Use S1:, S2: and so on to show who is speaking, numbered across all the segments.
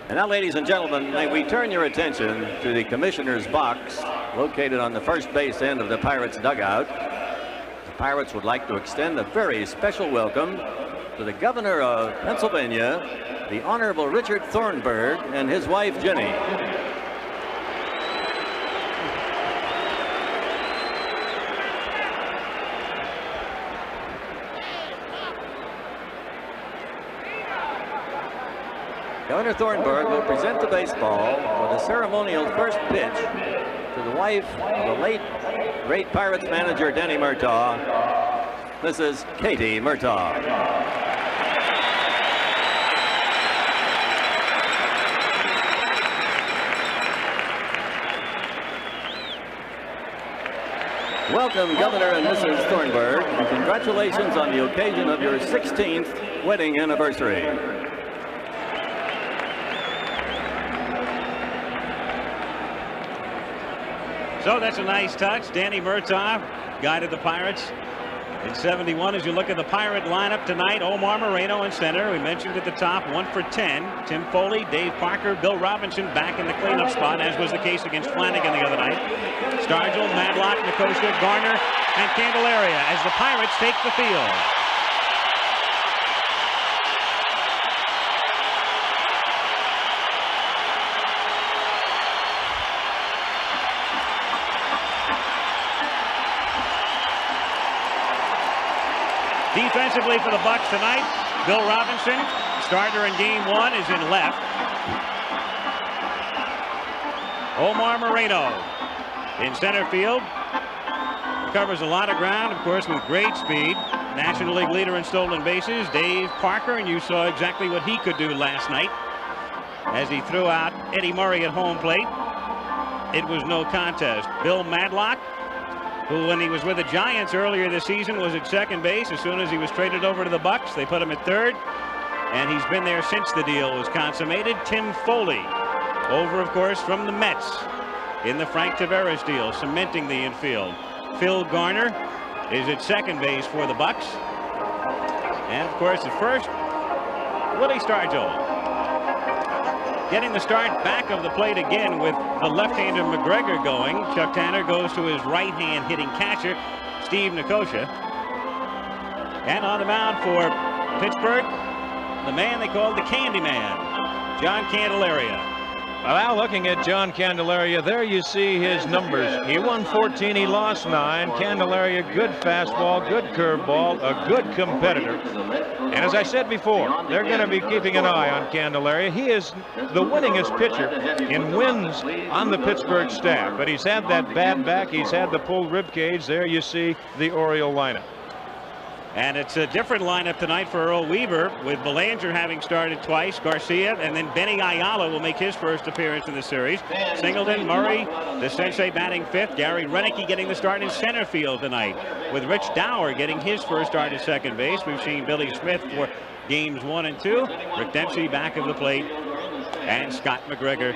S1: And now, ladies and gentlemen, may we turn your attention to the commissioner's box located on the first base end of the Pirates dugout. The Pirates would like to extend a very special welcome to the governor of Pennsylvania, the Honorable Richard Thornburg, and his wife, Jenny. Governor Thornburg will present the baseball with a ceremonial first pitch to the wife of the late great Pirates manager Denny Murtaugh, Mrs. Katie Murtaugh. Welcome, Governor and Mrs. Thornburg, and congratulations on the occasion of your 16th wedding anniversary.
S2: So that's a nice touch. Danny Murtaugh guided the Pirates in 71. As you look at the Pirate lineup tonight, Omar Moreno in center. We mentioned at the top, 1 for 10. Tim Foley, Dave Parker, Bill Robinson back in the cleanup spot, as was the case against Flanagan the other night. Stargell, Madlock, Nicosia, Garner, and Candelaria as the Pirates take the field. Defensively for the Bucs tonight, Bill Robinson, starter in game 1, is in left. Omar Moreno in center field. Covers a lot of ground, of course, with great speed. National League leader in stolen bases, Dave Parker, and you saw exactly what he could do last night as he threw out Eddie Murray at home plate. It was no contest. Bill Madlock, who when he was with the Giants earlier this season was at second base. As soon as he was traded over to the Bucs, they put him at third, and he's been there since the deal was consummated. Tim Foley, over of course from the Mets in the Frank Taveras deal, cementing the infield. Phil Garner is at second base for the Bucs, and of course at first, Willie Stargell getting the start back of the plate again with the left-hander McGregor going. Chuck Tanner goes to his right-hand hitting catcher, Steve Nicosia. And on the mound for Pittsburgh, the man they called the Candy Man, John Candelaria.
S3: Well, now looking at John Candelaria, there you see his numbers. He won 14, he lost 9. Candelaria, good fastball, good curveball, a good competitor. And as I said before, they're going to be keeping an eye on Candelaria. He is the winningest pitcher in wins on the Pittsburgh staff. But he's had that bad back. He's had the pulled rib cage. There you see the Oriole lineup.
S2: And it's a different lineup tonight for Earl Weaver, with Belanger having started twice, Garcia, and then Benny Ayala will make his first appearance in the series. Singleton, Murray, the sensei batting 5th. Gary Renicky getting the start in center field tonight, with Rich Dower getting his first start at second base. We've seen Billy Smith for games 1 and 2. Rick Dempsey back of the plate, and Scott McGregor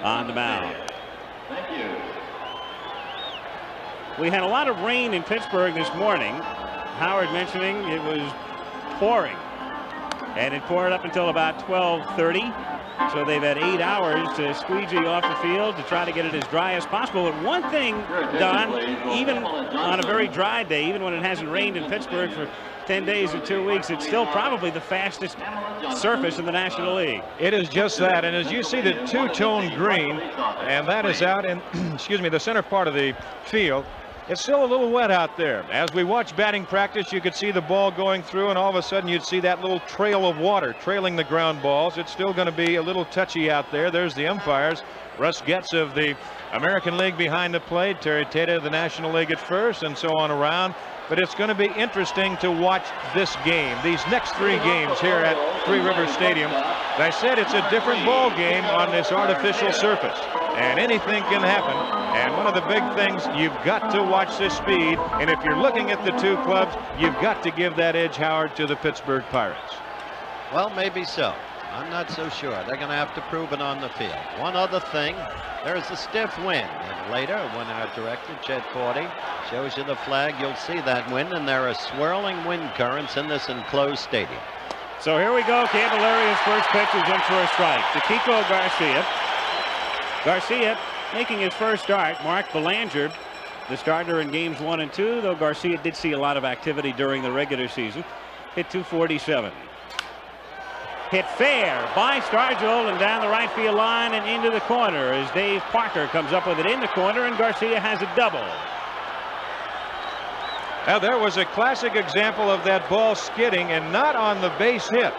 S2: on the mound. We had a lot of rain in Pittsburgh this morning. Howard mentioning it was pouring, and it poured up until about 12:30, so they've had 8 hours to squeegee off the field to try to get it as dry as possible. But one thing, Don, even on a very dry day, even when it hasn't rained in Pittsburgh for 10 days or 2 weeks, it's still probably the fastest surface in the National League.
S3: It is just that, and as you see the two-tone green, and that is out in excuse me, the center part of the field, it's still a little wet out there. As we watch batting practice, you could see the ball going through, and all of a sudden you'd see that little trail of water trailing the ground balls. It's still going to be a little touchy out there. There's the umpires. Russ Getz of the American League behind the plate, Terry Tata of the National League at first, and so on around. But it's going to be interesting to watch this game, these next 3 games here at Three Rivers Stadium. As I said, it's a different ball game on this artificial surface, and anything can happen. And one of the big things, you've got to watch this speed, and if you're looking at the 2 clubs, you've got to give that edge, Howard, to the Pittsburgh Pirates.
S4: Well, maybe so. I'm not so sure. They're going to have to prove it on the field. One other thing, there's a stiff wind. And later, when our director, Chet Forty, shows you the flag, you'll see that wind, and there are swirling wind currents in this enclosed stadium.
S2: So here we go. Candelaria's first pitch is in for a strike to Kiko Garcia. Garcia making his first start. Mark Belanger, the starter in games 1 and 2, though Garcia did see a lot of activity during the regular season. Hit .247. Hit fair by Stargell and down the right field line and into the corner as Dave Parker comes up with it in the corner, and Garcia has a double.
S3: Now there was a classic example of that ball skidding and not on the base hit.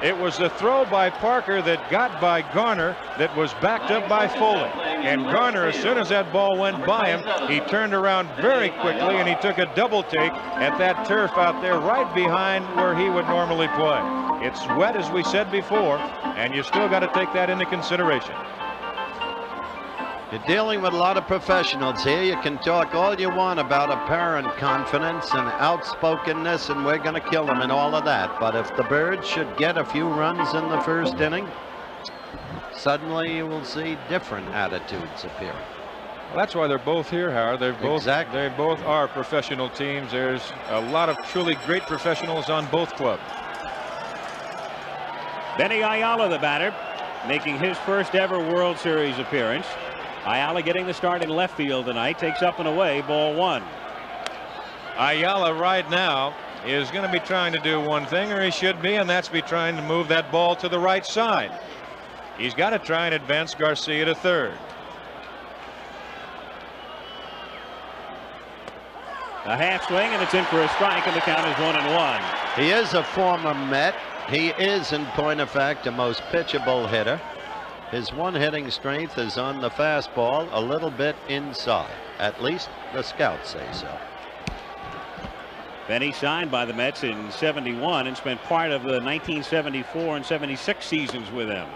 S3: It was the throw by Parker that got by Garner that was backed up by Foley. And Garner, as soon as that ball went by him, he turned around very quickly and he took a double take at that turf out there right behind where he would normally play. It's wet, as we said before, and you still got to take that into consideration.
S4: You're dealing with a lot of professionals here. You can talk all you want about apparent confidence and outspokenness, and we're going to kill them and all of that. But if the Birds should get a few runs in the first inning, suddenly you will see different attitudes appearing.
S3: Well, that's why they're both here, Howard. They're both,
S4: exactly.
S3: They both are professional teams. There's a lot of truly great professionals on both clubs.
S2: Benny Ayala, the batter, making his first ever World Series appearance. Ayala getting the start in left field tonight. Takes up and away, ball 1.
S3: Ayala right now is going to be trying to do one thing, or he should be, and that's be trying to move that ball to the right side. He's got to try and advance Garcia to third.
S2: A half swing, and it's in for a strike, and the count is 1-1.
S4: He is a former Met. He is, in point of fact, a most pitchable hitter. His one hitting strength is on the fastball, a little bit inside. At least the scouts say so.
S2: Benny signed by the Mets in '71 and spent part of the 1974 and '76 seasons with them.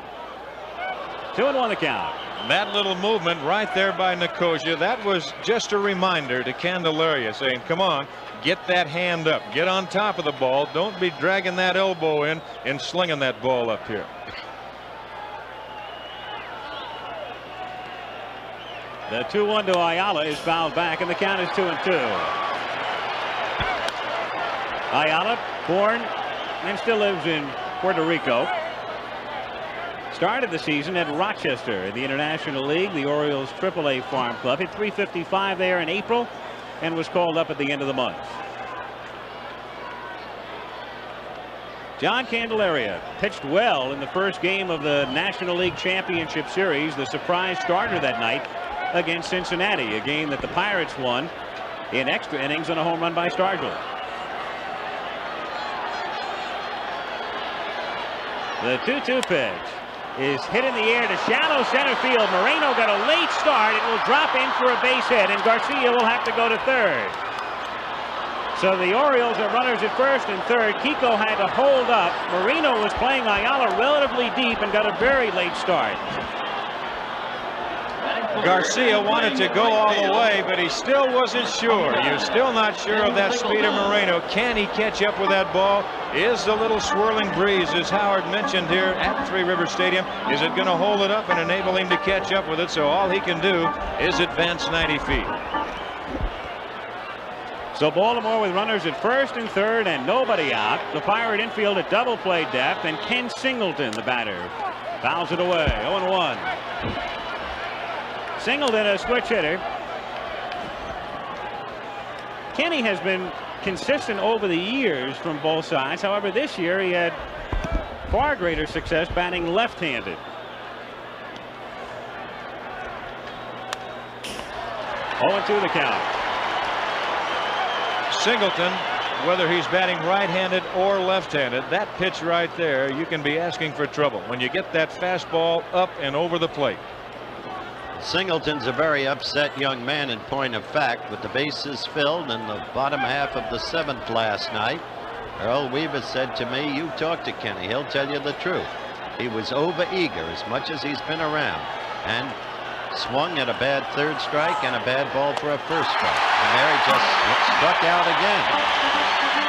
S2: 2-1 the count.
S3: That little movement right there by Nicosia, that was just a reminder to Candelaria saying, come on, get that hand up, get on top of the ball, don't be dragging that elbow in and slinging that ball up here.
S2: The 2-1 to Ayala is fouled back, and the count is 2-2. Ayala, born and still lives in Puerto Rico. Started the season at Rochester in the International League, the Orioles AAA Farm Club. Hit .355 there in April and was called up at the end of the month. John Candelaria pitched well in the first game of the National League Championship Series, the surprise starter that night against Cincinnati, a game that the Pirates won in extra innings on a home run by Stargell. The 2-2 pitch is hit in the air to shallow center field. Moreno got a late start. It will drop in for a base hit, and Garcia will have to go to third. So the Orioles are runners at first and third. Kiko had to hold up. Moreno was playing Ayala relatively deep and got a very late start.
S3: Garcia wanted to go all the way, but he still wasn't sure. You're still not sure of that speed of Moreno. Can he catch up with that ball? Is the little swirling breeze, as Howard mentioned here at Three River Stadium, is it going to hold it up and enable him to catch up with it? So all he can do is advance 90 feet.
S2: So Baltimore with runners at first and third and nobody out. The Pirate infield at double play depth, and Ken Singleton, the batter, fouls it away. 0-1. Singleton, a switch hitter. Kenny has been consistent over the years from both sides. However, this year he had far greater success batting left-handed. 0-2 the count.
S3: Singleton, whether he's batting right-handed or left-handed, that pitch right there, you can be asking for trouble when you get that fastball up and over the plate.
S4: Singleton's a very upset young man, in point of fact, with the bases filled in the bottom half of the 7th last night. Earl Weaver said to me, you talk to Kenny, he'll tell you the truth. He was over-eager as much as he's been around, and swung at a bad third strike and a bad ball for a first strike. And there he just struck out again.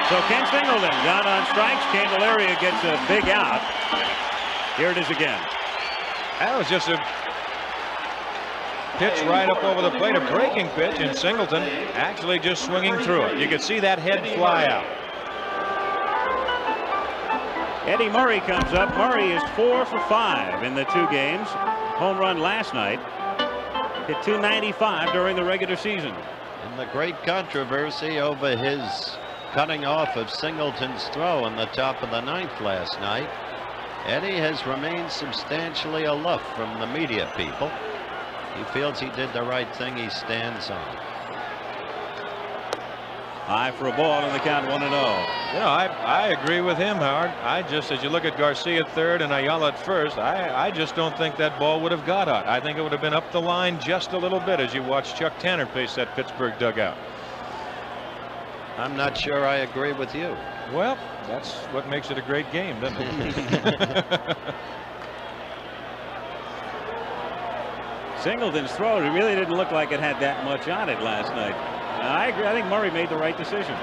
S2: So Ken Singleton down on strikes. Candelaria gets a big out. Here it is again.
S3: That was just a pitch right up over the plate, a breaking pitch, and Singleton actually just swinging through it. You could see that head fly out.
S2: Eddie Murray comes up. Murray is 4 for 5 in the 2 games. Home run last night. Hit .295 during the regular season.
S4: And the great controversy over his cutting off of Singleton's throw in the top of the 9th last night. Eddie has remained substantially aloof from the media people. He feels he did the right thing. He stands on.
S2: High for a ball and the count 1-0.
S3: Yeah, I agree with him, Howard. As you look at Garcia at third and Ayala at first, I just don't think that ball would have got out. I think it would have been up the line just a little bit as you watch Chuck Tanner face that Pittsburgh dugout.
S4: I'm not sure I agree with you.
S3: Well, that's what makes it a great game, doesn't it?
S2: Singleton's throw, it really didn't look like it had that much on it last night. I agree. I think Murray made the right decision.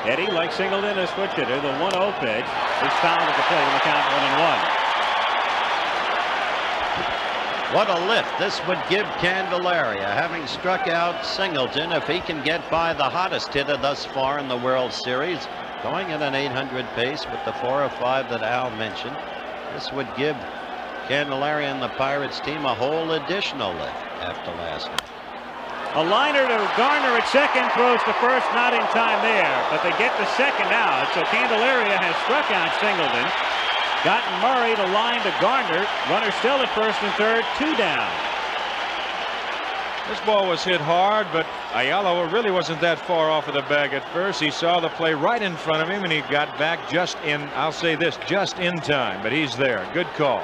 S2: Eddie, like Singleton, a switch hitter. The 1-0 pitch is fouled at the plate in the count 1-1.
S4: What a lift this would give Candelaria, having struck out Singleton. If he can get by the hottest hitter thus far in the World Series, going at an 800 pace with the 4 or 5 that Al mentioned, this would give Candelaria and the Pirates team a whole additional lift after last night.
S2: A liner to Garner at second, throws to first, not in time there, but they get the second out. So Candelaria has struck out Singleton, gotten Murray to line to Garner. Runner still at first and third, 2 down.
S3: This ball was hit hard, but Ayala really wasn't that far off of the bag at first. He saw the play right in front of him, and he got back just in, I'll say this, just in time. But he's there. Good call.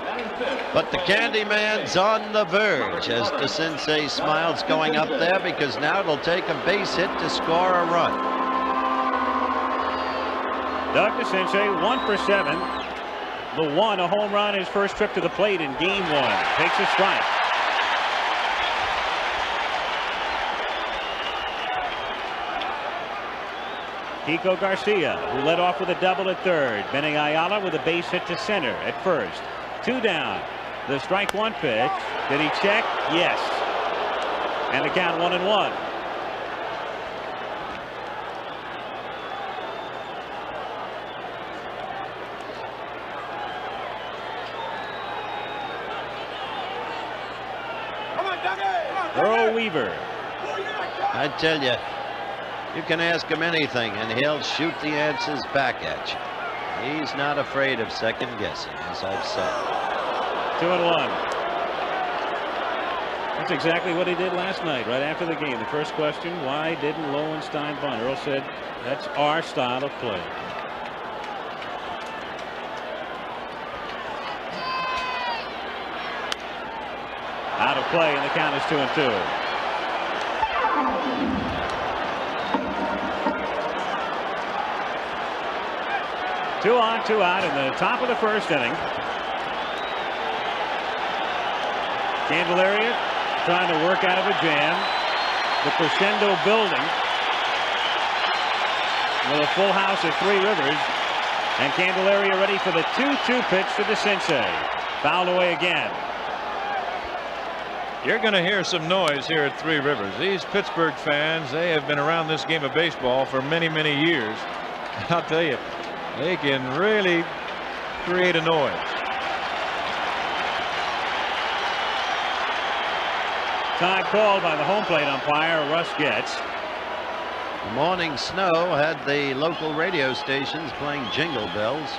S4: But the Candyman's on the verge as DeCinces smiles going up there, because now it'll take a base hit to score a run.
S2: Doug DeCinces, 1 for 7. The 1, a home run, his first trip to the plate in game 1. Takes a strike. Kiko Garcia, who led off with a double at third. Benny Ayala with a base hit to center at first. 2 down. The strike 1 pitch. Did he check? Yes. And the count 1-1. Earl Weaver.
S4: I tell you, you can ask him anything and he'll shoot the answers back at you. He's not afraid of second guessing, as I've said.
S2: 2-1. That's exactly what he did last night, right after the game. The first question, why didn't Lowenstein bunt? Earl said, that's our style of play. Out of play, and the count is 2-2. Two on, 2 out in the top of the first inning. Candelaria trying to work out of a jam. The crescendo building with a full house at Three Rivers. And Candelaria ready for the 2-2 pitch to DeCinces. Fouled away again.
S3: You're going to hear some noise here at Three Rivers. These Pittsburgh fans, they have been around this game of baseball for many, many years. I'll tell you, they can really create a noise.
S2: Time called by the home plate umpire, Russ Getz.
S4: The morning snow had the local radio stations playing Jingle Bells.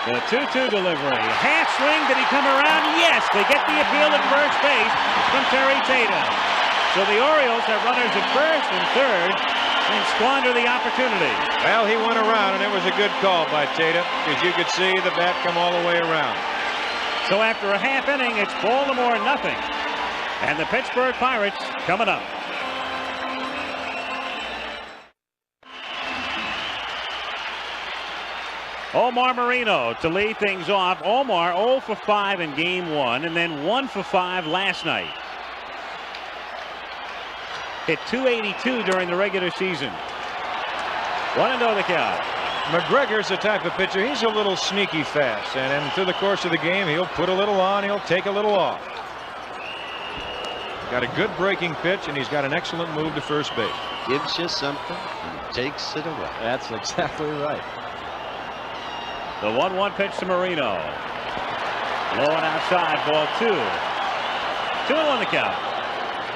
S2: The 2-2 delivery. Half swing. Did he come around? Yes. They get the appeal at first base from Terry Tatum. So the Orioles have runners at first and third and squander the opportunity.
S3: Well, he went around, and it was a good call by Tatum because you could see the bat come all the way around.
S2: So after a half inning, it's Baltimore nothing. And the Pittsburgh Pirates coming up. Omar Moreno to lead things off. Omar 0 for 5 in game 1 and then 1 for 5 last night. Hit .282 during the regular season. 1-0 the count.
S3: McGregor's the type of pitcher, he's a little sneaky fast, and then through the course of the game, he'll put a little on, he'll take a little off. Got a good breaking pitch, and he's got an excellent move to first base.
S4: Gives you something and takes it away.
S5: That's exactly right.
S2: The 1-1 pitch to Marino. Low and outside, ball 2. 2-1 the count.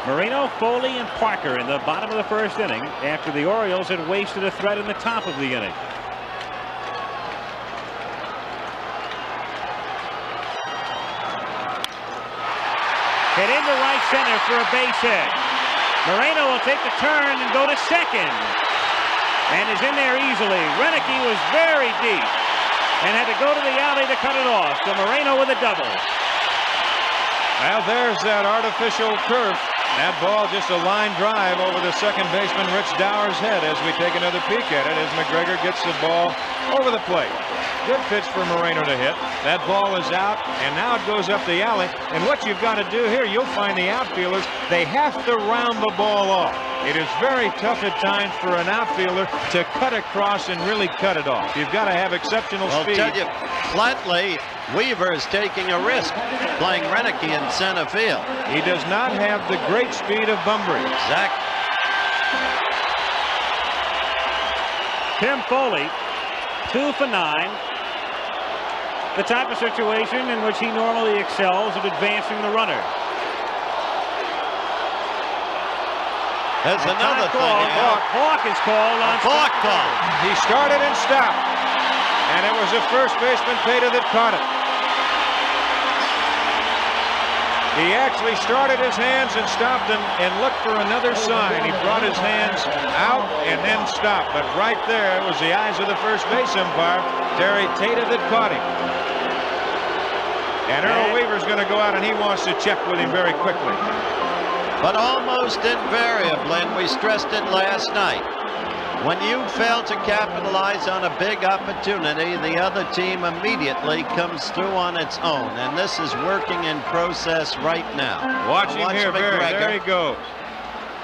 S2: Marino, Foley, and Parker in the bottom of the first inning after the Orioles had wasted a threat in the top of the inning. Hit into right center for a base hit. Moreno will take the turn and go to second. And is in there easily. Renicky was very deep and had to go to the alley to cut it off. So Moreno with a double.
S3: Well, there's that artificial turf. That ball just a line drive over the second baseman Rich Dower's head as we take another peek at it as McGregor gets the ball over the plate. Good pitch for Moreno to hit. That ball is out, and now it goes up the alley. And what you've got to do here, you'll find the outfielders, they have to round the ball off. It is very tough at times for an outfielder to cut across and really cut it off. You've got to have exceptional speed.
S4: I'll tell you, flatly, Weaver is taking a risk playing Renicky in center field.
S3: He does not have the great speed of Bunbury.
S4: Exactly.
S2: Tim Foley, 2 for 9. The type of situation in which he normally excels at advancing the runner.
S4: There's another thing.
S2: Balk is called on
S4: Balk call.
S3: He started and stopped. And it was the first baseman, Tata, that caught it. He actually started his hands and stopped and looked for another sign. He brought his hands out and then stopped. But right there, it was the eyes of the first base umpire, Terry Tata, that caught him. And Earl Weaver's going to go out and he wants to check with him very quickly.
S4: But almost invariably, and we stressed it last night, when you fail to capitalize on a big opportunity, the other team immediately comes through on its own. And this is working in process right now.
S3: Watch him here, Barry. There he goes.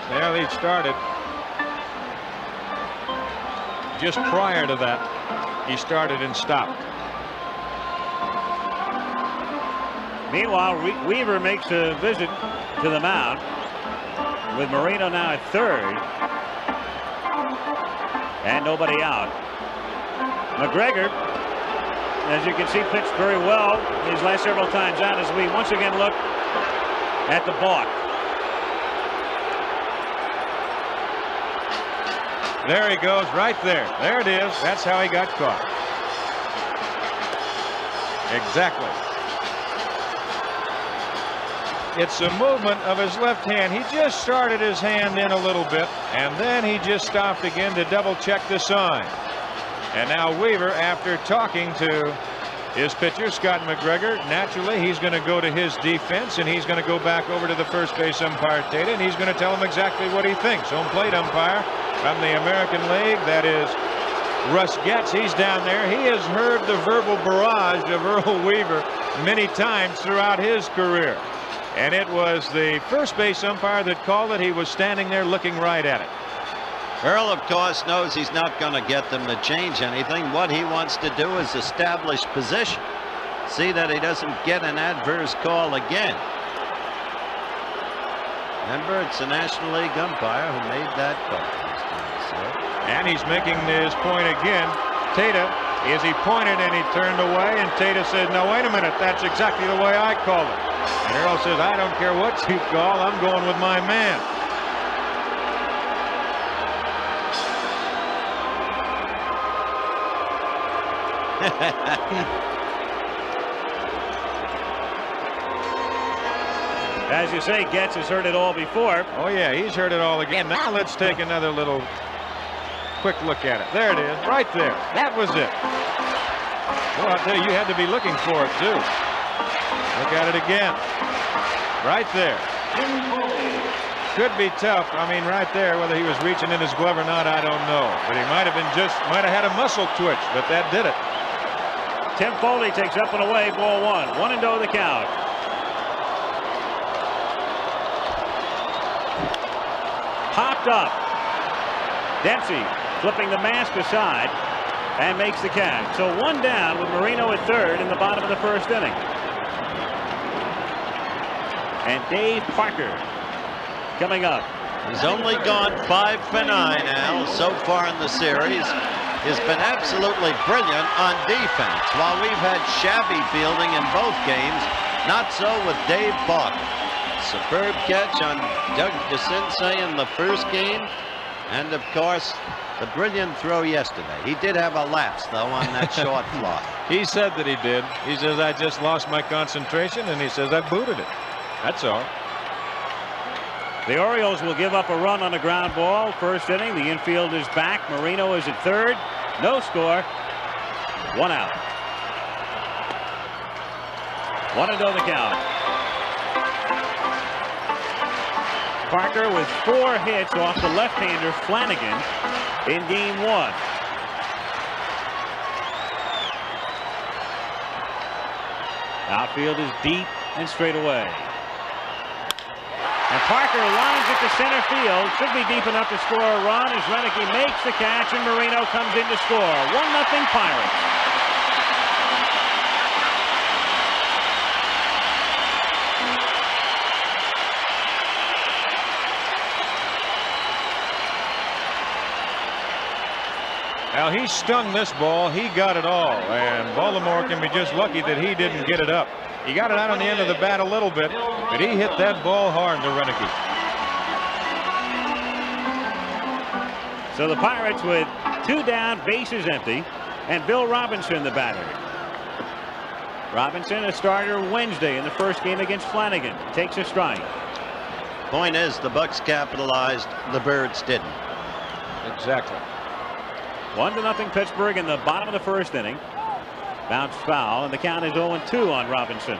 S3: There he started. Just prior to that, he started and stopped.
S2: Meanwhile, Weaver makes a visit to the mound with Moreno now at third. And nobody out. McGregor, as you can see, pitched very well his last several times out as we once again look at the balk.
S3: There he goes, right there. There it is. That's how he got caught. Exactly. It's a movement of his left hand. He just started his hand in a little bit, and then he just stopped again to double check the sign. And now Weaver, after talking to his pitcher, Scott McGregor, naturally he's going to go to his defense, and he's going to go back over to the first base umpire, Tata, and he's going to tell him exactly what he thinks. Home plate umpire from the American League, that is Russ Getz. He's down there. He has heard the verbal barrage of Earl Weaver many times throughout his career. And it was the first base umpire that called it. He was standing there looking right at it.
S4: Earl, of course, knows he's not going to get them to change anything. What he wants to do is establish position. See that he doesn't get an adverse call again. Remember, it's a National League umpire who made that call.
S3: And he's making his point again. Tata, as he pointed and he turned away, and Tata said, no, wait a minute, that's exactly the way I call it. And Earl says, I don't care what you call, I'm going with my man.
S2: As you say, Getz has heard it all before.
S3: Oh, yeah, he's heard it all again. Now let's take another little quick look at it. There it is, right there. That was it. Well, I'll tell you, you had to be looking for it, too. Look at it again. Right there. Could be tough. I mean, right there, whether he was reaching in his glove or not, I don't know. But he might have had a muscle twitch, but that did it.
S2: Tim Foley takes up and away, ball 1. 1-0 the count. Popped up. Dempsey flipping the mask aside and makes the catch. So one down with Marino at third in the bottom of the first inning. And Dave Parker coming up.
S4: He's only gone 5 for 9, Al, so far in the series. He's been absolutely brilliant on defense. While we've had shabby fielding in both games, not so with Dave Parker. Superb catch on Doug DeCinces in the first game. And, of course, the brilliant throw yesterday. He did have a lapse, though, on that short fly.
S3: He said that he did. He says, I just lost my concentration, and he says, I booted it. That's all.
S2: The Orioles will give up a run on a ground ball. First inning, the infield is back. Marino is at third. No score. 1 out. 1-0 the count. Parker with 4 hits off the left-hander Flanagan in game 1. Outfield is deep and straight away. And Parker lines it to center field. Should be deep enough to score a run as Renicky makes the catch and Marino comes in to score. 1-0 Pirates.
S3: Now he stung this ball. He got it all. And Baltimore can be just lucky that he didn't get it up. He got it out on the end of the bat a little bit, but he hit that ball hard to Renicky.
S2: So the Pirates with 2 down, bases empty, and Bill Robinson the batter. Robinson a starter Wednesday in the first game against Flanagan. Takes a strike.
S4: Point is, the Bucks capitalized, the Birds didn't.
S3: Exactly.
S2: 1-0 Pittsburgh in the bottom of the first inning. Bounced foul, and the count is 0-2 on Robinson.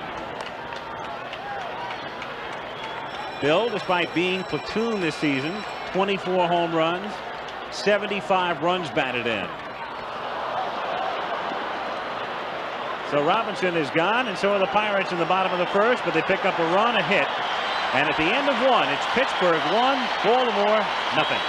S2: Bill, despite being platoon this season, 24 home runs, 75 runs batted in. So Robinson is gone, and so are the Pirates in the bottom of the first, but they pick up a run, a hit. And at the end of 1, it's Pittsburgh 1, Baltimore nothing.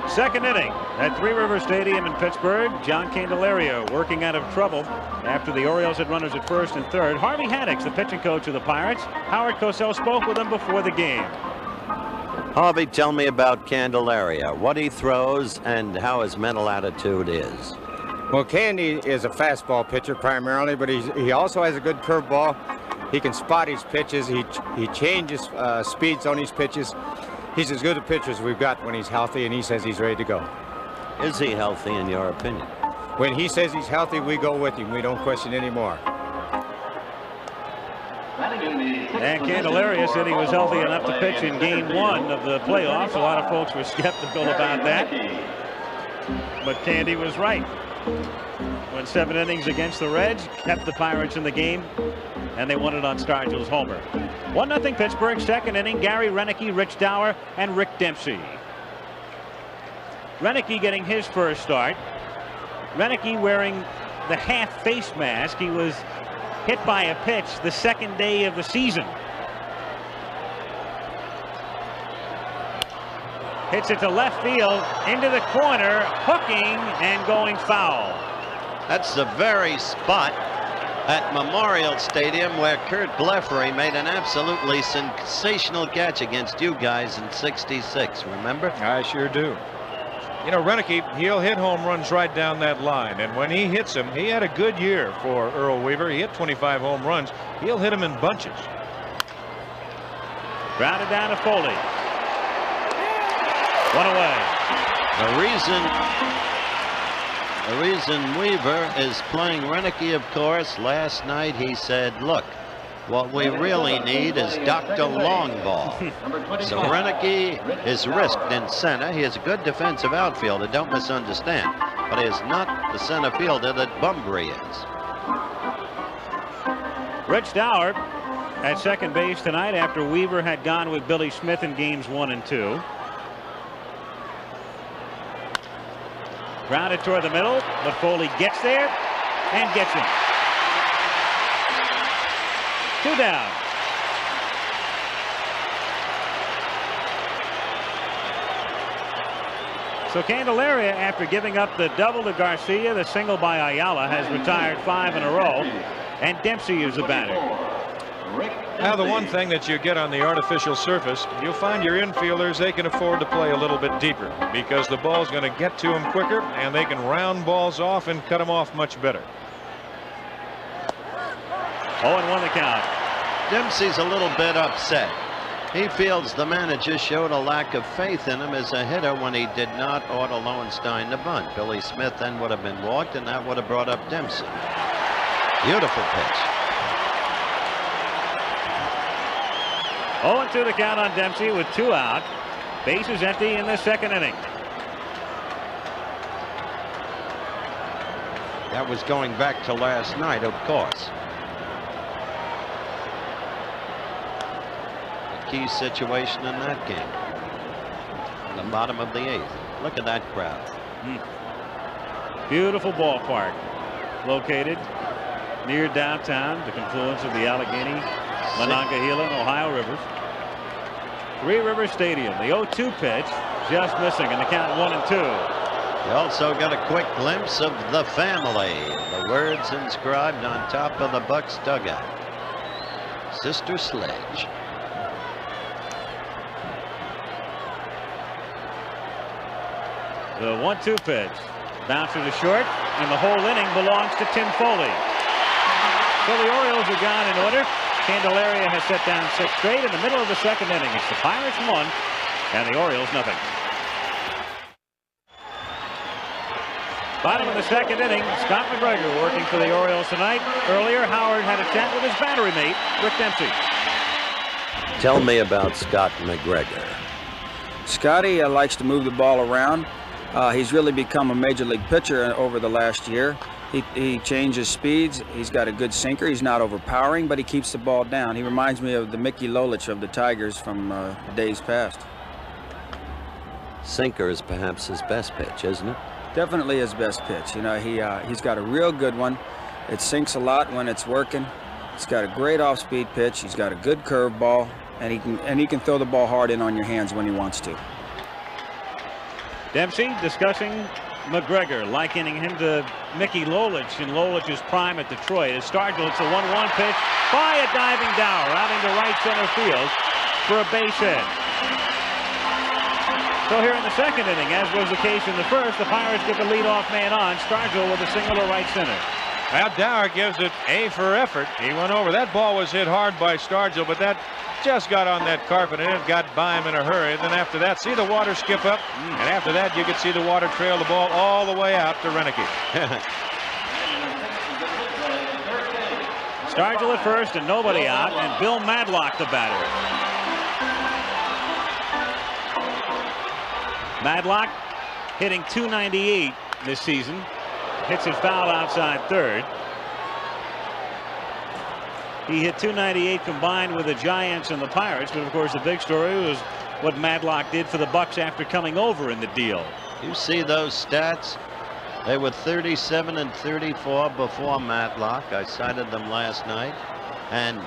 S2: Second inning at Three River Stadium in Pittsburgh. John Candelario working out of trouble after the Orioles had runners at first and third. Harvey Haddix, the pitching coach of the Pirates. Howard Cosell spoke with him before the game.
S4: Harvey, tell me about Candelario, what he throws and how his mental attitude is.
S5: Well, Candy is a fastball pitcher primarily, but he also has a good curveball. He can spot his pitches. He changes speeds on his pitches. He's as good a pitcher as we've got when he's healthy, and he says he's ready to go.
S4: Is he healthy in your opinion?
S5: When he says he's healthy, we go with him. We don't question anymore.
S2: And Candelario said he was healthy enough to pitch in game 1 of the playoffs. A lot of folks were skeptical about that, but Candy was right. Went 7 innings against the Reds, kept the Pirates in the game, and they won it on Stargell's homer. 1-0 Pittsburgh, second inning. Gary Renicky, Rich Dower, and Rick Dempsey. Renicky getting his first start. Renicky wearing the half face mask. He was hit by a pitch the second day of the season. Hits it to left field, into the corner, hooking and going foul.
S4: That's the very spot at Memorial Stadium where Kurt Blefary made an absolutely sensational catch against you guys in '66, remember?
S3: I sure do. You know, Renicky, he'll hit home runs right down that line, and when he hits them, he had a good year for Earl Weaver. He hit 25 home runs. He'll hit them in bunches.
S2: Grounded down to Foley. 1 away.
S4: The reason Weaver is playing Renicky, of course, last night he said, look, what we really need is Dr. Longball. So Renicky is risked in center. He is a good defensive outfielder, don't misunderstand, but he is not the center fielder that Bunbury is.
S2: Rich Dower at second base tonight after Weaver had gone with Billy Smith in games 1 and 2. Grounded toward the middle, but Foley gets there and gets him. 2 down. So Candelaria, after giving up the double to Garcia, the single by Ayala, has retired 5 in a row, and Dempsey is the batter.
S3: Now, the one thing that you get on the artificial surface, you'll find your infielders, they can afford to play a little bit deeper because the ball's going to get to them quicker, and they can round balls off and cut them off much better.
S2: 0-1 the count.
S4: Dempsey's a little bit upset. He feels the manager showed a lack of faith in him as a hitter when he did not order Lowenstein to bunt. Billy Smith then would have been walked, and that would have brought up Dempsey. Beautiful pitch.
S2: 0-2 the count on Dempsey with 2 out. Bases empty in the second inning.
S4: That was going back to last night, of course. A key situation in that game. In the bottom of the 8th. Look at that crowd.
S2: Beautiful ballpark. Located near downtown, the confluence of the Allegheny, Monongahela, and Ohio rivers. Three River Stadium. The 0-2 pitch just missing, and the count 1-2.
S4: You also got a quick glimpse of the family. The words inscribed on top of the Bucks dugout. Sister Sledge.
S2: The 1-2 pitch. Bouncer to short, and the whole inning belongs to Tim Foley. So the Orioles are gone in order. Candelaria has set down 6 straight in the middle of the second inning. It's the Pirates 1 and the Orioles nothing. Bottom of the second inning, Scott McGregor working for the Orioles tonight. Earlier, Howard had a chat with his battery mate, Rick Dempsey.
S6: Tell me about Scott McGregor.
S7: Scotty likes to move the ball around. He's really become a major league pitcher over the last year. He changes speeds. He's got a good sinker. He's not overpowering, but he keeps the ball down. He reminds me of the Mickey Lolich of the Tigers from days past.
S6: Sinker is perhaps his best pitch, isn't it?
S7: Definitely his best pitch. You know, he's got a real good one. It sinks a lot when it's working. He's got a great off-speed pitch. He's got a good curveball, and he can throw the ball hard in on your hands when he wants to.
S2: Dempsey discussing McGregor, likening him to Mickey Lolich in Lolich's prime at Detroit. As Stargell hits a 1-1 pitch by a diving Dower out into right center field for a base hit. So here in the second inning, as was the case in the first, the Pirates get the leadoff man on. Stargell with a single to right center.
S3: Now Dower gives it A for effort. He went over. That ball was hit hard by Stargell, but that just got on that carpet and it got by him in a hurry. And then after that, see the water skip up, and after that you could see the water trail the ball all the way out to Renicky.
S2: Stargell at first and nobody out, and Bill Madlock the batter. Madlock hitting .298 this season. Hits it foul outside third. He hit .298 combined with the Giants and the Pirates, but of course the big story was what Madlock did for the Bucks after coming over in the deal.
S4: You see those stats? They were 37 and 34 before Matlock. I cited them last night. And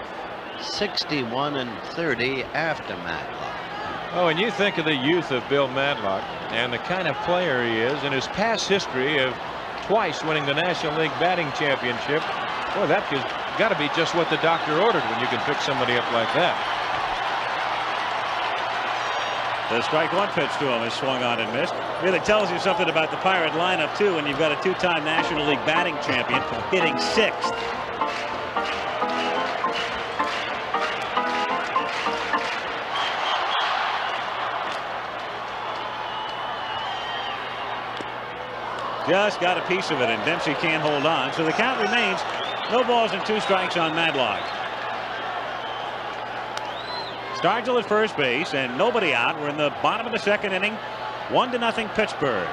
S4: 61 and 30 after Matlock.
S3: Oh, and you think of the youth of Bill Madlock and the kind of player he is and his past history of twice winning the National League batting championship. Boy, that has got to be just what the doctor ordered when you can pick somebody up like that.
S2: The strike one pitch to him is swung on and missed. Really tells you something about the Pirate lineup, too, when you've got a two-time National League batting champion hitting sixth. Just got a piece of it, and Dempsey can't hold on. So the count remains no balls and 2 strikes on Madlock. Stargell at first base and nobody out. We're in the bottom of the second inning. 1-0 Pittsburgh.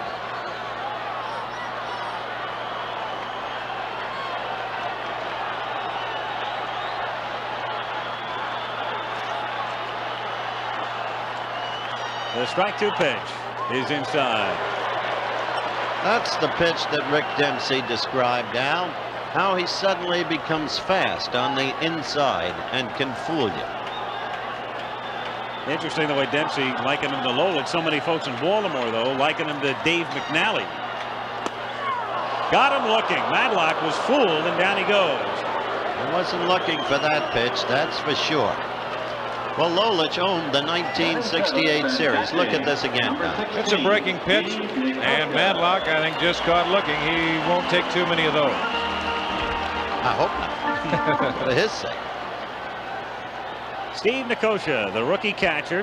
S2: The strike 2 pitch is inside.
S4: That's the pitch that Rick Dempsey described, Al. How he suddenly becomes fast on the inside and can fool you.
S2: Interesting the way Dempsey likened him to Lolich. So many folks in Baltimore, though, liken him to Dave McNally. Got him looking. Madlock was fooled, and down he goes.
S4: He wasn't looking for that pitch, that's for sure. Well, Lolich owned the 1968 series. Look at this again now.
S3: It's a breaking pitch, and Madlock, I think, just caught looking. He won't take too many of those.
S4: I hope not. For his sake.
S2: Steve Nicosia, the rookie catcher,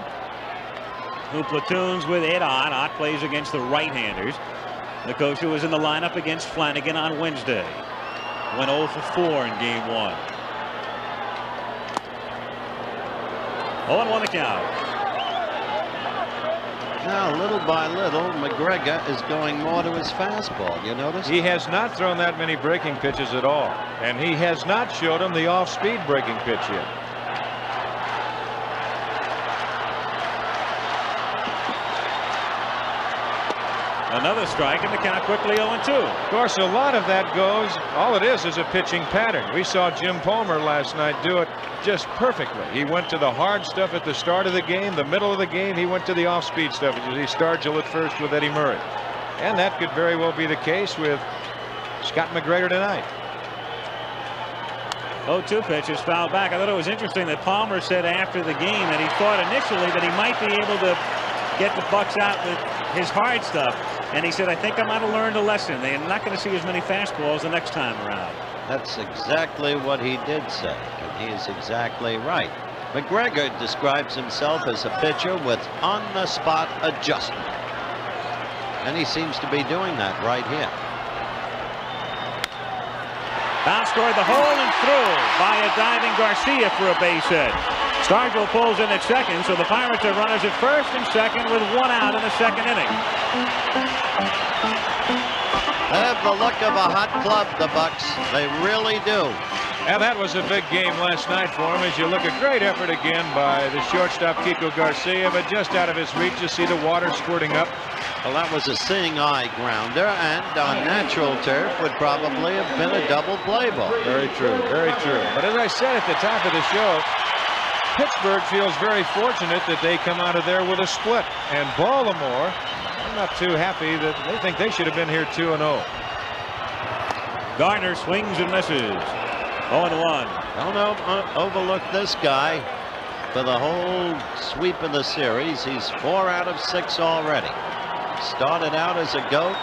S2: who platoons with Ed Ott. Ott plays against the right-handers. Nicosia was in the lineup against Flanagan on Wednesday. Went 0 for 4 in game 1. 0-1 the count.
S4: Now, little by little, McGregor is going more to his fastball. You notice?
S3: He has not thrown that many breaking pitches at all, and he has not showed him the off-speed breaking pitch yet.
S2: Another strike, and the count quickly 0-2.
S3: Of course, a lot of that goes, all it is a pitching pattern. We saw Jim Palmer last night do it just perfectly. He went to the hard stuff at the start of the game, the middle of the game, he went to the off-speed stuff. He Stargell at first with Eddie Murray. And that could very well be the case with Scott McGregor tonight.
S2: 0-2 pitch is fouled back. I thought it was interesting that Palmer said after the game that he thought initially that he might be able to get the Bucks out with his hard stuff. And he said, I think I might have learned a lesson. They're not going to see as many fastballs the next time around.
S4: That's exactly what he did say, and he is exactly right. McGregor describes himself as a pitcher with on-the-spot adjustment. And he seems to be doing that right here.
S2: Bounce toward the hole and through by a diving Garcia for a base hit. Stargell pulls in at second, so the Pirates have runners at first and second with 1 out in the second inning.
S4: They have the look of a hot club, the Bucks. They really do.
S3: And that was a big game last night for him. As you look, a great effort again by the shortstop Kiko Garcia, but just out of his reach. You see the water squirting up.
S4: Well, that was a seeing eye grounder, and on natural turf would probably have been a double play ball.
S3: Very true, very true. But as I said at the top of the show, Pittsburgh feels very fortunate that they come out of there with a split. And Baltimore, I'm not too happy that they think they should have been here 2-0.
S2: Garner swings and misses. 0-1.
S4: Don't overlook this guy for the whole sweep of the series. He's 4 out of 6 already. Started out as a goat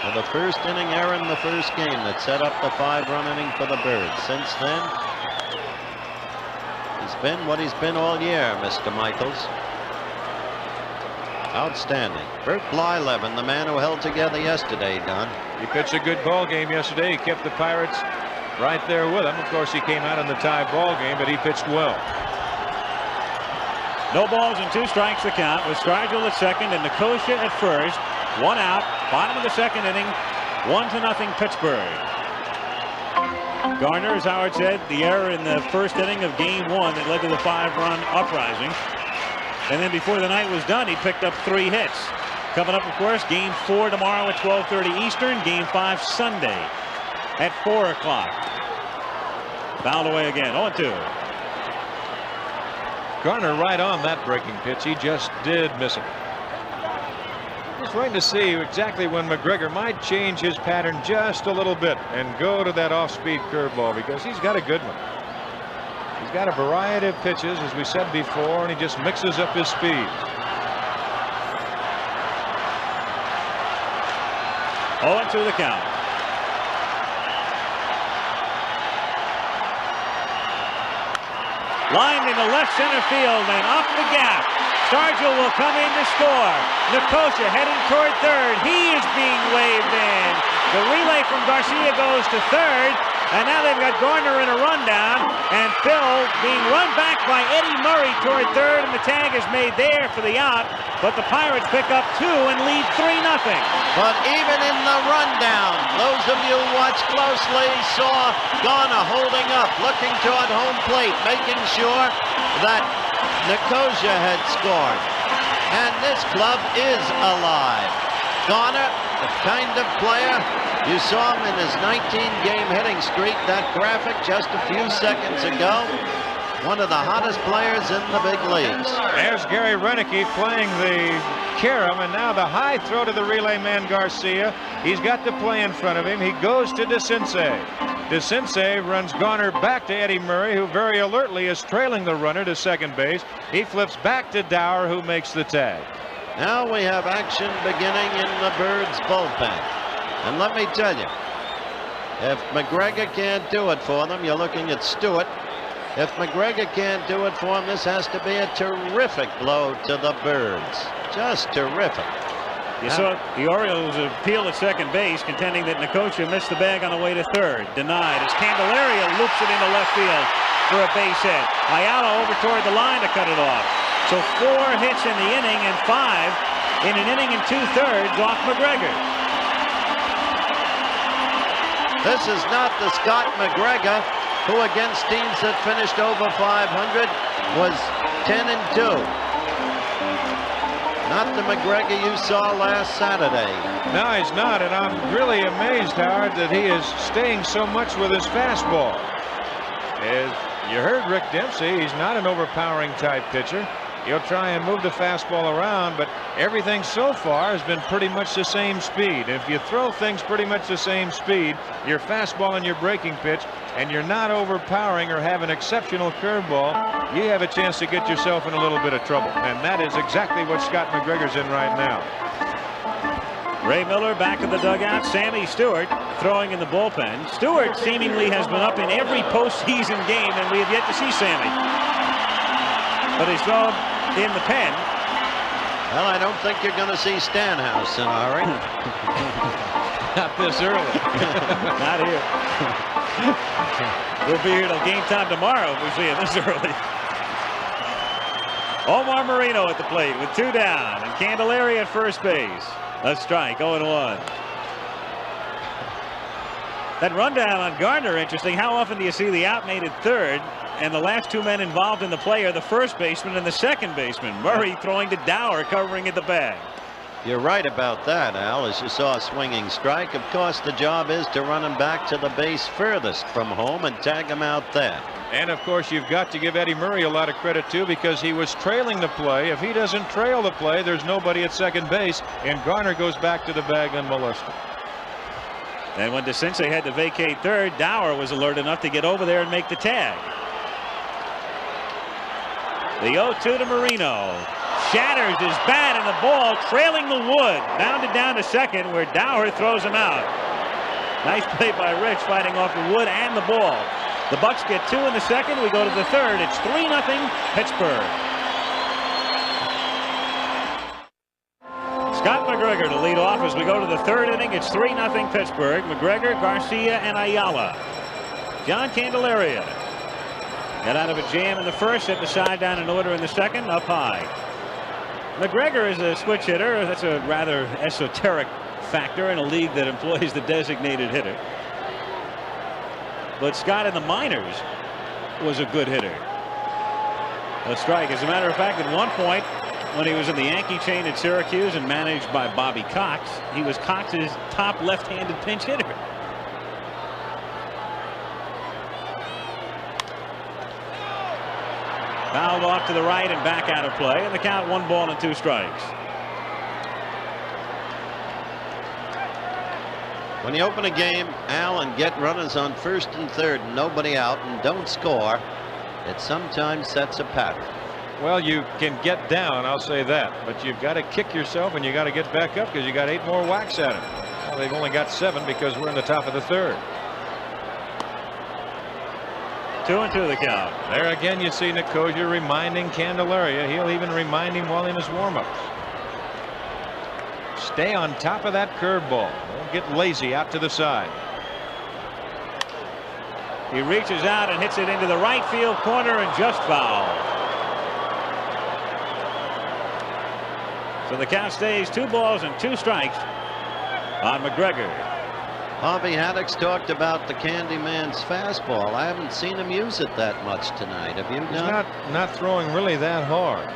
S4: with a first inning error in the first game that set up the 5-run inning for the Birds. Since then, he's been what he's been all year, Mr. Michaels. Outstanding. Bert Blyleven, the man who held together yesterday, Don.
S3: He pitched a good ball game yesterday. He kept the Pirates right there with him. Of course, he came out in the tie ball game, but he pitched well.
S2: No balls and 2 strikes the count with Stargell at second and Nicosia at first. 1 out, bottom of the second inning, 1-0 Pittsburgh. Garner, as Howard said, the error in the first inning of game 1 that led to the 5-run uprising. And then before the night was done, he picked up 3 hits. Coming up, of course, game 4 tomorrow at 12:30 Eastern, game 5 Sunday at 4 o'clock. Fouled away again, 0-2.
S3: Garner right on that breaking pitch. He just did miss it. Just waiting to see exactly when McGregor might change his pattern just a little bit and go to that off-speed curveball, because he's got a good one. He's got a variety of pitches, as we said before, and he just mixes up his speed.
S2: 0-2 the count. Lined into left center field and off the gap. Stargell will come in to score. Nicosia heading toward third. He is being waved in. The relay from Garcia goes to third. And now they've got Garner in a rundown. And Phil being run back by Eddie Murray toward third. And the tag is made there for the out. But the Pirates pick up 2 and lead 3-0.
S4: But even in the rundown, those of you who watched closely saw Garner holding up, looking toward home plate, making sure that Nicosia had scored. And this club is alive. Garner, the kind of player you saw him in his 19-game hitting streak, that graphic just a few seconds ago. one of the hottest players in the big leagues.
S3: There's Gary Renicky playing the carom, and now the high throw to the relay man Garcia. He's got the play in front of him. He goes to DeCinces. DeCinces runs Garner back to Eddie Murray, who very alertly is trailing the runner to second base. He flips back to Dower, who makes the tag.
S4: Now we have action beginning in the Birds bullpen. And let me tell you, if McGregor can't do it for them, you're looking at Stewart. If McGregor can't do it for him, this has to be a terrific blow to the Birds. Just terrific.
S2: You saw the Orioles appeal at second base, contending that Nicosia missed the bag on the way to third. Denied as Candelaria loops it into left field for a base hit. Ayala over toward the line to cut it off. So 4 hits in the inning and 5 in an inning and 2/3 off McGregor.
S4: This is not the Scott McGregor who against teams that finished over 500 was 10-2. Not the McGregor you saw last Saturday.
S3: No, he's not, and I'm really amazed, Howard, that he is staying so much with his fastball. As you heard Rick Dempsey, he's not an overpowering type pitcher. He'll try and move the fastball around, but everything so far has been pretty much the same speed. If you throw things pretty much the same speed, your fastball and your breaking pitch, and you're not overpowering or have an exceptional curveball, you have a chance to get yourself in a little bit of trouble. And that is exactly what Scott McGregor's in right now.
S2: Ray Miller back in the dugout. Sammy Stewart throwing in the bullpen. Stewart seemingly has been up in every postseason game, and we have yet to see Sammy. But he's thrown in the pen.
S4: Well, I don't think you're going to see Stanhouse in a hurry.
S3: Not this early.
S2: Not here. We'll be here till game time tomorrow if we see it this early. Omar Marino at the plate with 2 down, and Candelaria at first base. A strike, 0-1. That rundown on Gardner, interesting. How often do you see the out-made at third, and the last 2 men involved in the play are the first baseman and the second baseman? Murray throwing to Dower, covering at the bag.
S4: You're right about that, Al. As you saw a swinging strike, of course the job is to run him back to the base furthest from home and tag him out there.
S3: And of course you've got to give Eddie Murray a lot of credit too, because he was trailing the play. If he doesn't trail the play, there's nobody at second base, and Garner goes back to the bag unmolested.
S2: And when DeCinces had to vacate third, Dower was alert enough to get over there and make the tag. The 0-2 to Marino. Shatters his bat, and the ball trailing the wood. Bounded down to second, where Dower throws him out. Nice play by Rich, fighting off the wood and the ball. The Bucks get 2 in the second. We go to the third. It's 3-0 Pittsburgh. Scott McGregor to lead off as we go to the third inning. It's 3-0 Pittsburgh. McGregor, Garcia, and Ayala. John Candelaria got out of a jam in the first, hit the side down in order in the second, up high. McGregor is a switch hitter. That's a rather esoteric factor in a league that employs the designated hitter. But Scott in the minors was a good hitter. A strike. As a matter of fact, at one point, when he was in the Yankee chain at Syracuse and managed by Bobby Cox, he was Cox's top left-handed pinch hitter. Fouled off to the right and back out of play, and the count 1 ball and 2 strikes.
S4: When you open a game, Al, and get runners on first and third, nobody out, and don't score, it sometimes sets a pattern.
S3: Well, you can get down, I'll say that, but you've got to kick yourself and you got to get back up because you got 8 more whacks at it. Well, they've only got 7 because we're in the top of the third.
S2: 2-2 the count.
S3: There again you see Nicosia reminding Candelaria. He'll even remind him while in his warm-ups. Stay on top of that curveball. Don't get lazy out to the side.
S2: He reaches out and hits it into the right field corner and just foul. So the count stays 2 balls and 2 strikes on McGregor.
S4: Bobby Haddock's talked about the Candyman's fastball. I haven't seen him use it that much tonight. Have you?
S3: He's not throwing really that hard.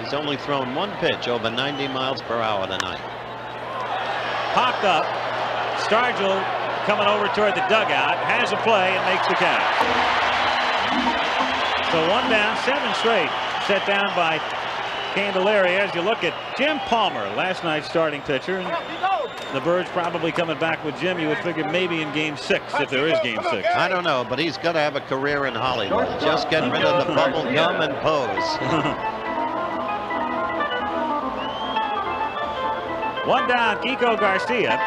S4: He's only thrown 1 pitch over 90 miles per hour tonight.
S2: Popped up. Stargell coming over toward the dugout, has a play and makes the catch. So 1 down, 7 straight set down by Candelaria. As you look at Jim Palmer, last night's starting pitcher. And the Birds probably coming back with Jim. You would figure maybe in game 6, if there is game 6.
S4: I don't know, but he's got to have a career in Hollywood. Just get rid of the bubble gum and pose.
S2: 1 down, Kiko Garcia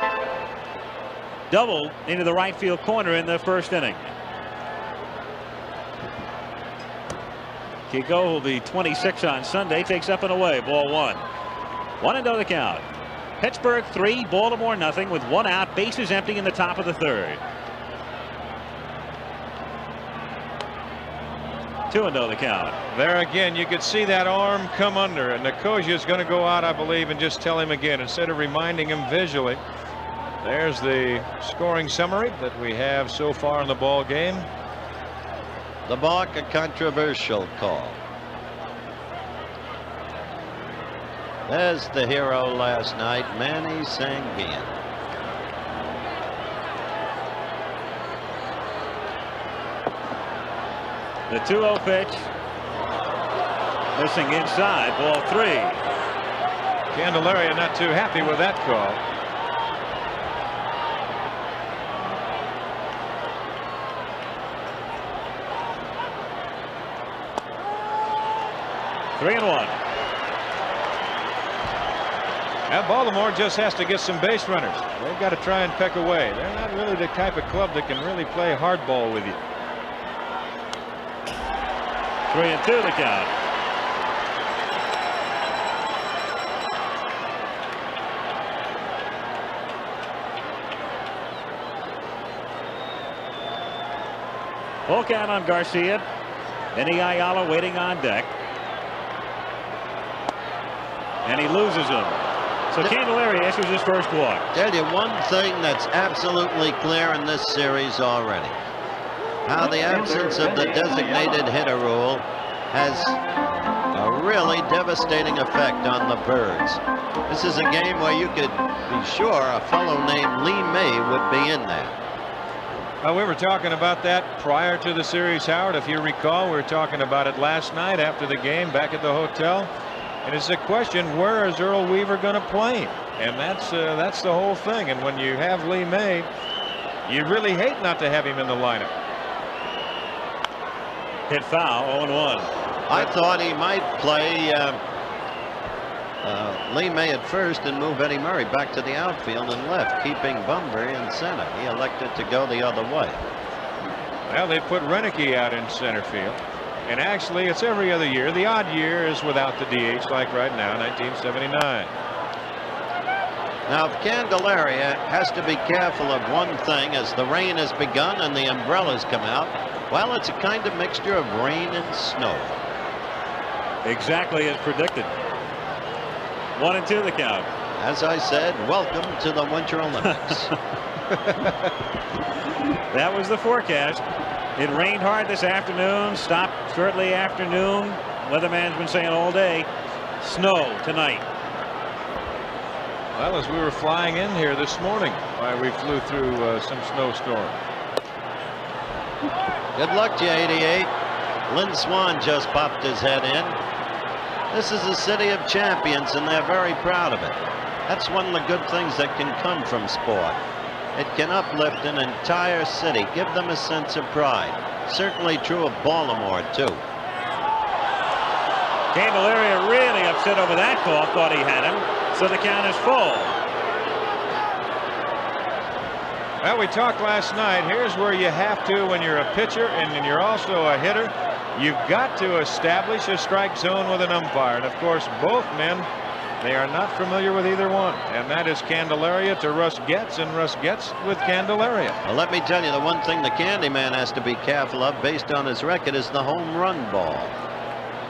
S2: doubled into the right field corner in the first inning. Kiko will be 26 on Sunday, takes up and away, ball 1. 1-0 the count. Pittsburgh 3, Baltimore nothing, with 1 out, bases empty in the top of the 3rd. 2-0 the count.
S3: There again, you could see that arm come under, and Nicosia is going to go out, I believe, and just tell him again instead of reminding him visually. There's the scoring summary that we have so far in the ball game.
S4: The balk, a controversial call. There's the hero last night, Manny Sanguin.
S2: The 2-0 pitch. Missing inside, ball 3.
S3: Candelaria not too happy with that call.
S2: Three and 1.
S3: Now Baltimore just has to get some base runners. They've got to try and peck away. They're not really the type of club that can really play hardball with you.
S2: 3-2 the count. Full count on Garcia. Benny Ayala waiting on deck. And he loses him. So Candelaria issues his first walk.
S4: Tell you one thing that's absolutely clear in this series already. How the absence of the designated hitter rule has a really devastating effect on the Birds. This is a game where you could be sure a fellow named Lee May would be in there.
S3: We were talking about that prior to the series, Howard. If you recall, we were talking about it last night after the game back at the hotel. And it's a question, where is Earl Weaver going to play? And that's the whole thing. And when you have Lee May, you really hate not to have him in the lineup.
S2: Hit foul, 0-1.
S4: I thought he might play Lee May at first and move Eddie Murray back to the outfield and left, keeping Bunbury in center. He elected to go the other way.
S3: Well, they put Renicky out in center field. And actually, it's every other year. The odd year is without the DH, like right now, 1979.
S4: Now, if Candelaria has to be careful of one thing as the rain has begun and the umbrellas come out, well, it's a kind of mixture of rain and snow.
S2: Exactly as predicted. 1-2 the count.
S4: As I said, welcome to the Winter Olympics.
S2: That was the forecast. It rained hard this afternoon, stopped shortly after noon. Weatherman's been saying all day, snow tonight.
S3: Well, as we were flying in here this morning, we flew through some snowstorm.
S4: Good luck to you, 88. Lynn Swan just popped his head in. This is a city of champions, and they're very proud of it. That's one of the good things that can come from sport. It can uplift an entire city, give them a sense of pride. Certainly true of Baltimore, too.
S2: Candelaria really upset over that call, thought he had him, so the count is full.
S3: Well, we talked last night. Here's where you have to, when you're a pitcher and you're also a hitter, you've got to establish a strike zone with an umpire. And of course, both men, they are not familiar with either one. And that is Candelaria to Russ Getz, and Russ Getz with Candelaria.
S4: Well, let me tell you, the one thing the Candyman has to be careful of based on his record is the home run ball.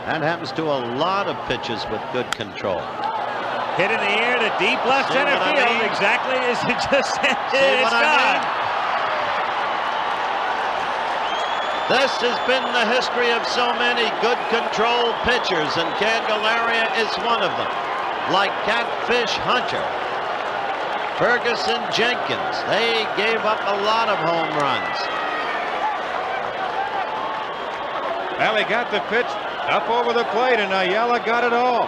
S4: That happens to a lot of pitchers with good control.
S2: Hit in the air to deep left center field, exactly as it just said. It's gone.
S4: This has been the history of so many good control pitchers, and Candelaria is one of them. Like Catfish Hunter. Ferguson, Jenkins, they gave up a lot of home runs.
S3: Well, he got the pitch up over the plate, and Ayala got it all.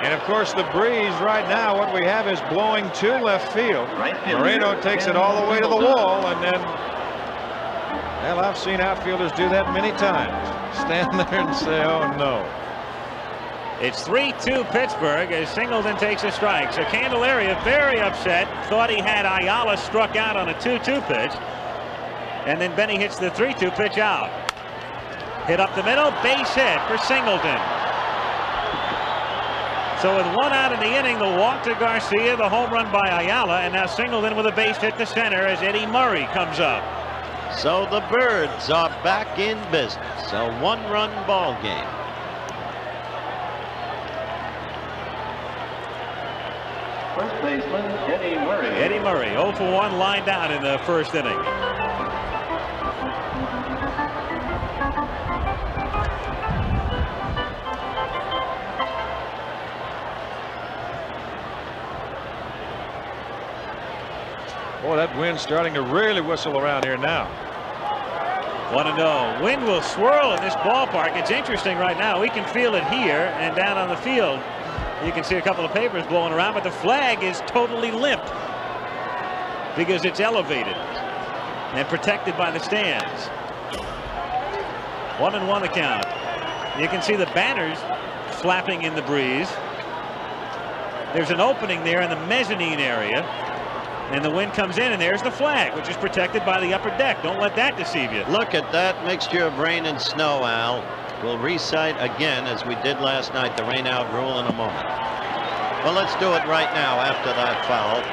S3: And of course, the breeze right now, what we have is blowing to left field. Moreno takes it all the way to the wall, and then, well, I've seen outfielders do that many times. Stand there and say, oh no.
S2: It's 3-2 Pittsburgh as Singleton takes a strike. So Candelaria very upset, thought he had Ayala struck out on a 2-2 pitch. And then Benny hits the 3-2 pitch out. Hit up the middle, base hit for Singleton. So with 1 out in the inning, the walk to Garcia, the home run by Ayala, and now Singleton with a base hit to center as Eddie Murray comes up.
S4: So the Birds are back in business. A 1-run ball game.
S1: First baseman Eddie Murray.
S2: Eddie Murray, 0 for 1, lined out in the first inning.
S3: Boy, that wind's starting to really whistle around here now.
S2: 1-0. Wind will swirl in this ballpark. It's interesting right now. We can feel it here and down on the field. You can see a couple of papers blowing around, but the flag is totally limp because it's elevated and protected by the stands. 1-1 the count. You can see the banners flapping in the breeze. There's an opening there in the mezzanine area, and the wind comes in, and there's the flag, which is protected by the upper deck. Don't let that deceive you.
S4: Look at that mixture of rain and snow, Al. We'll recite again, as we did last night, the rain-out rule in a moment. Well, let's do it right now after that foul.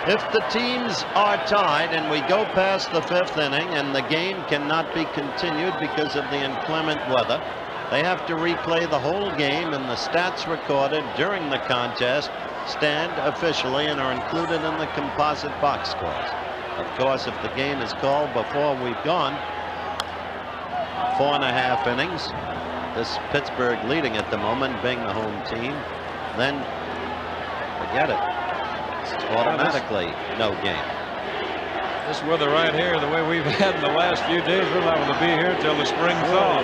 S4: If the teams are tied and we go past the 5th inning and the game cannot be continued because of the inclement weather, they have to replay the whole game, and the stats recorded during the contest stand officially and are included in the composite box scores. Of course, if the game is called before we've gone 4.5 innings, this Pittsburgh leading at the moment, being the home team, then forget it. It's automatically no game.
S3: This weather right here, the way we've had in the last few days, we're liable to be here till the spring thaw.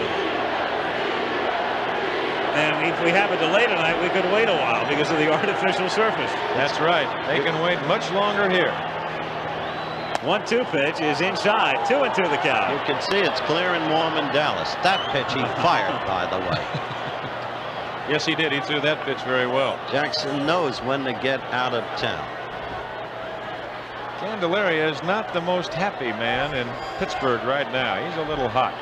S2: And if we have a delay tonight, we could wait a while because of the artificial surface.
S3: That's right. They can wait much longer here.
S2: 1-2 pitch is inside. 2-2 the count.
S4: You can see it's clear and warm in Dallas. That pitch he fired, by the way.
S3: Yes, he did. He threw that pitch very well.
S4: Jackson knows when to get out of town.
S3: Candelaria is not the most happy man in Pittsburgh right now. He's a little hot.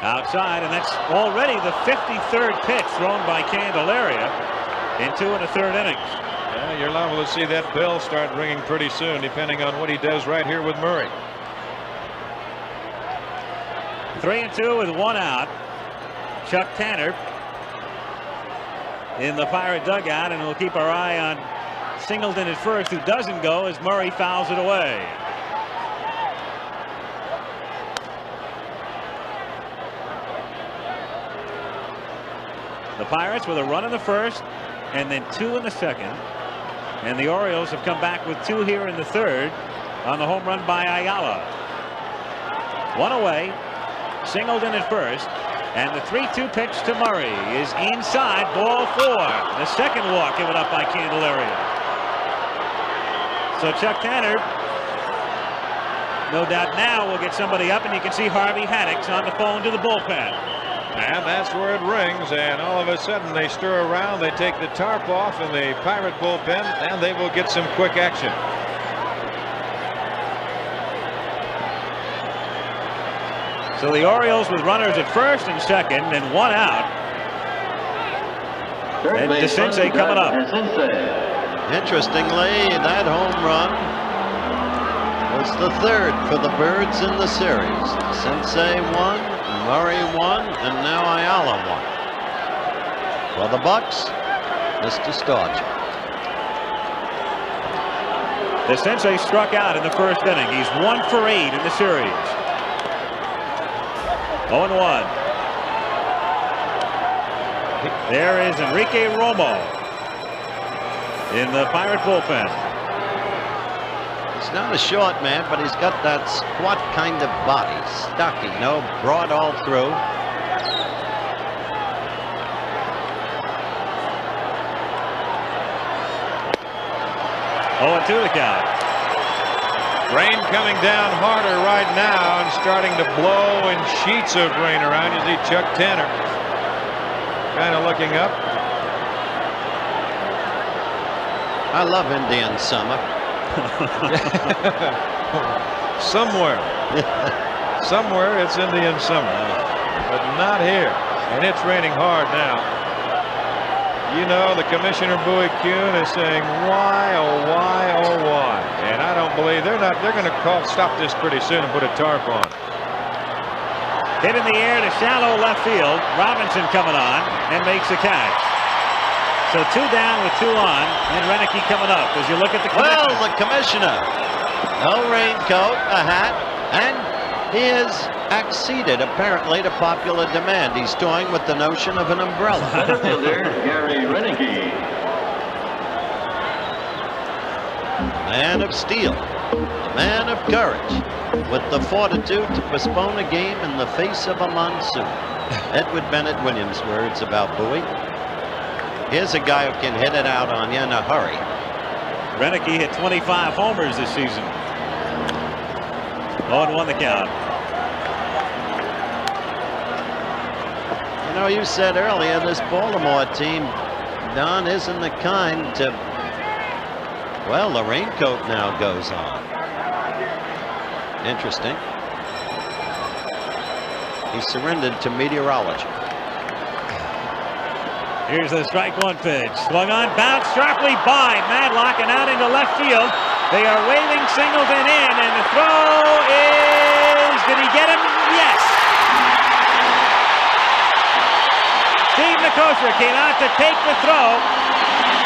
S2: Outside, and that's already the 53rd pitch thrown by Candelaria in 2 1/3 innings.
S3: Yeah, you're liable to see that bell start ringing pretty soon, depending on what he does right here with Murray.
S2: 3-2 with 1 out. Chuck Tanner in the Pirate dugout, and we'll keep our eye on Singleton at first, who doesn't go as Murray fouls it away. The Pirates with a run in the first and then 2 in the second, and the Orioles have come back with 2 here in the third on the home run by Ayala. 1 away, Singleton at first, and the 3-2 pitch to Murray is inside, ball 4. The second walk given up by Candelaria. So Chuck Tanner, no doubt now will get somebody up, and you can see Harvey Haddix on the phone to the bullpen.
S3: And that's where it rings, and all of a sudden they stir around, they take the tarp off in the Pirate bullpen, and they will get some quick action.
S2: So the Orioles with runners at first and second and 1 out. And DeCinces coming up.
S4: Interestingly, that home run was the 3rd for the Birds in the series. DeCinces won, Murray won, and now Ayala won. For the Bucks, Mr. Starcher.
S2: DeCinces struck out in the first inning. He's 1 for 8 in the series. 0-1. There is Enrique Romo. in the Pirate bullpen.
S4: He's not a short man, but he's got that squat kind of body. Stocky, no, broad all through.
S2: Oh, and 2 the count.
S3: Rain coming down harder right now and starting to blow in sheets of rain around. You see Chuck Tanner kind of looking up.
S4: I love Indian summer.
S3: Somewhere it's Indian summer, but not here. And it's raining hard now. You know, the Commissioner Bowie Kuhn is saying, why, oh why, oh why? And I don't believe they're going to stop this pretty soon and put a tarp on.
S2: Hit in the air to shallow left field. Robinson coming on and makes the catch. So 2 down with 2 on, and Renicky coming up. As you look at the commissioner.
S4: Well, the commissioner, no raincoat, a hat, and he has acceded apparently to popular demand. He's toying with the notion of an umbrella.
S8: Center fielder Gary Renicky.
S4: Man of steel, man of courage, with the fortitude to postpone a game in the face of a monsoon. Edward Bennett Williams' words about Bowie. Here's a guy who can hit it out on you in a hurry.
S2: Renicky hit 25 homers this season. 0-1 the count.
S4: You know, you said earlier this Baltimore team, Don, isn't the kind to, well, the raincoat now goes on. Interesting. He surrendered to meteorology.
S2: Here's the strike 1 pitch. Swung on, bounced sharply by Madlock and out into left field. They are waving Singleton in, and the throw is, did he get him? Yes. Steve Nicosia came out to take the throw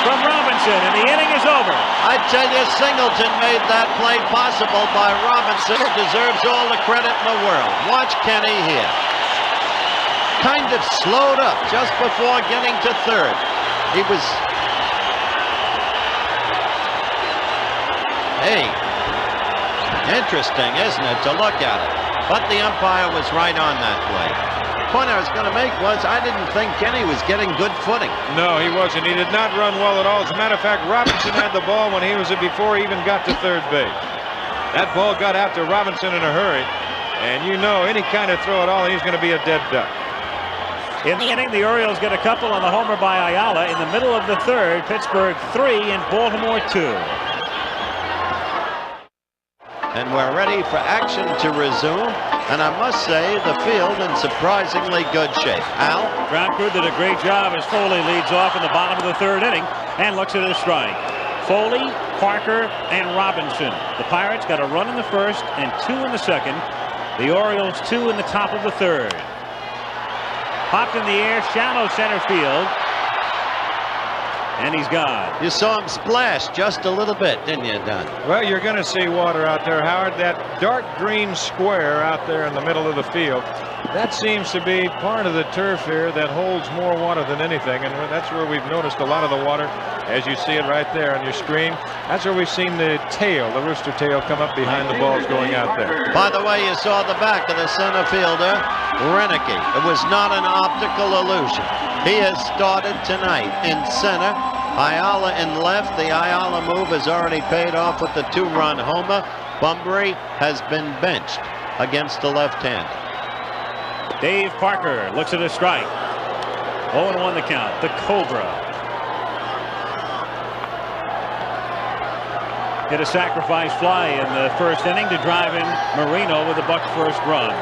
S2: from Robinson, and the inning is over.
S4: I tell you, Singleton made that play possible by Robinson, who deserves all the credit in the world. Watch Kenny here. Kind of slowed up just before getting to third. He was, hey, interesting, isn't it, to look at it? But the umpire was right on that play. The point I was going to make was I didn't think Kenny was getting good footing.
S3: No, he wasn't. He did not run well at all. As a matter of fact, Robinson had the ball when he was before he even got to third base. That ball got out to Robinson in a hurry, and you know any kind of throw at all, he's going to be a dead duck.
S2: In the inning, the Orioles get a couple on the homer by Ayala. In the middle of the third, Pittsburgh 3 and Baltimore 2.
S4: And we're ready for action to resume. And I must say, the field in surprisingly good shape. Al?
S2: Ground crew did a great job as Foley leads off in the bottom of the third inning and looks at a strike. Foley, Parker, and Robinson. The Pirates got a run in the first and 2 in the second. The Orioles 2 in the top of the third. Popped in the air, shallow center field. And he's gone.
S4: You saw him splash just a little bit, didn't you, Don?
S3: Well, you're going to see water out there, Howard. That dark green square out there in the middle of the field, that seems to be part of the turf here that holds more water than anything. And that's where we've noticed a lot of the water, as you see it right there on your screen. That's where we've seen the tail, the rooster tail, come up behind the balls going out there.
S4: By the way, you saw the back of the center fielder, Renicky. It was not an optical illusion. He has started tonight in center. Ayala in left. The Ayala move has already paid off with the 2-run homer. Bunbury has been benched against the left-hander.
S2: Dave Parker looks at a strike. 0-1 the count. The Cobra. Hit a sacrifice fly in the first inning to drive in Marino with the Bucs' first run.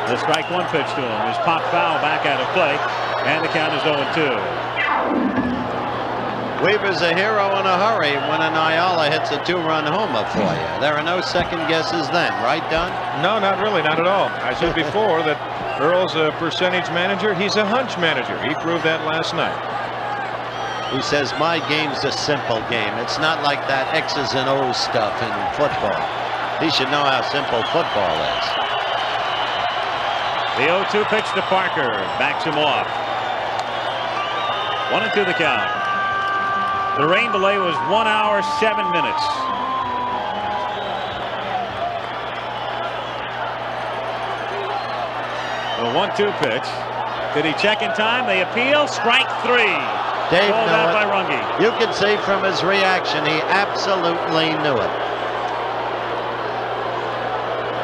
S2: The strike 1 pitch to him is popped foul back out of play, and the count is 0-2.
S4: Weaver's a hero in a hurry when an Ayala hits a 2-run homer for you. There are no second guesses then, right, Don?
S3: No, not really, not at all. I said before that Earl's a percentage manager. He's a hunch manager. He proved that last night.
S4: He says, my game's a simple game. It's not like that X's and O's stuff in football. He should know how simple football is.
S2: The 0-2 pitch to Parker. Backs him off. 1-2 the count. The rain delay was 1 hour, 7 minutes. The 1-2 pitch. Did he check in time? They appeal. Strike 3.
S4: Dave
S2: Called out by Runge.
S4: You can see from his reaction, he absolutely knew it.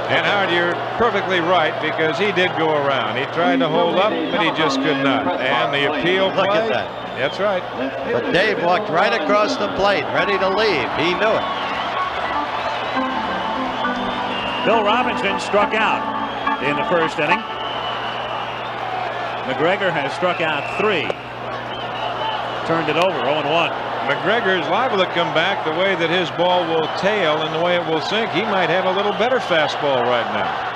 S3: And Howard, you're perfectly right, because he did go around. He tried to hold up, but he just could not. And the appeal play.
S4: Look at that.
S3: That's right.
S4: But Dave walked right across the plate, ready to leave. He knew it.
S2: Bill Robinson struck out in the first inning. McGregor has struck out 3. Turned it over, 0-1.
S3: McGregor is liable to come back the way that his ball will tail and the way it will sink. He might have a little better fastball right now.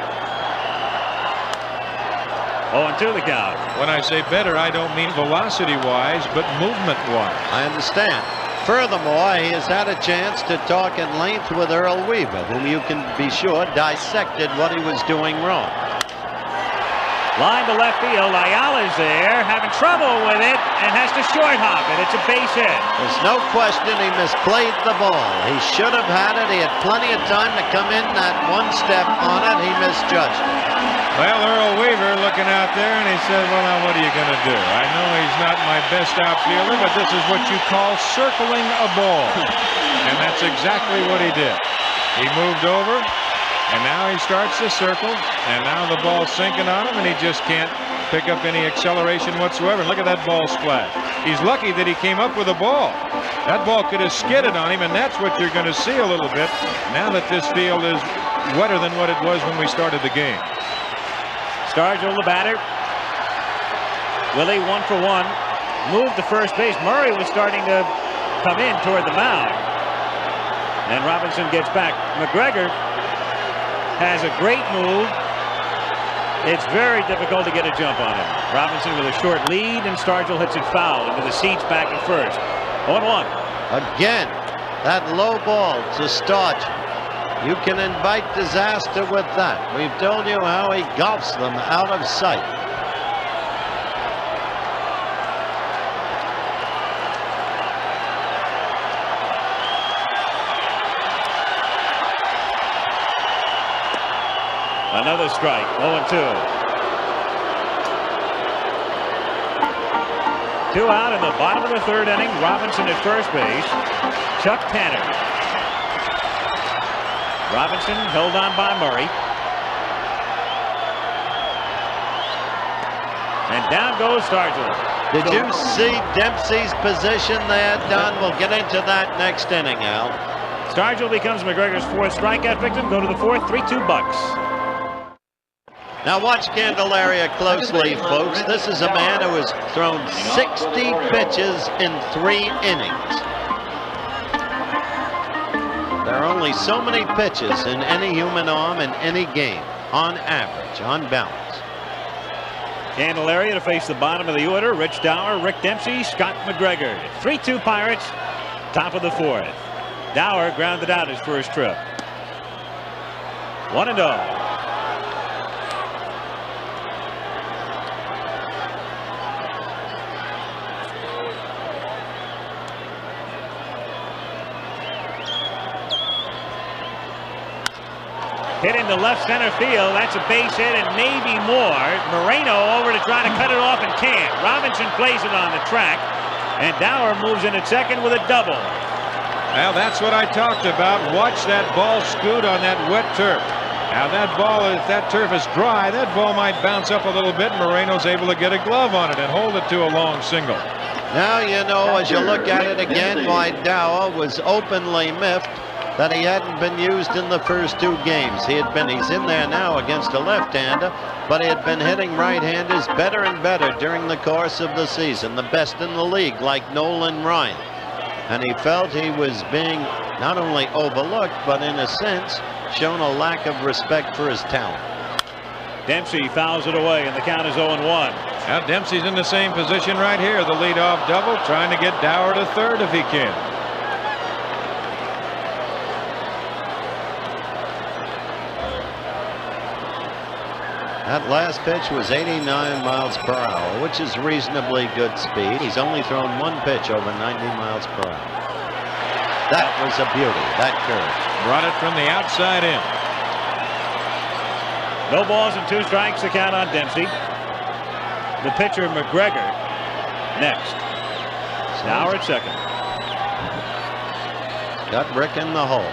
S2: 0-2 the count.
S3: When I say better, I don't mean velocity-wise, but movement-wise.
S4: I understand. Furthermore, he has had a chance to talk at length with Earl Weaver, whom you can be sure dissected what he was doing wrong.
S2: Line to left field. Ayala's there, having trouble with it, and has to short hop it. It's a base hit.
S4: There's no question he misplayed the ball. He should have had it. He had plenty of time to come in that one step on it. He misjudged it.
S3: Well, Earl Weaver looking out there, and he said, well, now what are you going to do? I know he's not my best outfielder, but this is what you call circling a ball. And that's exactly what he did. He moved over. And now he starts to circle, and now the ball's sinking on him, and he just can't pick up any acceleration whatsoever. Look at that ball splash. He's lucky that he came up with a ball. That ball could have skidded on him, and that's what you're going to see a little bit now that this field is wetter than what it was when we started the game.
S2: Stargell, the batter. Willie 1 for 1. Moved to first base. Murray was starting to come in toward the mound. And Robinson gets back. McGregor has a great move. It's very difficult to get a jump on him. Robinson with a short lead, and Stargell hits it foul into the seats back at first. 0-1.
S4: Again, that low ball to Stargell. You can invite disaster with that. We've told you how he golfs them out of sight.
S2: Another strike, 0-2. 2 out in the bottom of the third inning. Robinson at first base. Chuck Tanner. Robinson held on by Murray. And down goes Stargell.
S4: Did you see Dempsey's position there, Don? We'll get into that next inning, Al.
S2: Stargell becomes McGregor's 4th strikeout victim. Go to the 4th, 3-2 Bucks.
S4: Now watch Candelaria closely, folks. This is a man who has thrown 60 pitches in 3 innings. There are only so many pitches in any human arm in any game, on average, on balance.
S2: Candelaria to face the bottom of the order. Rich Dower, Rick Dempsey, Scott McGregor. 3-2 Pirates, top of the 4th. Dower grounded out his first trip. 1-0. Hit into left center field. That's a base hit and maybe more. Moreno over to try to cut it off and can't. Robinson plays it on the track. And Dower moves in at second with a double.
S3: Well, that's what I talked about. Watch that ball scoot on that wet turf. Now that ball, if that turf is dry, that ball might bounce up a little bit. Moreno's able to get a glove on it and hold it to a long single.
S4: Now you know, as you look at it again, why Dower was openly miffed that he hadn't been used in the first 2 games. He's in there now against a left-hander, but he had been hitting right-handers better and better during the course of the season, the best in the league, like Nolan Ryan. And he felt he was being not only overlooked, but in a sense, shown a lack of respect for his talent.
S2: Dempsey fouls it away, and the count is 0-1.
S3: Now Dempsey's in the same position right here, the leadoff double, trying to get Dower to third if he can.
S4: That last pitch was 89 miles per hour, which is reasonably good speed. He's only thrown one pitch over 90 miles per hour. That was a beauty, that curve.
S3: Brought it from the outside in.
S2: No balls and 2 strikes, the count on Dempsey. The pitcher, McGregor, next. Now at second.
S4: Got Rick in the hole.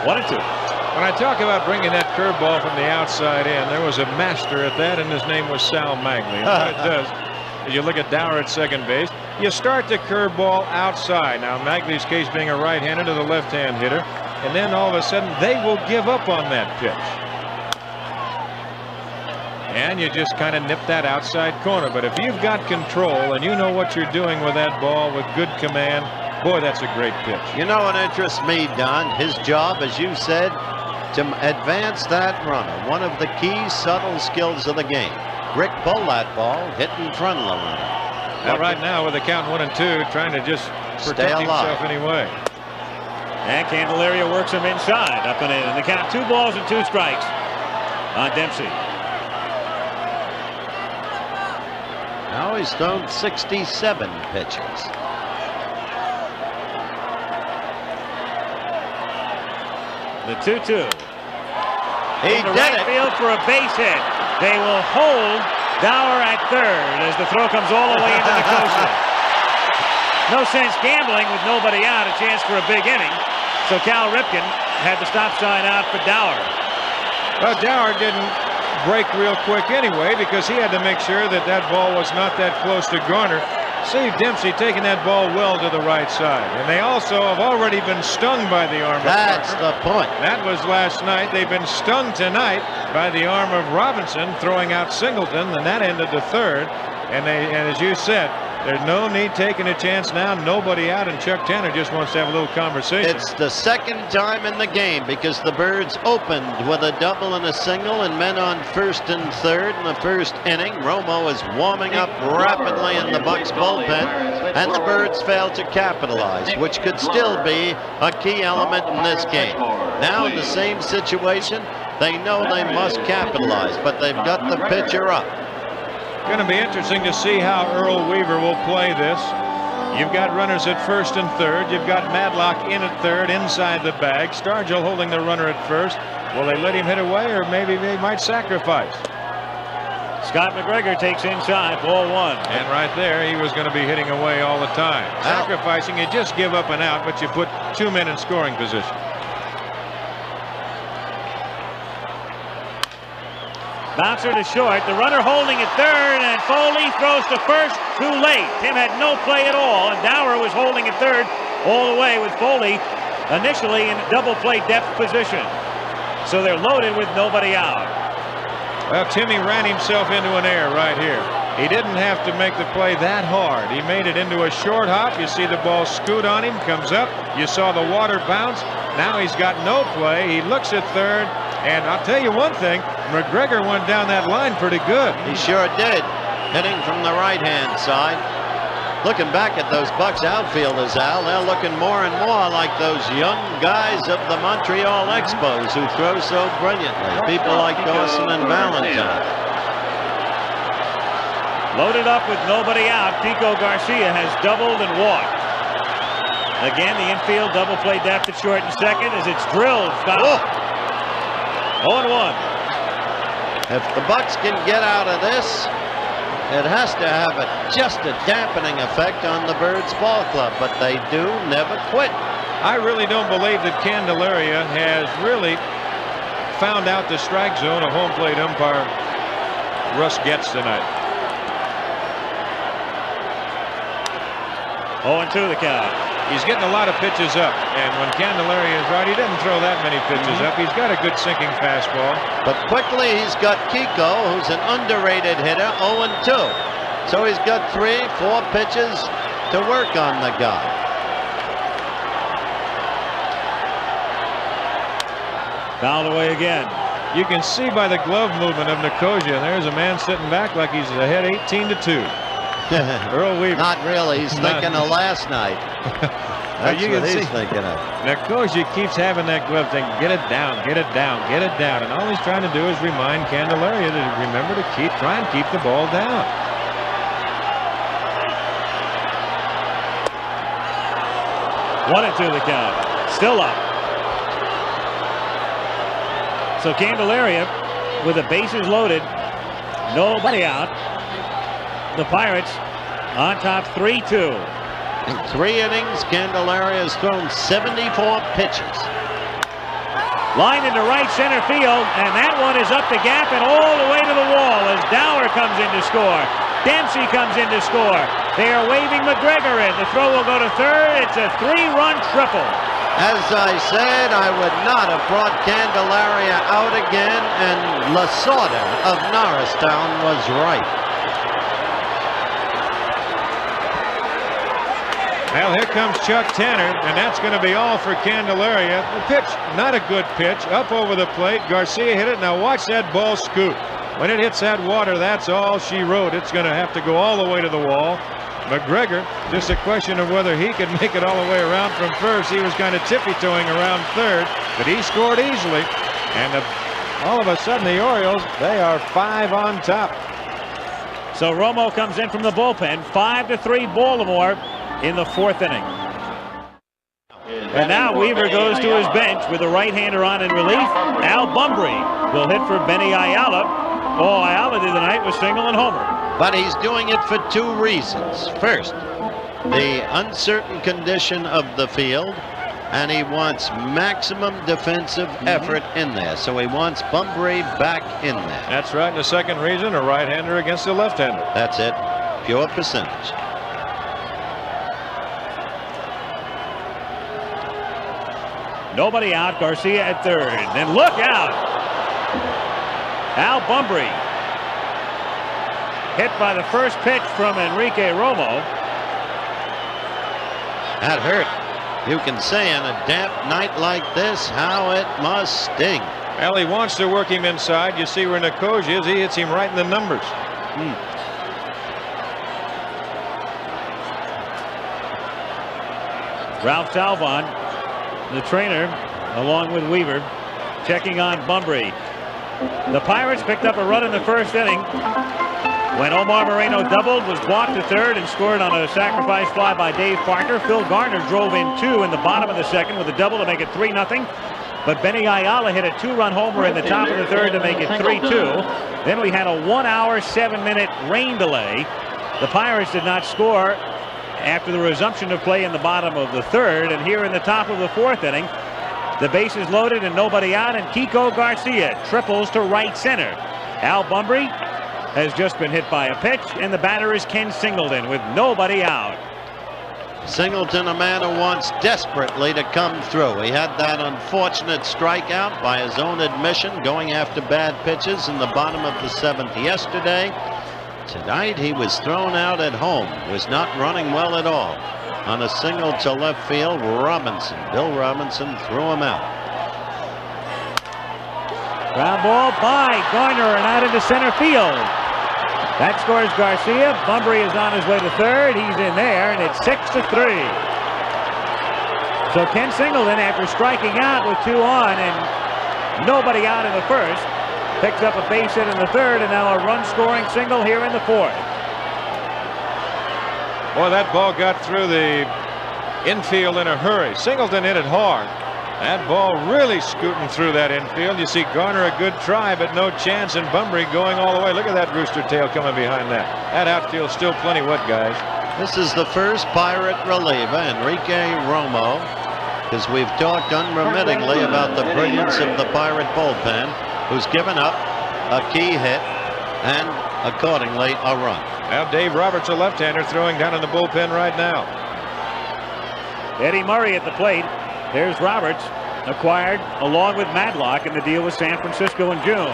S2: One and 2.
S3: When I talk about bringing that curveball from the outside in, there was a master at that, and his name was Sal Magley. And what it does, as you look at Dower at second base, you start the curveball outside. Now, Magley's case being a right-hander to the left-hand hitter, and then all of a sudden they will give up on that pitch. And you just kind of nip that outside corner. But if you've got control and you know what you're doing with that ball with good command, boy, that's a great pitch.
S4: You know what interests me, Don? His job, as you said, to advance that runner. One of the key subtle skills of the game. Rick pull that ball, hit in front of the runner.
S3: Now, right now, with the count 1 and 2, trying to just protect himself anyway.
S2: And Candelaria works him inside, up and in. And the count 2 balls and 2 strikes on Dempsey.
S4: Now he's thrown 67 pitches.
S2: The 2-2.
S4: He
S2: in the
S4: did
S2: right
S4: it.
S2: field for a base hit. They will hold Dower at third as the throw comes all the way into the coaster. No sense gambling with nobody out, a chance for a big inning. So Cal Ripken had the stop sign out for Dower.
S3: Well, Dower didn't break real quick anyway because he had to make sure that that ball was not that close to Garner. See Dempsey taking that ball well to the right side. And they also have already been stung by the arm of
S4: That's
S3: Parker.
S4: the point.
S3: That was last night. They've been stung tonight by the arm of Robinson throwing out Singleton, and that ended the third. And as you said, there's no need taking a chance now. Nobody out, and Chuck Tanner just wants to have a little conversation.
S4: It's the second time in the game because the Birds opened with a double and a single and men on first and third in the first inning. Romo is warming up rapidly in the Bucks bullpen, and the Birds failed to capitalize, which could still be a key element in this game. Now in the same situation, they know they must capitalize, but they've got the pitcher up.
S3: Going to be interesting to see how Earl Weaver will play this. You've got runners at first and third. You've got Madlock in at third inside the bag. Stargell holding the runner at first. Will they let him hit away, or maybe they might sacrifice?
S2: Scott McGregor takes inside, ball 1.
S3: And right there, he was going to be hitting away all the time. Sacrificing, you just give up and out, but you put 2 men in scoring position.
S2: Bouncer to short, the runner holding at third, and Foley throws to first, too late. Tim had no play at all, and Dower was holding at third all the way with Foley initially in double play depth position. So they're loaded with nobody out.
S3: Well, Timmy ran himself into an error right here. He didn't have to make the play that hard. He made it into a short hop. You see the ball scoot on him, comes up. You saw the water bounce. Now he's got no play. He looks at third. And I'll tell you one thing, McGregor went down that line pretty good.
S4: He sure did, hitting from the right-hand side. Looking back at those Bucks outfielders, Al, they're looking more and more like those young guys of the Montreal Expos who throw so brilliantly. People like Dawson and Valentine.
S2: Loaded up with nobody out, Pico Garcia has doubled and walked. Again, the infield double play depth at short and second as it's drilled. Foul. 0-1.
S4: If the Bucks can get out of this, it has to have just a dampening effect on the Birds ball club, but they do never quit.
S3: I really don't believe that Candelaria has really found out the strike zone of home plate umpire Russ Getz tonight.
S2: 0-2 the count.
S3: He's getting a lot of pitches up, and when Candelaria is right, he doesn't throw that many pitches up. He's got a good sinking fastball.
S4: But quickly he's got Kiko, who's an underrated hitter, 0-2. So he's got 3-4 pitches to work on the guy.
S2: Fouled away again.
S3: You can see by the glove movement of Nicosia, there's a man sitting back like he's ahead 18-2. Earl Weaver.
S4: Not really. He's thinking of last night. That's
S3: you
S4: what
S3: can
S4: he's
S3: see
S4: thinking of.
S3: Nicosia keeps having that glove thing. Get it down, get it down, get it down. And all he's trying to do is remind Candelaria to remember to try and keep the ball down.
S2: One and two the count. Still up. So Candelaria with the bases loaded. Nobody out. The Pirates on top 3-2.
S4: In 3 innings, Candelaria has thrown 74 pitches.
S2: Line into right center field, and that one is up the gap and all the way to the wall as Dower comes in to score. Dempsey comes in to score. They are waving McGregor in. The throw will go to third. It's a 3-run triple.
S4: As I said, I would not have brought Candelaria out again, and Lasorda of Norristown was right.
S3: Well, here comes Chuck Tanner, and that's going to be all for Candelaria. The pitch, not a good pitch, up over the plate. Garcia hit it. Now watch that ball scoot. When it hits that water, that's all she wrote. It's going to have to go all the way to the wall. McGregor, just a question of whether he could make it all the way around from first. He was kind of tippy-toeing around third, but he scored easily. And all of a sudden, the Orioles, they are 5 on top.
S2: So Romo comes in from the bullpen. 5-3 Baltimore in the 4th inning. And now Weaver goes to his bench with the right-hander on in relief. Al Bumbry will hit for Benny Ayala. All Ayala did tonight was single and homer.
S4: But he's doing it for 2 reasons. First, the uncertain condition of the field, and he wants maximum defensive effort in there. So he wants Bumbry back in there.
S3: That's right. And the second reason, a right-hander against a left-hander.
S4: That's it. Pure percentage.
S2: Nobody out. Garcia at third. Then look out. Al Bumbry hit by the first pitch from Enrique Romo.
S4: That hurt. You can say on a damp night like this how it must sting.
S3: Well, he wants to work him inside. You see where Nicosia is. He hits him right in the numbers.
S2: Ralph Talbot, the trainer, along with Weaver, checking on Bumbry. The Pirates picked up a run in the 1st inning when Omar Moreno doubled, was blocked to third, and scored on a sacrifice fly by Dave Parker. Phil Garner drove in 2 in the bottom of the 2nd with a double to make it 3-0. But Benny Ayala hit a 2-run homer in the top of the 3rd to make it 3-2. Then we had a 1-hour, 7-minute rain delay. The Pirates did not score after the resumption of play in the bottom of the 3rd, and here in the top of the 4th inning, the bases loaded and nobody out, and Kiko Garcia triples to right center. Al Bumbry has just been hit by a pitch, and the batter is Ken Singleton with nobody out.
S4: Singleton, a man who wants desperately to come through. He had that unfortunate strikeout by his own admission, going after bad pitches in the bottom of the 7th yesterday. Tonight he was thrown out at home, was not running well at all. On a single to left field, Bill Robinson threw him out.
S2: Ground ball by Garner and out into center field. That scores Garcia. Bumbry is on his way to third. He's in there, and it's 6-3. So Ken Singleton, after striking out with 2 on and nobody out in the 1st, picks up a base hit in the 3rd, and now a run-scoring single here in the 4th.
S3: Boy, that ball got through the infield in a hurry. Singleton hit it hard. That ball really scooting through that infield. You see Garner a good try, but no chance, and Bumbry going all the way. Look at that rooster tail coming behind that. That outfield's still plenty wet, guys.
S4: This is the first Pirate reliever, Enrique Romo, because we've talked unremittingly about the brilliance of the Pirate bullpen, who's given up a key hit and accordingly a run.
S3: Now Dave Roberts, a left-hander, throwing down in the bullpen right now.
S2: Eddie Murray at the plate. There's Roberts, acquired along with Madlock in the deal with San Francisco in June.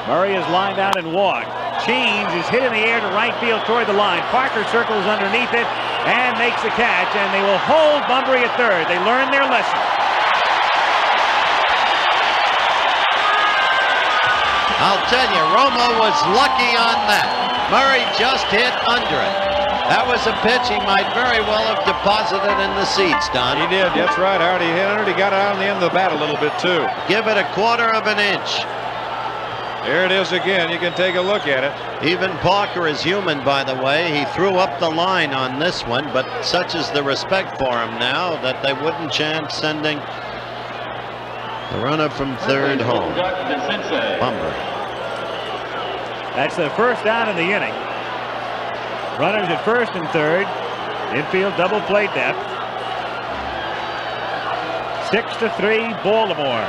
S2: Murray is lined out and walked. Cheens is hit in the air to right field toward the line. Parker circles underneath it and makes the catch, and they will hold Bumbry at third. They learned their lesson.
S4: I'll tell you, Romo was lucky on that. Murray just hit under it. That was a pitch he might very well have deposited in the seats, Don.
S3: He did. That's right. I already hit it. He got it out on the end of the bat a little bit, too.
S4: Give it a quarter of an inch.
S3: There it is again. You can take a look at it.
S4: Even Parker is human, by the way. He threw up the line on this one, but such is the respect for him now that they wouldn't chance sending the runner from third home. Bumber.
S2: That's the first down in the inning. Runners at first and third. Infield double play depth. 6-3 Baltimore.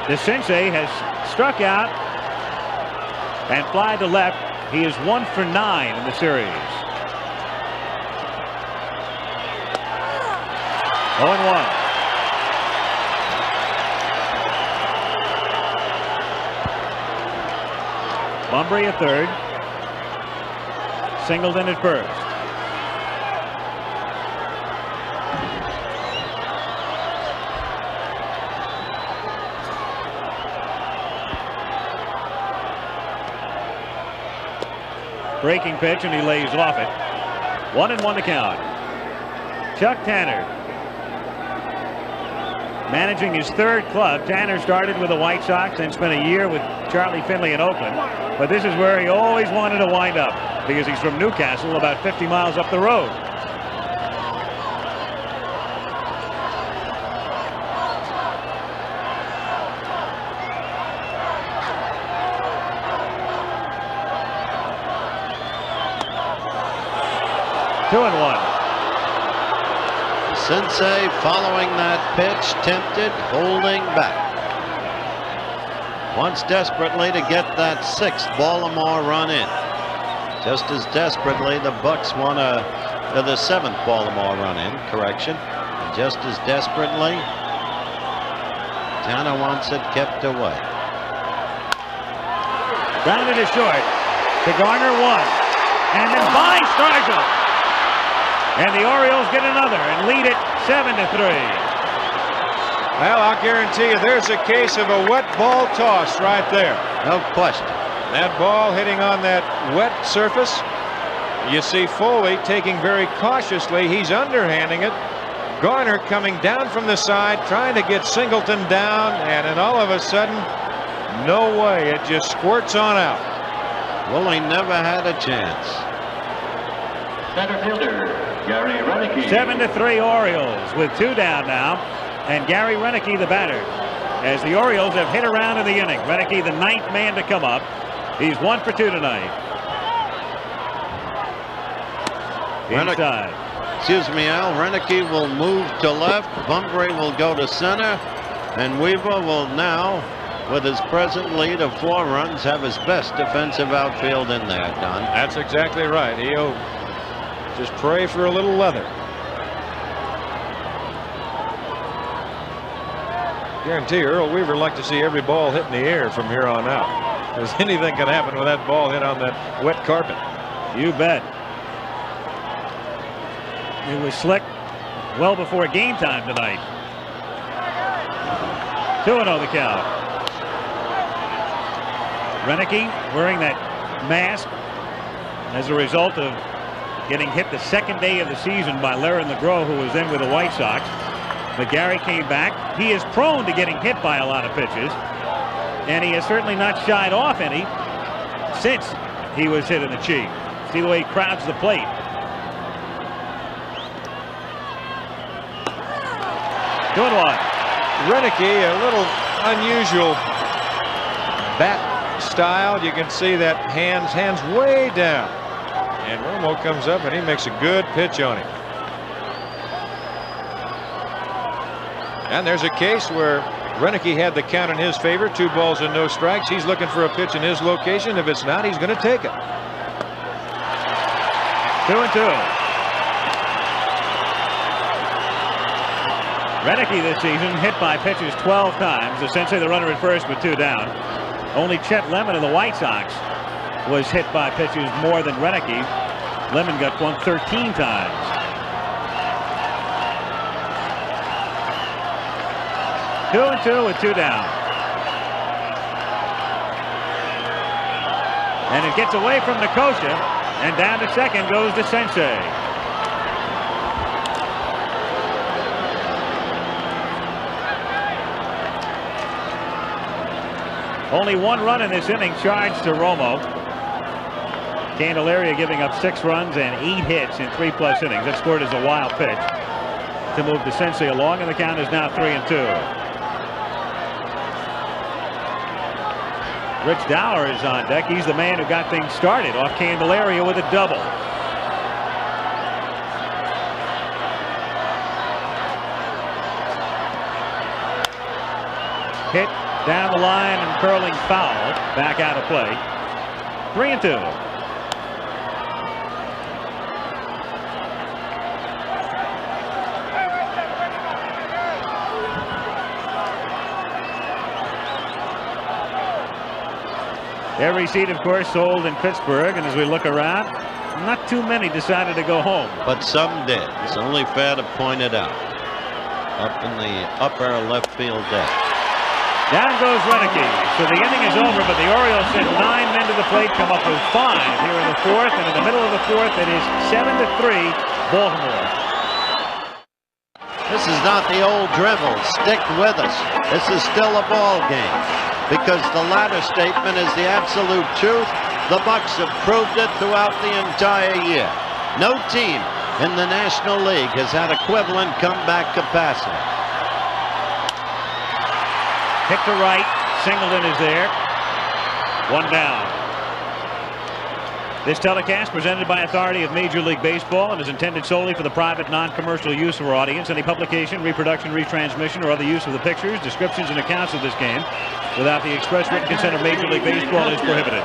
S2: DeCinces has struck out and fly to left. He is 1 for 9 in the series. 0-1. Bunbury at third. Singleton at first. Breaking pitch, and he lays off it. 1-1 to count. Chuck Tanner managing his third club. Tanner started with the White Sox and spent a year with Charlie Finley in Oakland. But this is where he always wanted to wind up because he's from Newcastle, about 50 miles up the road. Two and one.
S4: Sensei following that pitch, tempted, holding back. Wants desperately to get that 6th Baltimore run in. Just as desperately, the Bucks want the 7th Baltimore run in, correction. And just as desperately, Tanner wants it kept away.
S2: Grounded to short. To Garner 1. And then by Stargell. And the Orioles get another and lead it 7-3.
S3: Well, I'll guarantee you there's a case of a wet ball toss right there.
S4: No question.
S3: That ball hitting on that wet surface. You see Foley taking very cautiously. He's underhanding it. Garner coming down from the side, trying to get Singleton down, and then all of a sudden, no way. It just squirts on out.
S4: Willie never had a chance.
S8: Center fielder, Gary Renicky.
S2: 7-3 Orioles with 2 down now. And Gary Renicky the batter. As the Orioles have hit around in the inning. Renicky the 9th man to come up. He's 1 for 2 tonight. Inside.
S4: Excuse me, Al. Renicky will move to left. Bunbury will go to center. And Weaver will now, with his present lead of 4 runs, have his best defensive outfield in there, Don.
S3: That's exactly right. He'll just pray for a little leather. Guarantee you, Earl Weaver would like to see every ball hit in the air from here on out. Because anything can happen with that ball hit on that wet carpet.
S2: You bet. It was slick well before game time tonight. 2-0 the count. Renicky wearing that mask as a result of getting hit the 2nd day of the season by Larry LeGros, who was then with the White Sox. But Gary came back. He is prone to getting hit by a lot of pitches, and he has certainly not shied off any since he was hit in the cheek. See the way he crowds the plate. Good one.
S3: Renicky, a little unusual bat style. You can see that hands way down. And Romo comes up and he makes a good pitch on him. And there's a case where Renicky had the count in his favor, 2 balls and no strikes. He's looking for a pitch in his location. If it's not, he's going to take it.
S2: 2-2. Renicky this season hit by pitches 12 times. Essentially the runner at first with 2 down. Only Chet Lemon of the White Sox was hit by pitches more than Renicky. Lemon got one 13 times. Two and 2 with 2 down. And it gets away from Nicosia. And down to second goes to Sensei. Only one run in this inning charged to Romo. Candelaria giving up 6 runs and 8 hits in 3+ innings. That scored as a wild pitch to move the Sensei along, and the count is now 3-2. Rich Dower is on deck. He's the man who got things started off Candelaria with a double. Hit down the line and curling foul. Back out of play. 3-2. Every seat, of course, sold in Pittsburgh, and as we look around, not too many decided to go home.
S4: But some did. It's only fair to point it out. Up in the upper left field deck.
S2: Down goes Renicky. So the inning is over, but the Orioles sent 9 men to the plate, come up with 5 here in the 4th, and in the middle of the 4th, it is 7-3 Baltimore.
S4: This is not the old drivel. Stick with us. This is still a ball game. Because the latter statement is the absolute truth. The Bucks have proved it throughout the entire year. No team in the National League has had equivalent comeback capacity.
S2: Hit to right. Singleton is there. 1 down. This telecast presented by authority of Major League Baseball and is intended solely for the private, non-commercial use of our audience. Any publication, reproduction, retransmission, or other use of the pictures, descriptions, and accounts of this game without the express written consent of Major League Baseball is prohibited.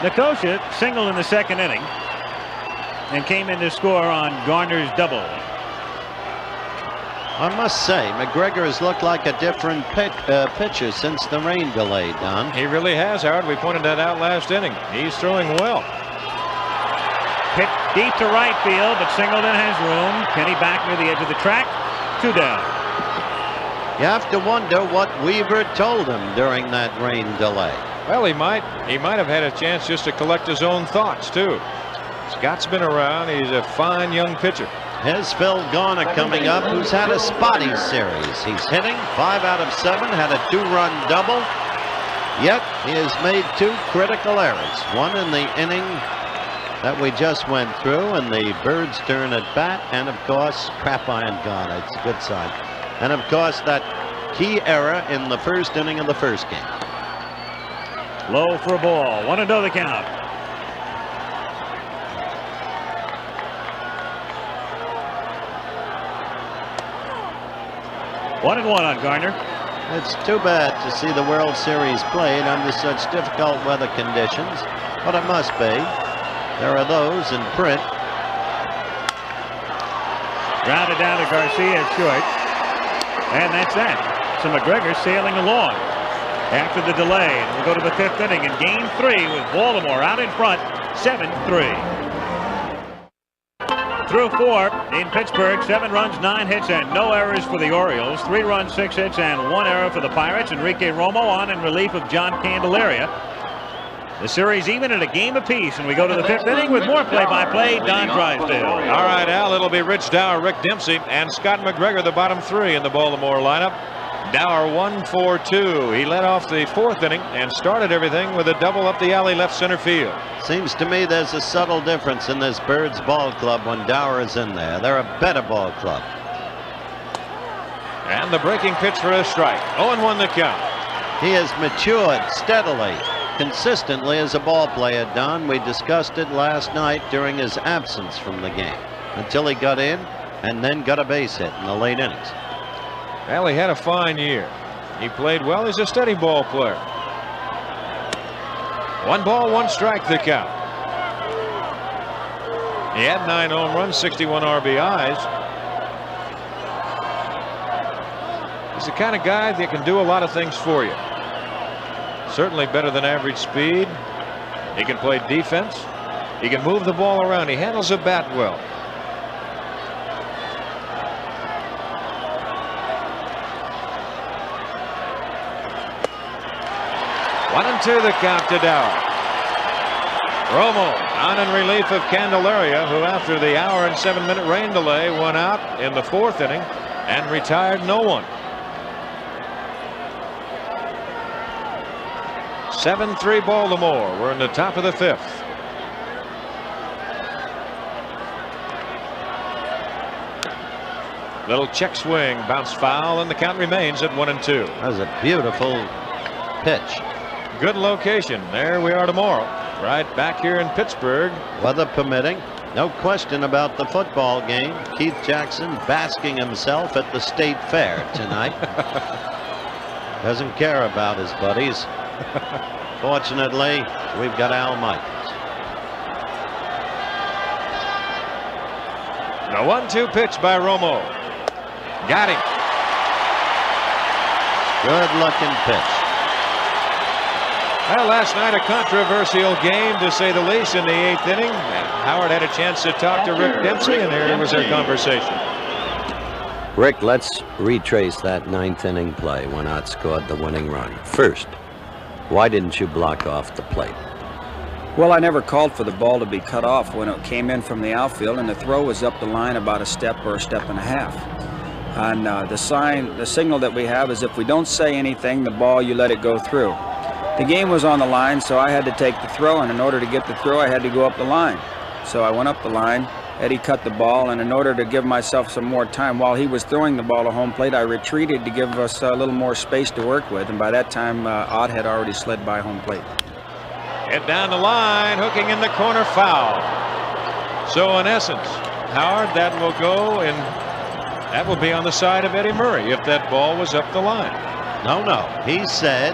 S2: Nicosia singled in the 2nd inning and came in to score on Garner's double.
S4: I must say, McGregor has looked like a different pitcher since the rain delay, Don.
S3: He really has, Howard. We pointed that out last inning. He's throwing well.
S2: Hit deep to right field, but Singleton has room. Kenny back near the edge of the track. 2 down.
S4: You have to wonder what Weaver told him during that rain delay.
S3: Well, he might have had a chance just to collect his own thoughts, too. Scott's been around. He's a fine young pitcher.
S4: Here's Phil Garner coming up, who's had a spotty series. He's hitting 5 out of 7, had a 2-run double. Yet he has made 2 critical errors. One in the inning that we just went through, and the Birds' turn at bat, and of course, crap iron Garner. It's a good sign. And of course, that key error in the 1st inning of the 1st game.
S2: Low for a ball. 1-0 the count. One and one on Garner.
S4: It's too bad to see the World Series played under such difficult weather conditions, but it must be. There are those in print.
S2: Grounded down to Garcia at short. And that's that. So McGregor sailing along after the delay. And we'll go to the 5th inning in game 3 with Baltimore out in front, 7-3. Through 4 in Pittsburgh, 7 runs, 9 hits, and no errors for the Orioles. 3 runs, 6 hits, and 1 error for the Pirates. Enrique Romo on in relief of John Candelaria. The series even at a game apiece, and we go to the 5th inning with more play-by-play. Don Drysdale.
S3: All right, Al, it'll be Rich Dower, Rick Dempsey, and Scott McGregor, the bottom 3 in the Baltimore lineup. Dower 1 for 2. He led off the 4th inning and started everything with a double up the alley left center field.
S4: Seems to me there's a subtle difference in this Birds ball club when Dower is in there. They're a better ball club.
S3: And the breaking pitch for a strike. 0-1 the count.
S4: He has matured steadily, consistently as a ball player, Don. We discussed it last night during his absence from the game until he got in and then got a base hit in the late innings.
S3: Well, he had a fine year. He played well. He's a steady ball player. 1 ball, 1 strike the count. He had 9 home runs, 61 RBIs. He's the kind of guy that can do a lot of things for you. Certainly better than average speed. He can play defense. He can move the ball around. He handles the bat well. 1-2 the count to Dower. Romo on in relief of Candelaria, who after the hour and 7-minute rain delay went out in the 4th inning and retired no one. 7-3 Baltimore. We're in the top of the 5th. Little check swing, bounce foul, and the count remains at 1-2.
S4: That was a beautiful pitch.
S3: Good location. There we are tomorrow, right back here in Pittsburgh.
S4: Weather permitting. No question about the football game. Keith Jackson basking himself at the State Fair tonight. Doesn't care about his buddies. Fortunately, we've got Al Michaels.
S3: The 1-2 pitch by Romo. Got him.
S4: Good looking pitch.
S3: Well, last night a controversial game to say the least in the 8th inning. Howard had a chance to talk to Rick Dempsey, and here was their conversation.
S6: Rick, let's retrace that 9th inning play when Ott scored the winning run. First, why didn't you block off the plate?
S7: Well, I never called for the ball to be cut off when it came in from the outfield, and the throw was up the line about a step or a step and a half. And the signal that we have is if we don't say anything, the ball, you let it go through. The game was on the line, so I had to take the throw, and in order to get the throw, I had to go up the line. So I went up the line. Eddie cut the ball, and in order to give myself some more time, while he was throwing the ball to home plate, I retreated to give us a little more space to work with, and by that time, Ott had already slid by home plate.
S3: Hit down the line, hooking in the corner, foul. So in essence, Howard, that will go, and that will be on the side of Eddie Murray if that ball was up the line.
S4: No. He said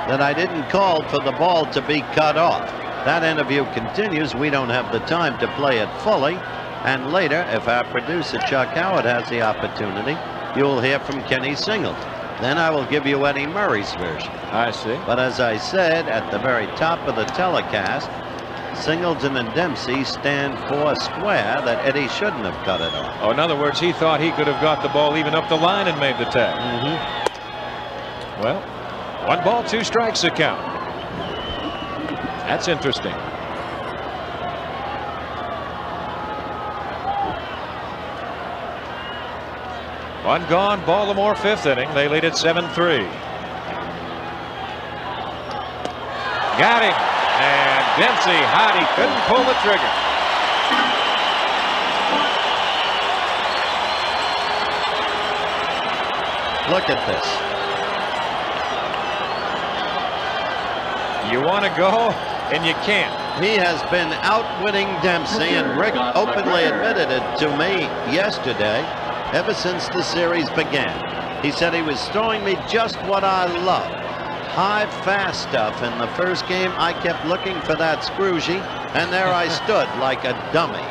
S4: that I didn't call for the ball to be cut off. That interview continues. We don't have the time to play it fully. And later, if our producer Chuck Howard has the opportunity, you'll hear from Kenny Singleton. Then I will give you Eddie Murray's version.
S3: I see.
S4: But as I said at the very top of the telecast, Singleton and Dempsey stand four square that Eddie shouldn't have cut it off.
S3: Oh, in other words, he thought he could have got the ball even up the line and made the tag. Well, 1 ball, 2 strikes the count. That's interesting. One gone, Baltimore 5th inning. They lead at 7-3. Got him. And Dempsey hot. He couldn't pull the trigger.
S4: Look at this.
S3: You want to go, and you can't.
S4: He has been outwitting Dempsey, and Rick openly admitted it to me yesterday, ever since the series began. He said he was throwing me just what I love. High, fast stuff. In the first game, I kept looking for that Scroogie, and there I stood like a dummy.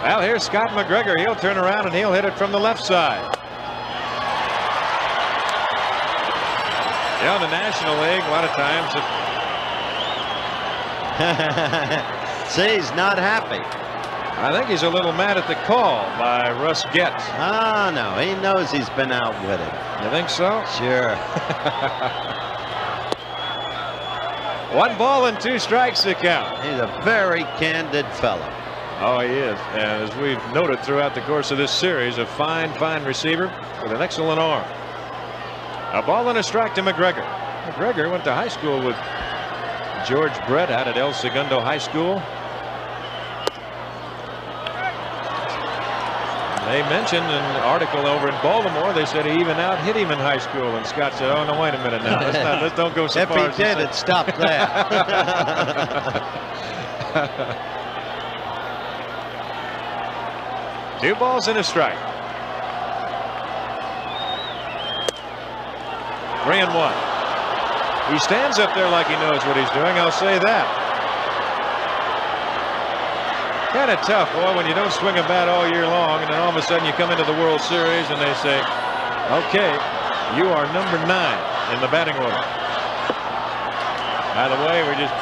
S3: Well, here's Scott McGregor. He'll turn around, and he'll hit it from the left side. Yeah, in the National League, a lot of times.
S4: See, he's not happy.
S3: I think he's a little mad at the call by Russ Getz.
S4: Ah, no, he knows he's been outwitted.
S3: You think so?
S4: Sure.
S3: 1 ball and 2 strikes to count.
S4: He's a very candid fellow.
S3: Oh, he is. And as we've noted throughout the course of this series, a fine receiver with an excellent arm. A ball and a strike to McGregor. McGregor went to high school with George Brett out at El Segundo High School. They mentioned in an article over in Baltimore, they said he even out hit him in high school, and Scott said, "Oh no, wait a minute now. Let's don't go so far."
S4: If he did, it stopped there.
S3: 2 balls and a strike. 3-1. He stands up there like he knows what he's doing. I'll say that. Kind of tough, boy, when you don't swing a bat all year long, and then all of a sudden you come into the World Series and they say, "Okay, you are number 9 in the batting order." By the way, we just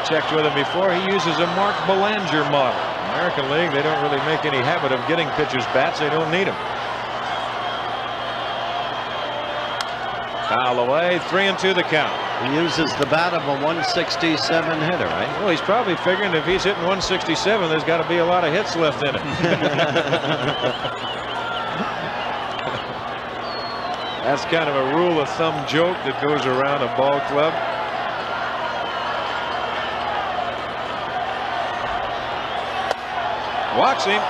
S3: checked with him before. He uses a Mark Belanger model. American League, they don't really make any habit of getting pitchers bats. They don't need them. Foul away, 3-2 the count.
S4: He uses the bat of a 167 hitter, right?
S3: Well, he's probably figuring if he's hitting 167, there's got to be a lot of hits left in it. That's kind of a rule of thumb joke that goes around a ball club. Walks him.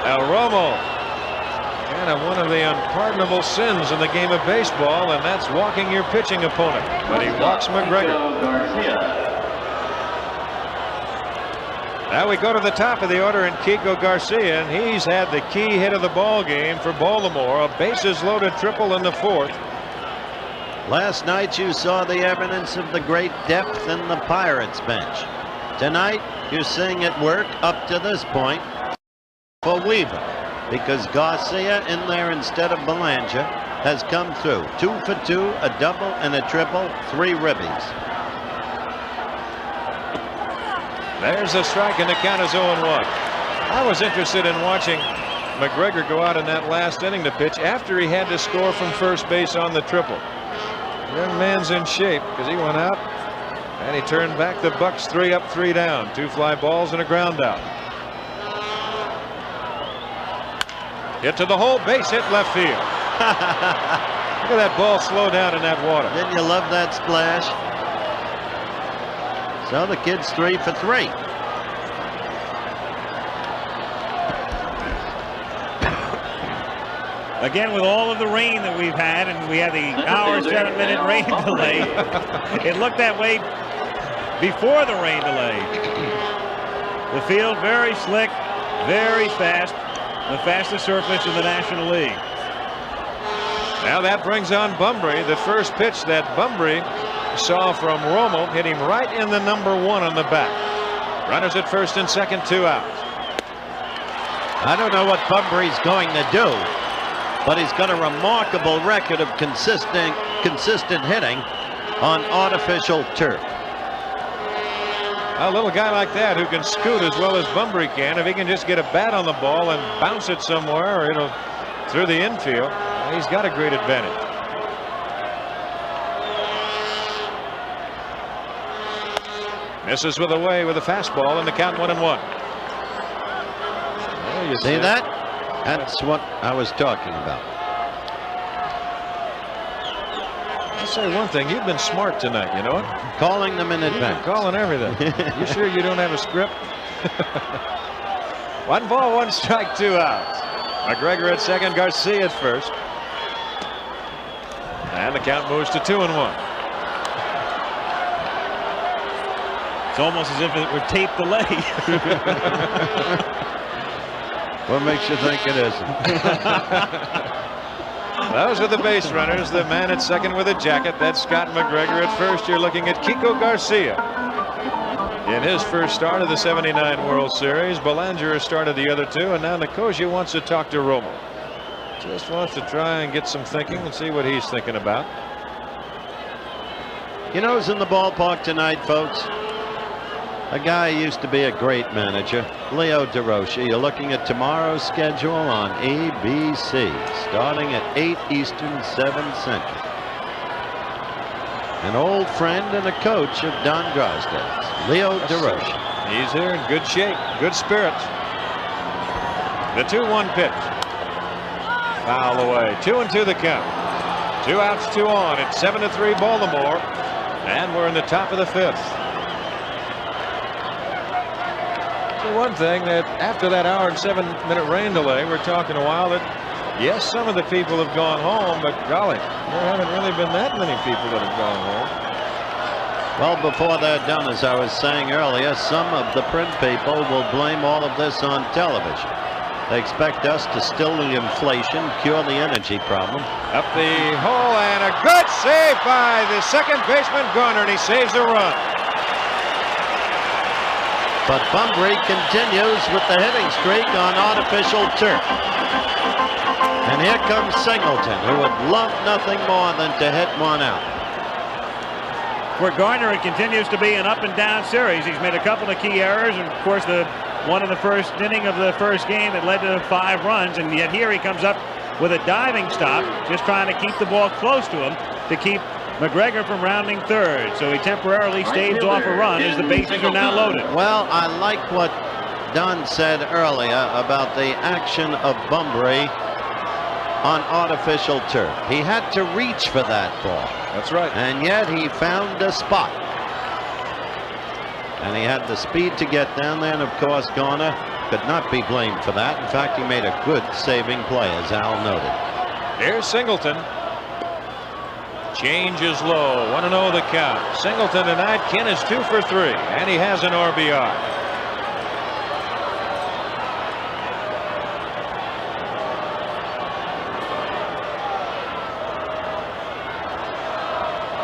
S3: El Romo, kind of one of the unpardonable sins in the game of baseball, and that's walking your pitching opponent. But he walks McGregor. Now we go to the top of the order in Kiko Garcia, and he's had the key hit of the ball game for Baltimore, a bases loaded triple in the 4th.
S4: Last night you saw the evidence of the great depth in the Pirates bench. Tonight you're seeing it work up to this point for Weaver, because Garcia in there instead of Belanger has come through. 2 for 2, a double and a triple, 3 ribbies.
S3: There's a strike and the count is 0-1. I was interested in watching McGregor go out in that last inning to pitch after he had to score from first base on the triple. Young man's in shape because he went out and he turned back the Bucks 3 up, 3 down. 2 fly balls and a ground out. Hit to the hole, base hit left field. Look at that ball slow down in that water.
S4: Didn't you love that splash? So the kid's 3 for 3.
S2: Again, with all of the rain that we've had, and we had the hour, 7-minute rain delay, it looked that way before the rain delay. The field very slick, very fast, the fastest surface in the National League.
S3: Now that brings on Bunbury. The first pitch that Bunbury saw from Romo hit him right in the number 1 on the back. Runners at first and second, 2 outs.
S4: I don't know what Bunbury's going to do, but he's got a remarkable record of consistent hitting on artificial turf.
S3: A little guy like that who can scoot as well as Bunbury can, if he can just get a bat on the ball and bounce it somewhere, or it'll through the infield, he's got a great advantage. Misses with away with a fastball, and the count 1-1. You
S4: see that? That's what I was talking about.
S3: I'll say one thing, you've been smart tonight, you know it?
S4: Calling them in advance.
S3: Calling everything. You sure you don't have a script? 1 ball, 1 strike, 2 outs. McGregor at second, Garcia at first. And the count moves to 2-1.
S2: It's almost as if it were tape delay.
S4: What makes you think it isn't?
S3: Those are the base runners. The man at second with a jacket, that's Scott McGregor. At first, you're looking at Kiko Garcia. In his first start of the '79 World Series, Belanger started the other 2, and now Nicosia wants to talk to Romo. Just wants to try and get some thinking and see what he's thinking about.
S4: You know who's in the ballpark tonight, folks? A guy who used to be a great manager, Leo DeRocher. You're looking at tomorrow's schedule on ABC, starting at 8 Eastern, 7 Central. An old friend and a coach of Don Drysdale's, Leo DeRocher.
S3: He's here in good shape, good spirits. The 2-1 pitch. Foul away. 2-2 the count. 2 outs, 2 on. It's 7-3 Baltimore, and we're in the top of the 5th. One thing that after that hour and 7-minute rain delay, we're talking a while that yes, some of the people have gone home, but golly, there haven't really been that many people that have gone home.
S4: Well, before they're done, as I was saying earlier, some of the print people will blame all of this on television. They expect us to still the inflation, cure the energy problem.
S3: Up the hole, and a good save by the second baseman Garner, and he saves the run.
S4: But Bunbury continues with the hitting streak on artificial turf. And here comes Singleton, who would love nothing more than to hit one out.
S2: For Garner, it continues to be an up and down series. He's made a couple of key errors, and of course the one in the first inning of the first game that led to 5 runs, and yet here he comes up with a diving stop, just trying to keep the ball close to him to keep McGregor from rounding third. So he temporarily staves off a run as the bases are now loaded.
S4: Well, I like what Don said earlier about the action of Bunbury on artificial turf. He had to reach for that ball.
S3: That's right.
S4: And yet he found a spot. And he had the speed to get down there, and of course Garner could not be blamed for that. In fact, he made a good saving play, as Al noted.
S3: Here's Singleton. Change is low. 1-0 the count. Singleton tonight, Ken is 2 for 3, and he has an RBI.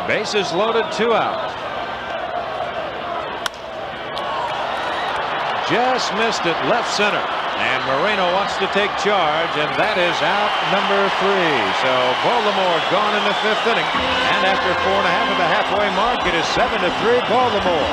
S3: Bases loaded, 2 out. Just missed it, left center. And Moreno wants to take charge, and that is out number 3. So Baltimore gone in the 5th inning. And after 4.5 of the halfway mark, it is 7-3 Baltimore.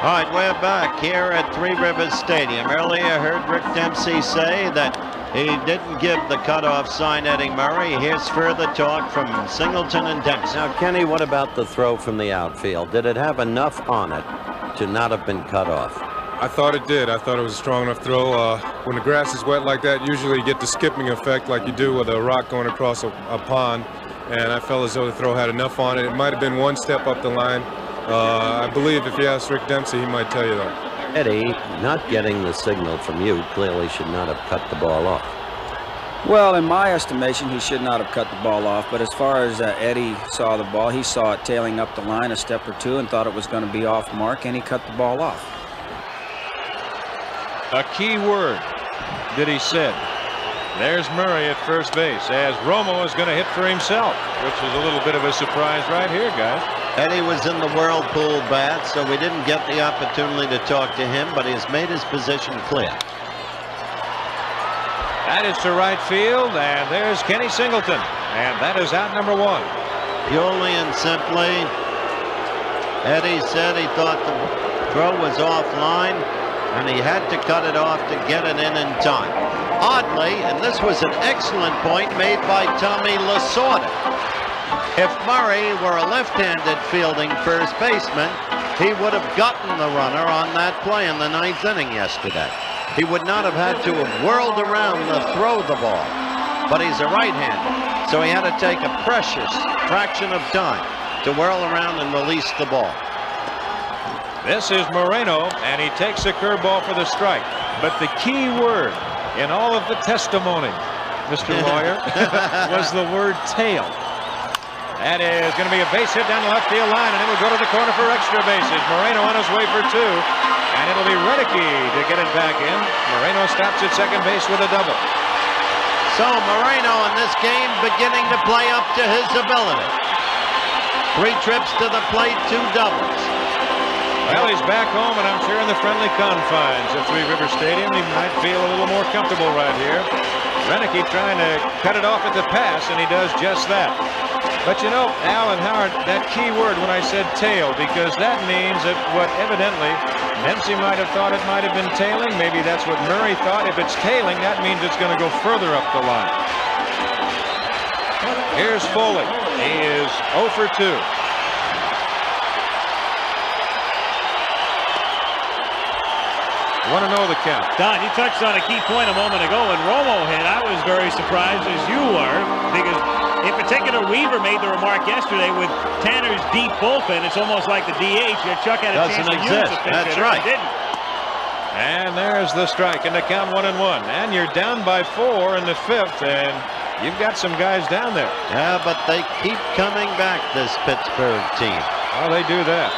S4: All right, we're back here at Three Rivers Stadium. Earlier, I heard Rick Dempsey say that he didn't give the cutoff sign Eddie Murray. Here's further talk from Singleton and Dempsey.
S6: Now, Kenny, what about the throw from the outfield? Did it have enough on it to not have been cut off?
S9: I thought it did. I thought it was a strong enough throw. When the grass is wet like that, usually you get the skipping effect like you do with a rock going across a pond. And I felt as though the throw had enough on it. It might have been 1 step up the line. I believe if you ask Rick Dempsey, he might tell you that.
S6: Eddie, not getting the signal from you clearly should not have cut the ball off.
S7: Well, in my estimation, he should not have cut the ball off. But as far as Eddie saw the ball, he saw it tailing up the line a step or 2 and thought it was going to be off mark, and he cut the ball off.
S3: A key word that he said. There's Murray at first base as Romo is going to hit for himself, which is a little bit of a surprise right here, guys.
S4: Eddie was in the Whirlpool bat, so we didn't get the opportunity to talk to him, but he has made his position clear.
S3: That is to right field, and there's Kenny Singleton, and that is out number 1.
S4: Purely and simply, Eddie said he thought the throw was offline, and he had to cut it off to get it in time. Oddly, and this was an excellent point made by Tommy Lasorda, if Murray were a left-handed fielding first baseman, he would have gotten the runner on that play in the 9th inning yesterday. He would not have had to have whirled around to throw the ball. But he's a right-hander, so he had to take a precious fraction of time to whirl around and release the ball.
S3: This is Moreno, and he takes a curveball for the strike. But the key word in all of the testimony, Mr. Lawyer, was the word tail. That is going to be a base hit down the left field line, and it will go to the corner for extra bases. Moreno on his way for 2, and it'll be Reddicky to get it back in. Moreno stops at second base with a double.
S4: So Moreno in this game beginning to play up to his ability. 3 trips to the plate, 2 doubles.
S3: Well, he's back home, and I'm sure in the friendly confines of Three River Stadium, he might feel a little more comfortable right here. Reddicky trying to cut it off at the pass, and he does just that. But you know, Al and Howard, that key word when I said tail, because that means that what evidently Dempsey might have thought it might have been tailing. Maybe that's what Murray thought. If it's tailing, that means it's going to go further up the line. Here's Foley. He is 0 for 2. Want to know the count.
S2: Don, you touched on a key point a moment ago when Romo hit. I was very surprised, as you were, because in particular, Weaver made the remark yesterday with Tanner's deep bullpen. It's almost like the DH. Chuck had a chance to use the pitch.
S4: That's right.
S2: Didn't.
S3: And there's the strike, and the count 1-1. And you're down by 4 in the 5th, and you've got some guys down there.
S4: Yeah, but they keep coming back, this Pittsburgh team.
S3: Well, they do that.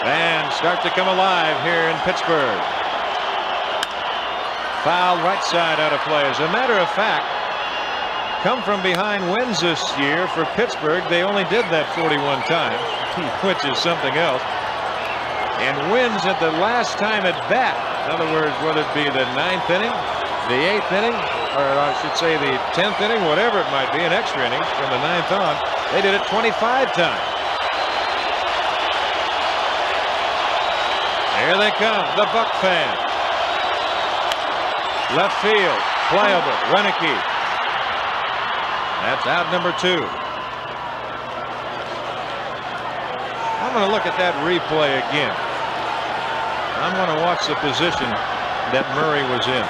S3: Fans start to come alive here in Pittsburgh. Foul right side out of play. As a matter of fact, come from behind wins this year for Pittsburgh. They only did that 41 times, which is something else. And wins at the last time at bat. In other words, whether it be the 9th inning the 8th inning, or I should say the 10th inning, whatever it might be, an extra inning from the 9th on. They did it 25 times. Here they come, the Buck fans. Left field, playable, Renicky. That's out number 2. I'm going to look at that replay again. I'm going to watch the position that Murray was in.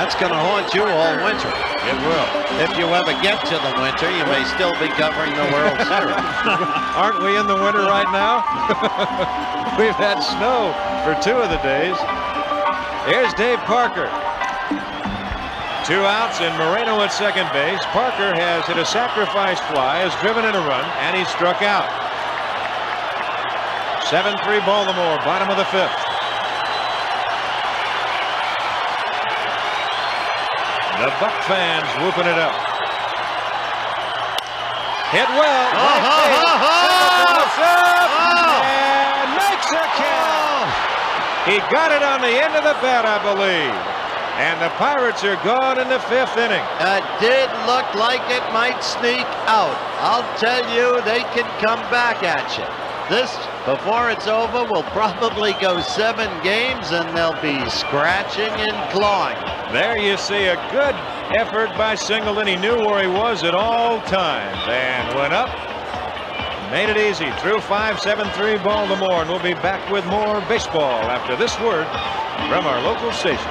S4: That's going to haunt you all winter.
S3: It will.
S4: If you ever get to the winter, you may still be covering the World Series.
S3: Aren't we in the winter right now? We've had snow for 2 of the days. Here's Dave Parker. 2 outs and Moreno at second base. Parker has hit a sacrifice fly, has driven in a run, and he's struck out. 7-3 Baltimore, bottom of the 5th. The Buck fans whooping it up. Hit well. And makes a catch. He got it on the end of the bat, I believe. And the Pirates are gone in the 5th inning.
S4: It did look like it might sneak out. I'll tell you, they can come back at you. This, before it's over, will probably go 7 games, and they'll be scratching and clawing.
S3: There you see a good effort by Singleton. He knew where he was at all times and went up, made it easy. Through 5, 7-3 Baltimore, and we'll be back with more baseball after this word from our local stations.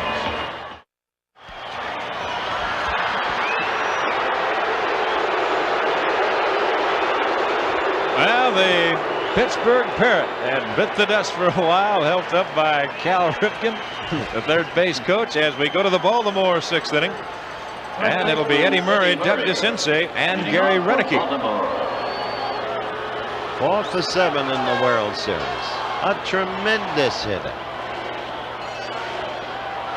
S3: Well, the Pittsburgh Parrot had bit the dust for a while, helped up by Cal Ripken, the third base coach, as we go to the Baltimore 6th inning. And it'll be Eddie Murray, Doug DeCinces, and Gary Renicky.
S4: 4 for 7 in the World Series. A tremendous hitter.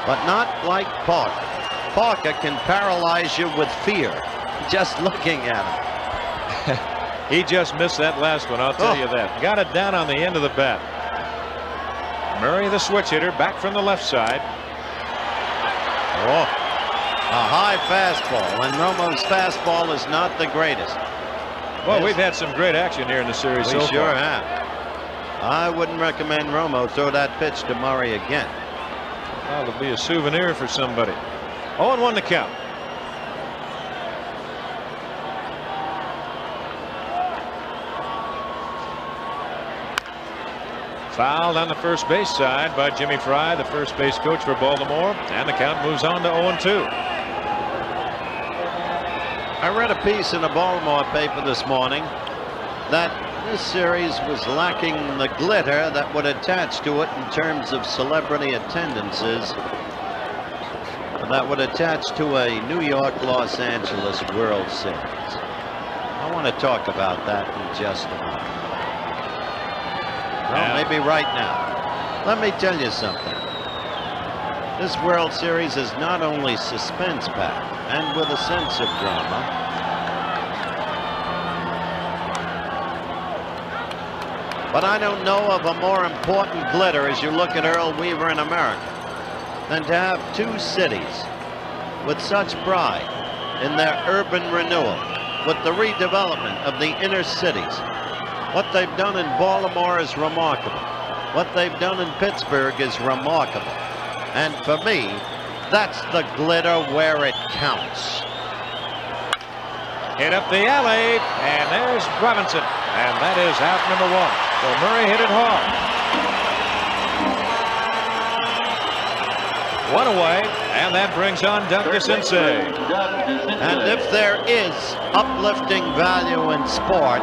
S4: But not like Parker. Parker can paralyze you with fear just looking at him.
S3: He just missed that last one, I'll tell you that. Got it down on the end of the bat. Murray, the switch hitter, back from the left side.
S4: Oh, a high fastball, and Romo's fastball is not the greatest.
S3: Well, we've had some great action here in the series so far.
S4: We sure have. I wouldn't recommend Romo throw that pitch to Murray again.
S3: Well, it'll be a souvenir for somebody. 0-1 to count. Fouled on the first base side by Jimmy Fry, the first base coach for Baltimore, and the count moves on to 0-2.
S4: I read a piece in a Baltimore paper this morning that this series was lacking the glitter that would attach to it in terms of celebrity attendances that would attach to a New York-Los Angeles World Series. I want to talk about that in just a moment. Well, maybe right now. Let me tell you something. This World Series is not only suspense-packed and with a sense of drama, but I don't know of a more important glitter as you look at Earl Weaver in America than to have 2 cities with such pride in their urban renewal, with the redevelopment of the inner cities. What they've done in Baltimore is remarkable. What they've done in Pittsburgh is remarkable. And for me, that's the glitter where it counts.
S3: Hit up the alley, and there's Robinson. And that is out number 1. So Murray hit it hard. 1 away, and that brings on Doug DeCinces.
S4: And if there is uplifting value in sport,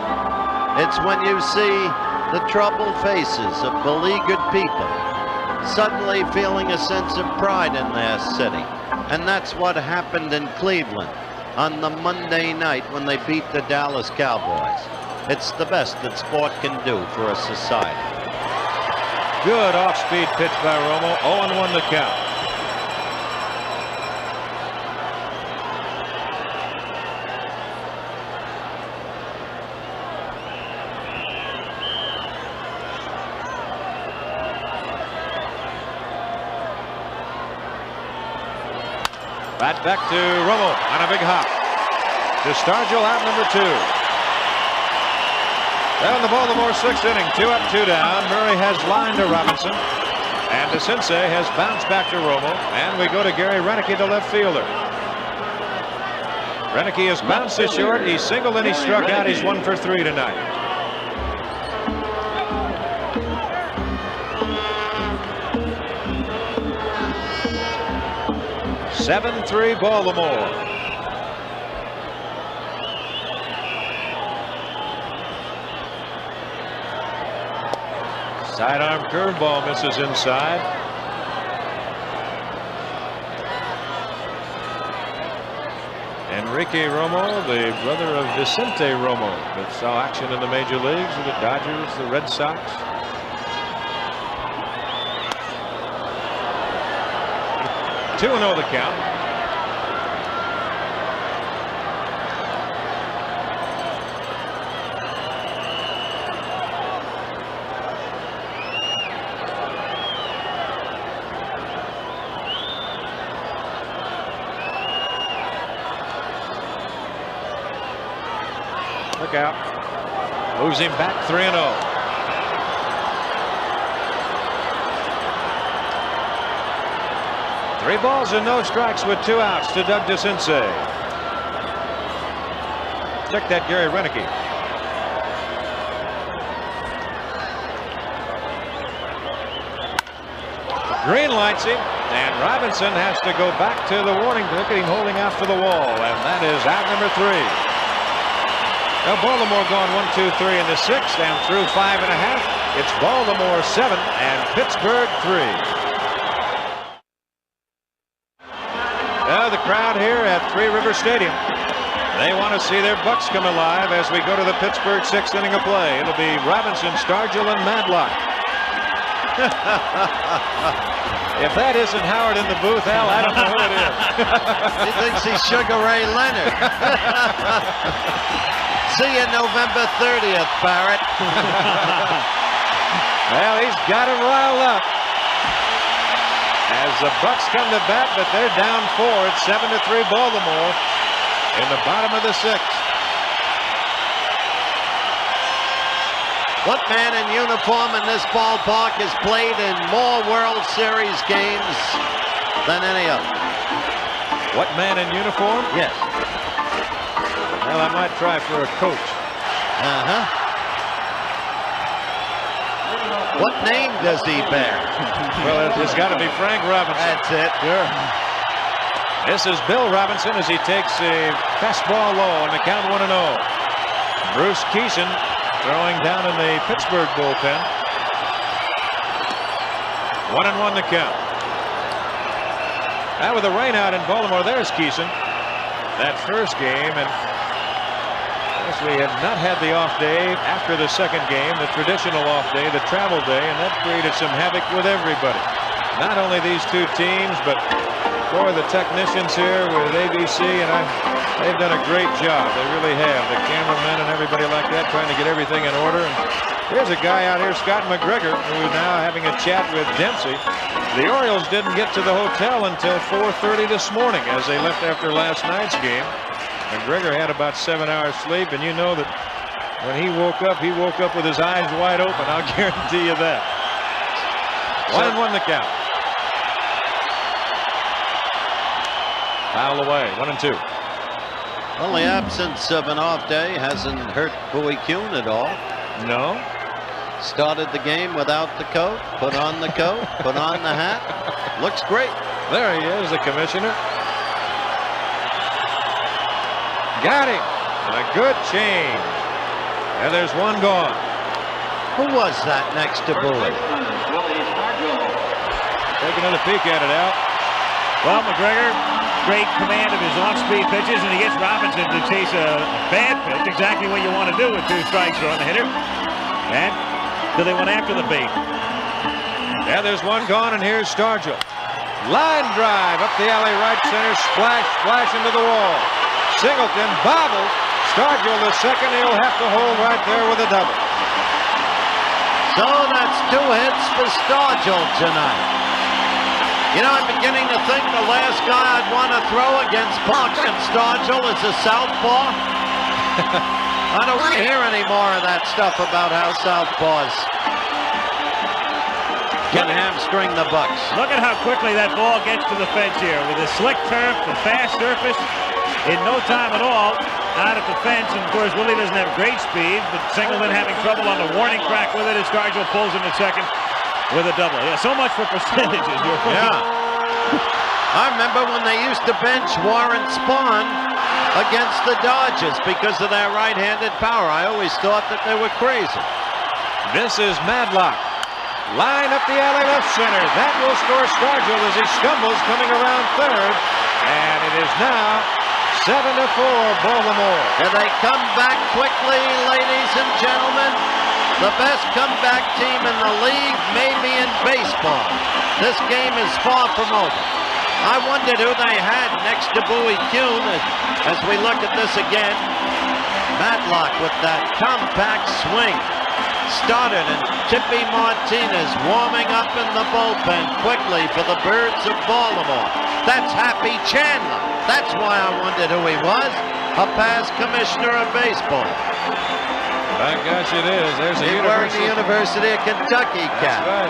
S4: it's when you see the troubled faces of beleaguered people suddenly feeling a sense of pride in their city. And that's what happened in Cleveland on the Monday night when they beat the Dallas Cowboys. It's the best that sport can do for a society.
S3: Good off-speed pitch by Romo. 0-1 the count. Bat back to Romo on a big hop. To Stargell out number 2. Down the Baltimore 6th inning, 2 up, 2 down. Murray has lined to Robinson. And DeCinces has bounced back to Romo. And we go to Gary Renicky, the left fielder. Renicky has bounced to short. He singled and he struck out. He's 1 for 3 tonight. 7-3 Baltimore. Sidearm curveball misses inside. Enrique Romo, the brother of Vicente Romo, that saw action in the major leagues with the Dodgers, the Red Sox. Two and 0 the count. Look out. Moves him back 3-0. Three balls and no strikes with 2 outs to Doug DeCinces. Check that, Gary Renicky. Green lights him, and Robinson has to go back to the warning. Look at him holding out for the wall, and that is out number 3. Now Baltimore going 1, 2, 3 in the 6th, and through 5 1/2. It's Baltimore 7 and Pittsburgh 3. Now the crowd here at Three River Stadium, they want to see their Bucks come alive as we go to the Pittsburgh 6th inning of play. It'll be Robinson, Stargell, and Madlock. If that isn't Howard in the booth, Al, I don't know who it is.
S4: He thinks he's Sugar Ray Leonard. See you November 30th, Barrett.
S3: Well, he's got him riled up. As the Bucks come to bat, but they're down 4. It's 7-3 Baltimore in the bottom of the 6th.
S4: What man in uniform in this ballpark has played in more World Series games than any other?
S3: What man in uniform?
S4: Yes.
S3: Well, I might try for a coach.
S4: What name does he bear?
S3: Well, it's got to be Frank Robinson.
S4: That's it.
S3: Sure. This is Bill Robinson as he takes a fastball low on the count 1-0. Bruce Keeson throwing down in the Pittsburgh bullpen. 1-1 the count. Now with the rain out in Baltimore, there's Keeson. That first game, and we have not had the off day after the second game, the traditional off day, the travel day, and that created some havoc with everybody. Not only these two teams, but for the technicians here with ABC, and they've done a great job. They really have. The cameramen and everybody like that trying to get everything in order. And here's a guy out here, Scott McGregor, who's now having a chat with Dempsey. The Orioles didn't get to the hotel until 4:30 this morning as they left after last night's game. McGregor had about 7 hours sleep, and you know that when he woke up with his eyes wide open. I'll guarantee you that. 1-1 the count. Foul away, 1-2.
S4: Well, the absence of an off day hasn't hurt Bowie Kuhn at all.
S3: No.
S4: Started the game without the coat, put on the coat, put on the hat. Looks great.
S3: There he is, the commissioner. Got him. And a good change. And there's one gone.
S4: Who was that next to Bowie?
S3: Take another peek at it, Al.
S2: Well, McGregor, great command of his off-speed pitches, and he gets Robinson to chase a bad pitch, exactly what you want to do with 2 strikes on the hitter. And so they went after the bait.
S3: Yeah, there's one gone, and here's Stargell. Line drive up the alley, right center, splash, flash into the wall. Singleton bobbles. Stargell the second. He'll have to hold right there with a double.
S4: So that's 2 hits for Stargell tonight. You know, I'm beginning to think the last guy I'd want to throw against Buck and Stargell is a southpaw. I don't want to hear any more of that stuff about how southpaws can hamstring the Bucks.
S2: Look at how quickly that ball gets to the fence here with the slick turf, the fast surface. In no time at all, out at the fence. And of course, Willie doesn't have great speed, but Singleton having trouble on the warning track with it as Stargell pulls him to second with a double. Yeah, so much for percentages.
S4: Yeah. I remember when they used to bench Warren Spahn against the Dodgers because of their right-handed power. I always thought that they were crazy.
S3: This is Madlock. Line up the alley left center. That will score Stargell as he stumbles coming around third. And it is now 7-4 Baltimore.
S4: And they come back quickly, ladies and gentlemen. The best comeback team in the league, maybe in baseball. This game is far from over. I wondered who they had next to Bowie Kuhn as we look at this again. Matlock with that compact swing. Started, and Tippy Martinez warming up in the bullpen quickly for the Birds of Baltimore. That's Happy Chandler. That's why I wondered who he was. A past commissioner of baseball.
S3: My gosh, it is. There's a
S4: University of Kentucky cap.
S3: That's right.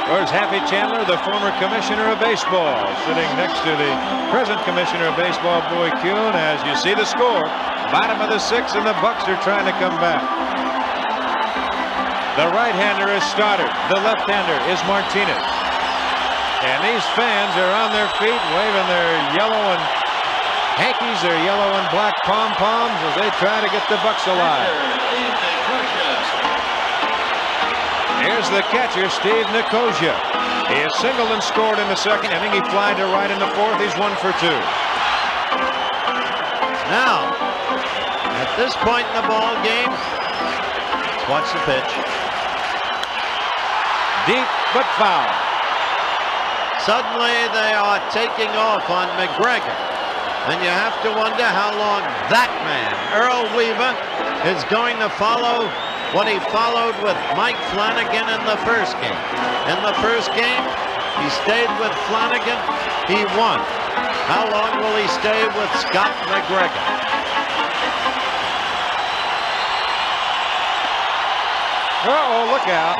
S3: There's Happy Chandler, the former commissioner of baseball, sitting next to the present commissioner of baseball, Bowie Kuhn. As you see the score, bottom of the sixth, and the Bucks are trying to come back. The right-hander is Stoddard. The left-hander is Martinez. And these fans are on their feet, waving their yellow and hankies, their yellow and black pom-poms as they try to get the Bucks alive. Here's the catcher, Steve Nicosia. He has singled and scored in the second inning. He flied to right in the fourth. He's 1 for 2.
S4: Now, at this point in the ball game, let's watch the pitch.
S3: Deep but foul.
S4: Suddenly they are taking off on McGregor. And you have to wonder how long that man, Earl Weaver, is going to follow what he followed with Mike Flanagan in the first game. In the first game, he stayed with Flanagan. He won. How long will he stay with Scott McGregor?
S3: Uh-oh, look out.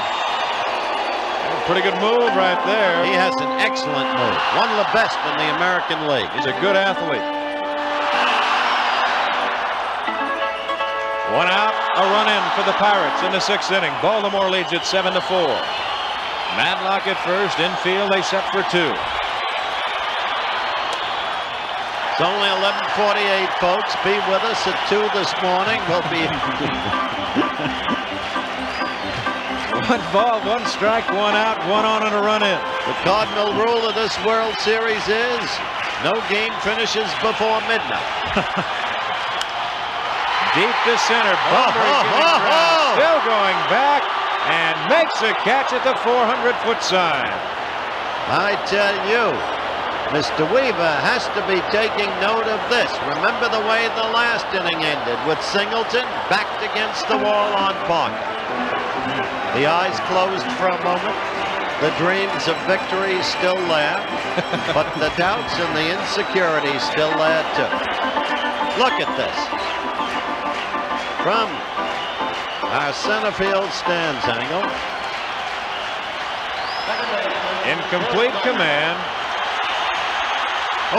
S3: Pretty good move right there.
S4: He has an excellent move. One of the best in the American League.
S3: He's a good athlete. One out, a run in for the Pirates in the sixth inning. Baltimore leads it 7-4. Madlock at first, infield, they set for 2.
S4: It's only 11:48, folks. Be with us at 2 this morning. We'll be...
S3: 1 ball, 1 strike, 1 out, 1 on and a run in.
S4: The cardinal rule of this World Series is no game finishes before midnight.
S3: Deep to center. Bumper still going back and makes a catch at the 400-foot sign.
S4: I tell you, Mr. Weaver has to be taking note of this. Remember the way the last inning ended with Singleton backed against the wall on Parker. The eyes closed for a moment. The dreams of victory still there, but the doubts and the insecurity still there too. Look at this. From our center field stands angle.
S3: In complete command.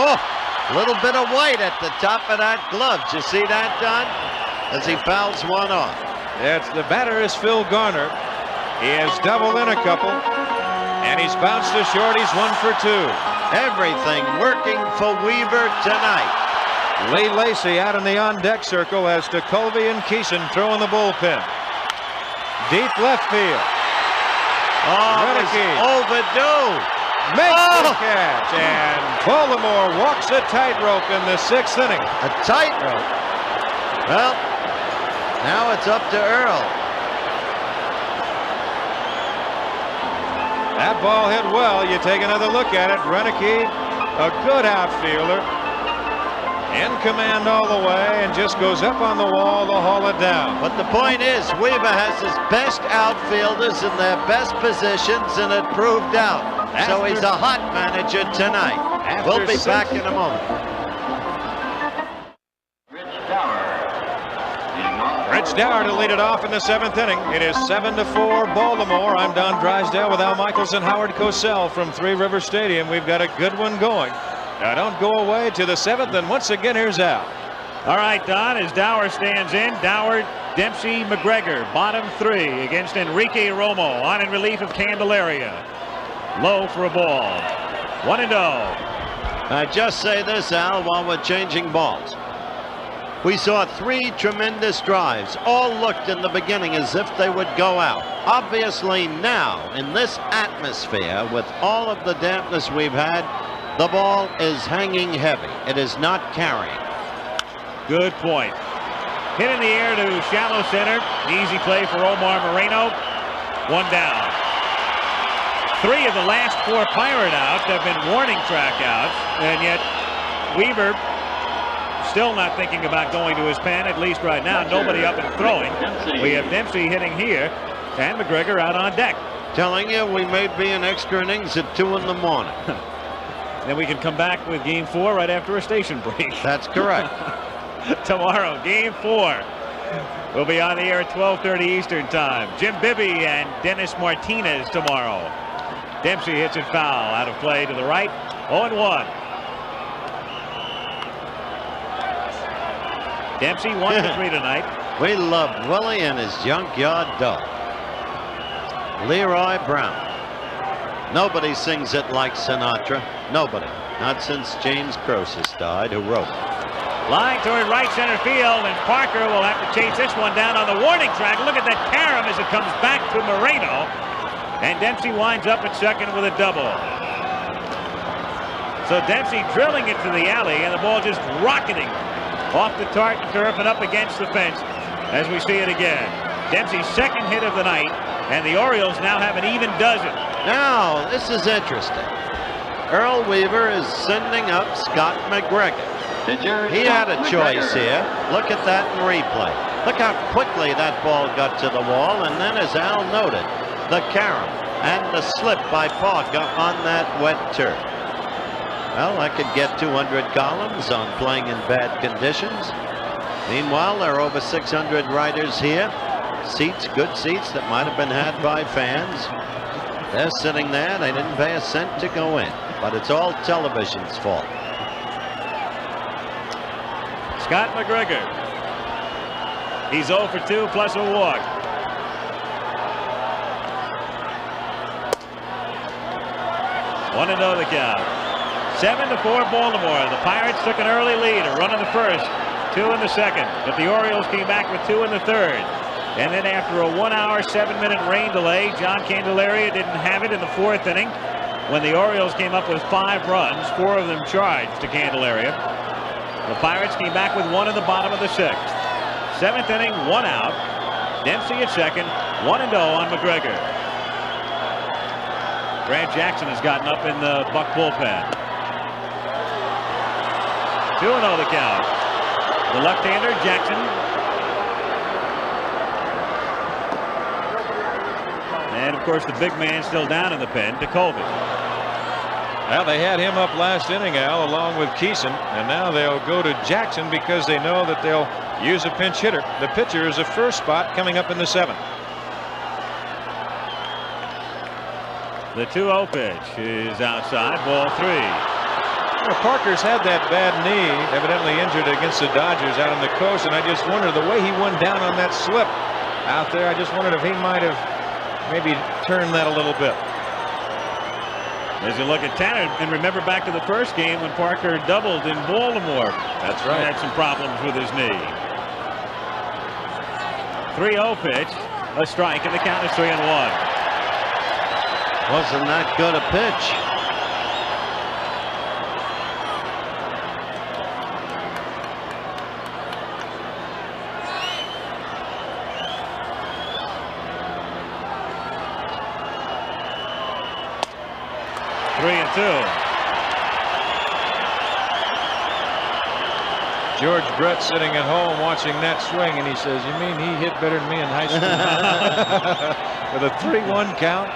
S4: Oh, a little bit of white at the top of that glove. Did you see that, Don? As he fouls one off.
S3: That's the batter is Phil Garner. He has doubled in a couple, and he's bounced to short. He's 1 for 2.
S4: Everything working for Weaver tonight.
S3: Lee Lacy out in the on-deck circle as to Colby and Keeson throwing the bullpen. Deep left field.
S4: Oh, it was overdue.
S3: Makes the catch, and Baltimore walks a tightrope in the sixth inning.
S4: A tightrope? Well, now it's up to Earl.
S3: That ball hit well. You take another look at it. Renicky, a good outfielder, in command all the way, and just goes up on the wall to haul it down.
S4: But the point is, Weaver has his best outfielders in their best positions, and it proved out. So he's a hot manager tonight. We'll be back in a moment.
S3: Rich Dower to lead it off in the 7th inning. It is 7-4 Baltimore. I'm Don Drysdale with Al Michaels and Howard Cosell from Three Rivers Stadium. We've got a good one going. Now don't go away to the 7th, and once again here's Al.
S2: All right, Don, as Dower stands in, Dower, Dempsey, McGregor, bottom 3 against Enrique Romo, on in relief of Candelaria. Low for a ball. 1-0.
S4: I just say this, Al, while we're changing balls. We saw 3 tremendous drives. All looked in the beginning as if they would go out. Obviously now, in this atmosphere, with all of the dampness we've had, the ball is hanging heavy. It is not carrying.
S2: Good point. Hit in the air to shallow center. Easy play for Omar Moreno. 1 down. 3 of the last 4 Pirate outs have been warning track outs, and yet Weaver still not thinking about going to his pen, at least right now. Nobody up and throwing. We have Dempsey hitting here, and McGregor out on deck.
S4: Telling you, we may be in extra innings at 2 in the morning.
S2: Then we can come back with Game 4 right after a station break.
S4: That's correct.
S2: Tomorrow, Game 4. We'll be on the air at 12:30 Eastern Time. Jim Bibby and Dennis Martinez tomorrow. Dempsey hits it foul, out of play to the right. 0-1. Dempsey 1-3 tonight.
S4: We love Willie and his junkyard dog. Leroy Brown. Nobody sings it like Sinatra. Nobody. Not since James Croesus died, who wrote it.
S2: Line toward right center field, and Parker will have to chase this one down on the warning track. Look at that carom as it comes back to Moreno. And Dempsey winds up at second with a double. So Dempsey drilling it to the alley, and the ball just rocketing off the tartan turf and up against the fence as we see it again. Dempsey's second hit of the night, and the Orioles now have an even dozen.
S4: Now, this is interesting. Earl Weaver is sending up Scott McGregor. He had a choice here. Look at that in replay. Look how quickly that ball got to the wall, and then as Al noted, the carom and the slip by Parker on that wet turf. Well, I could get 200 columns on playing in bad conditions. Meanwhile, there are over 600 riders here. Seats, good seats that might have been had by fans. They're sitting there. They didn't pay a cent to go in, but it's all television's fault.
S2: Scott McGregor. He's 0 for 2 plus a walk. One and 0 the count. 7-4 Baltimore. The Pirates took an early lead, a run in the first, 2 in the second, but the Orioles came back with 2 in the third. And then after a 1-hour, 7-minute rain delay, John Candelaria didn't have it in the 4th inning when the Orioles came up with 5 runs, 4 of them charged to Candelaria. The Pirates came back with 1 in the bottom of the 6th. 7th inning, 1 out. Dempsey at second, 1-0 on McGregor. Grant Jackson has gotten up in the Buck bullpen. 2-0 the count. The left-hander, Jackson. And of course the big man still down in the pen, DeCovis.
S3: Well, they had him up last inning, Al, along with Keeson, and now they'll go to Jackson because they know that they'll use a pinch hitter. The pitcher is a first spot coming up in the 7th.
S2: The 2-0 pitch is outside, ball 3.
S3: Well, Parker's had that bad knee, evidently injured against the Dodgers out on the coast, and I just wondered the way he went down on that slip out there. I just wondered if he might have maybe turned that a little bit.
S2: As you look at Tanner, and remember back to the first game when Parker doubled in Baltimore.
S3: That's right.
S2: He had some problems with his knee. 3-0 pitch, a strike, and the count is 3-1.
S4: Wasn't that good a pitch?
S3: George Brett sitting at home watching that swing, and he says, "You mean he hit better than me in high school?" With a 3-1 count.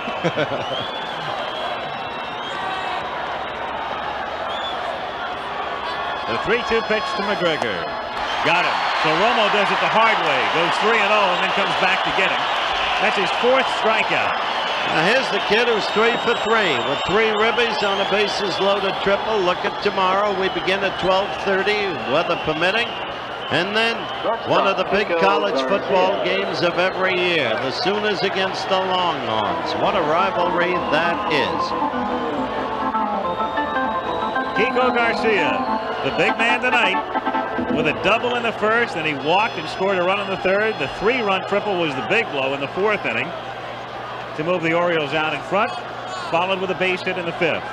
S2: The 3-2 pitch to McGregor. Got him. So Romo does it the hard way. Goes 3-0 and then comes back to get him. That's his 4th strikeout.
S4: Now here's the kid who's 3 for 3 with 3 ribbies on a bases loaded triple. Look at tomorrow. We begin at 12:30, weather permitting. And then one of the big college football games of every year, the Sooners against the Longhorns. What a rivalry that is.
S2: Kiko Garcia, the big man tonight, with a double in the first, and he walked and scored a run in the third. The 3-run triple was the big blow in the 4th inning to move the Orioles out in front, followed with a base hit in the 5th.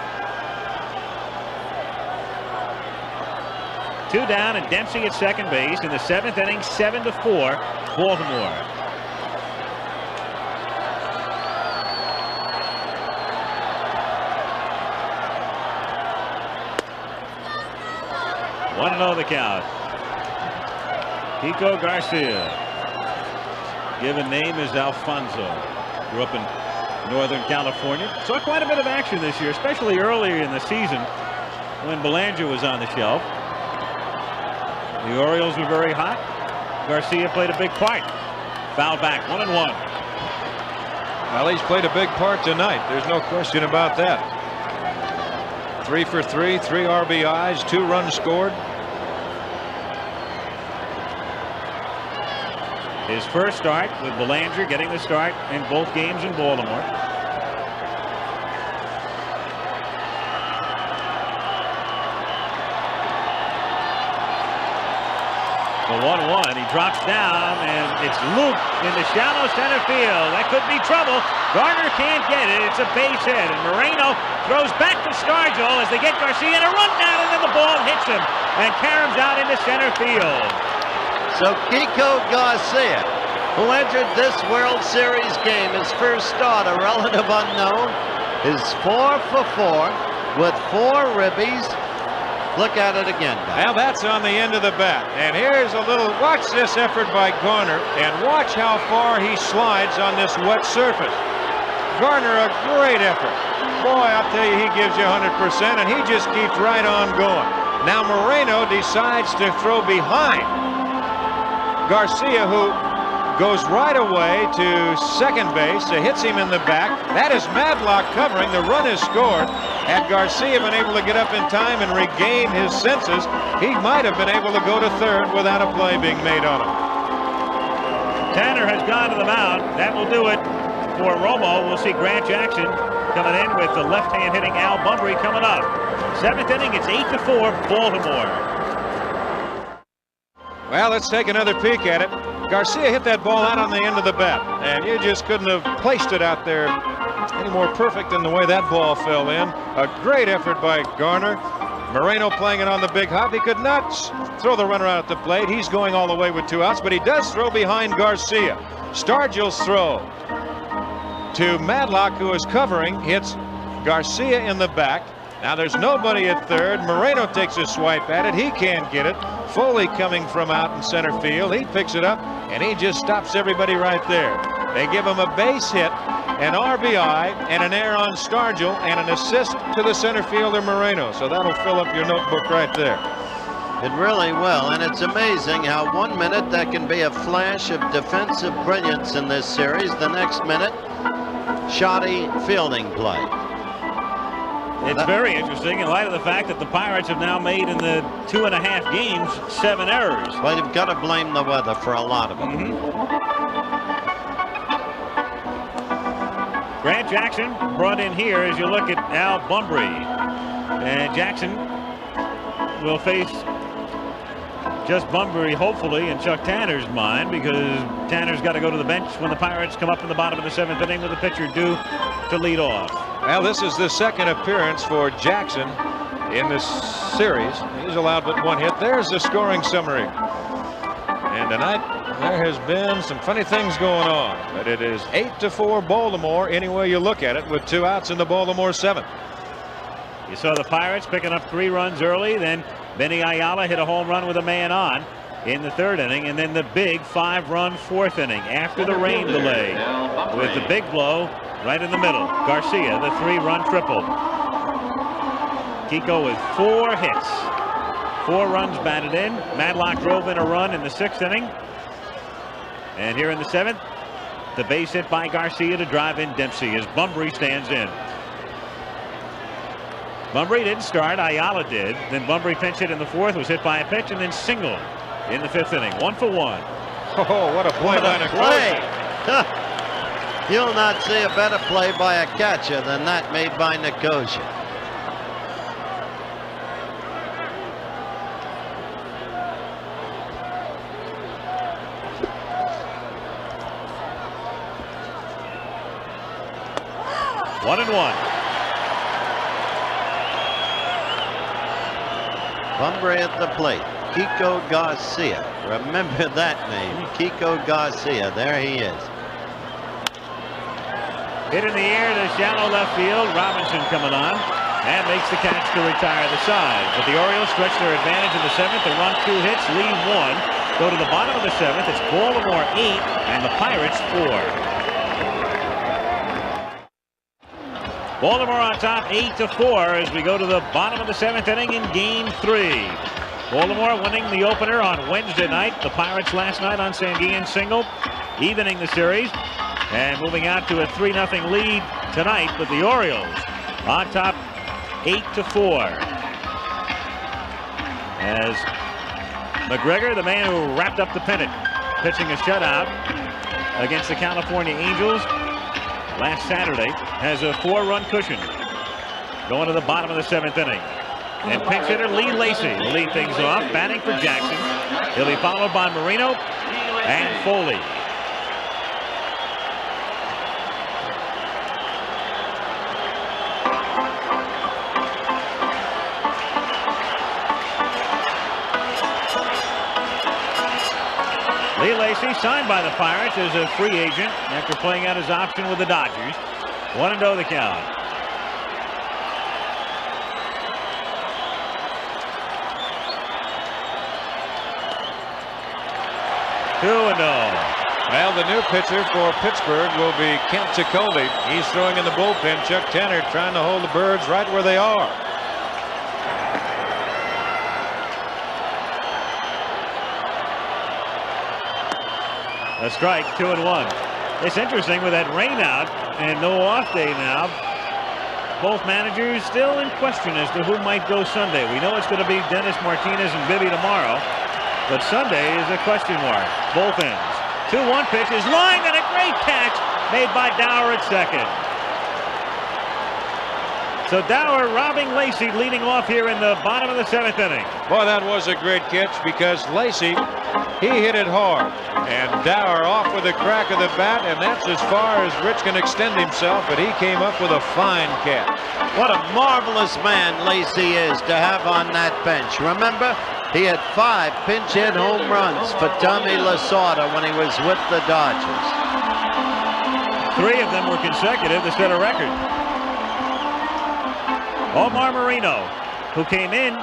S2: 2 down and Dempsey at second base in the 7th inning, 7-4 Baltimore. One and 0 the count. Kiko Garcia. Given name is Alfonso. Grew up in Northern California. Saw quite a bit of action this year, especially earlier in the season when Belanger was on the shelf. The Orioles were very hot. Garcia played a big part. Foul back, 1-1.
S3: Well, he's played a big part tonight. There's no question about that. 3 for 3, 3 RBIs, 2 runs scored.
S2: His first start with Belanger getting the start in both games in Baltimore. The 1-1, he drops down, and it's looped in the shallow center field. That could be trouble. Garner can't get it. It's a base hit, and Moreno throws back to Stargell as they get Garcia, and a run down, and then the ball hits him and caroms out into center field.
S4: So Kiko Garcia, who entered this World Series game, his first start, a relative unknown, is 4 for 4 with 4 ribbies. Look at it again, guys.
S3: Now that's on the end of the bat. And here's a little, watch this effort by Garner, and watch how far he slides on this wet surface. Garner, a great effort. Boy, I'll tell you, he gives you 100%, and he just keeps right on going. Now Moreno decides to throw behind Garcia, who goes right away to second base. It hits him in the back. That is Madlock covering. The run is scored. Had Garcia been able to get up in time and regain his senses, he might have been able to go to third without a play being made on him.
S2: Tanner has gone to the mound. That will do it for Romo. We'll see Grant Jackson coming in with the left-hand hitting Al Bunbury coming up. 7th inning, it's 8-4 Baltimore.
S3: Well, let's take another peek at it. Garcia hit that ball out on the end of the bat, and you just couldn't have placed it out there any more perfect than the way that ball fell in. A great effort by Garner. Moreno playing it on the big hop. He could not throw the runner out at the plate. He's going all the way with 2 outs, but he does throw behind Garcia. Stargell's throw to Madlock, who is covering, hits Garcia in the back. Now there's nobody at third. Moreno takes a swipe at it. He can't get it. Foley coming from out in center field. He picks it up, and he just stops everybody right there. They give him a base hit, an RBI, and an error on Stargell, and an assist to the center fielder Moreno. So that'll fill up your notebook right there.
S4: It really will, and it's amazing how 1 minute that can be a flash of defensive brilliance in this series. The next minute, shoddy fielding play.
S2: It's very interesting in light of the fact that the Pirates have now made in the 2.5 games 7 errors.
S4: Well, you've got to blame the weather for a lot of them.
S2: Grant Jackson brought in here as you look at Al Bunbury. And Jackson will face just Bunbury, hopefully, in Chuck Tanner's mind, because Tanner's got to go to the bench when the Pirates come up in the bottom of the 7th inning with the pitcher due to lead off.
S3: Well, this is the second appearance for Jackson in this series. He's allowed but 1 hit. There's the scoring summary. And tonight, there has been some funny things going on. But it is 8-4 Baltimore any way you look at it, with 2 outs in the Baltimore 7th.
S2: You saw the Pirates picking up 3 runs early. Then Benny Ayala hit a home run with a man on in the 3rd inning. And then the big 5-run 4th inning after the rain delay with the big blow right in the middle. Garcia, the 3-run triple. Kiko with 4 hits. 4 runs batted in. Madlock drove in a run in the 6th inning. And here in the 7th, the base hit by Garcia to drive in Dempsey as Bunbury stands in. Bunbury didn't start, Ayala did. Then Bunbury pinch hit in the 4th, was hit by a pitch, and then singled in the 5th inning. 1 for 1.
S3: Oh, what a play by Nicosia.
S4: You'll not see a better play by a catcher than that made by Nicosia.
S2: One and one.
S4: Bunbury at the plate. Kiko Garcia. Remember that name. Kiko Garcia. There he is.
S2: Hit in the air to shallow left field. Robinson coming on and makes the catch to retire the side. But the Orioles stretch their advantage in the 7th. They run 2 hits, lead 1. Go to the bottom of the 7th. It's Baltimore 8 and the Pirates 4. Baltimore on top 8-4 as we go to the bottom of the 7th inning in game 3. Baltimore winning the opener on Wednesday night. The Pirates last night on Sanguillen single, evening the series. And moving out to a 3-0 lead tonight with the Orioles on top 8-4. As McGregor, the man who wrapped up the pennant, pitching a shutout against the California Angels last Saturday, has a 4-run cushion going to the bottom of the 7th inning. And pinch hitter Lee Lacy will lead things off, batting for Jackson. He'll be followed by Marino and Foley. Lee Lacy signed by the Pirates as a free agent after playing out his option with the Dodgers. 1-0 the count.
S3: Well, the new pitcher for Pittsburgh will be Kent Tekulve. He's throwing in the bullpen. Chuck Tanner trying to hold the Birds right where they are.
S2: A strike, 2-1. It's interesting with that rain out and no off day now. Both managers still in question as to who might go Sunday. We know it's going to be Dennis Martinez and Bibby tomorrow, but Sunday is a question mark. Both ends. 2-1 pitch is lined and a great catch made by Dower at second. So Dower robbing Lacy, leading off here in the bottom of the 7th inning.
S3: Boy, that was a great catch because Lacy, he hit it hard. And Dower off with a crack of the bat, and that's as far as Rich can extend himself, but he came up with a fine catch.
S4: What a marvelous man Lacy is to have on that bench. Remember, he had 5 pinch hit home runs for Tommy Lasorda when he was with the Dodgers.
S2: 3 of them were consecutive to set a record. Omar Marino, who came in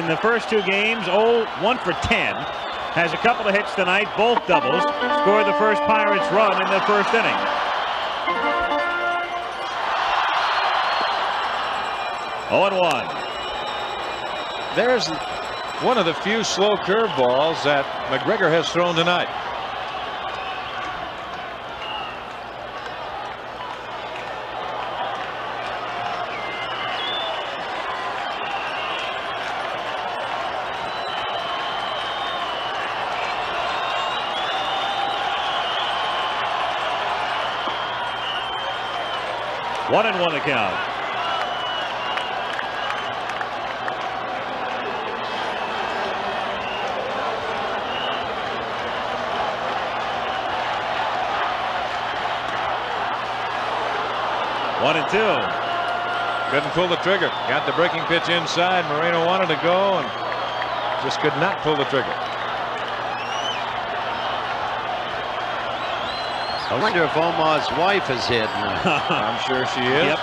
S2: the first 2 games, 1 for 10, has a couple of hits tonight, both doubles, scored the first Pirates run in the 1st inning. Oh, 1.
S3: There's one of the few slow curveballs that McGregor has thrown tonight.
S2: One and one the count. One and two.
S3: Couldn't pull the trigger. Got the breaking pitch inside. Moreno wanted to go and just could not pull the trigger.
S4: I wonder if Omar's wife is here tonight.
S3: I'm sure she is.
S2: Yep.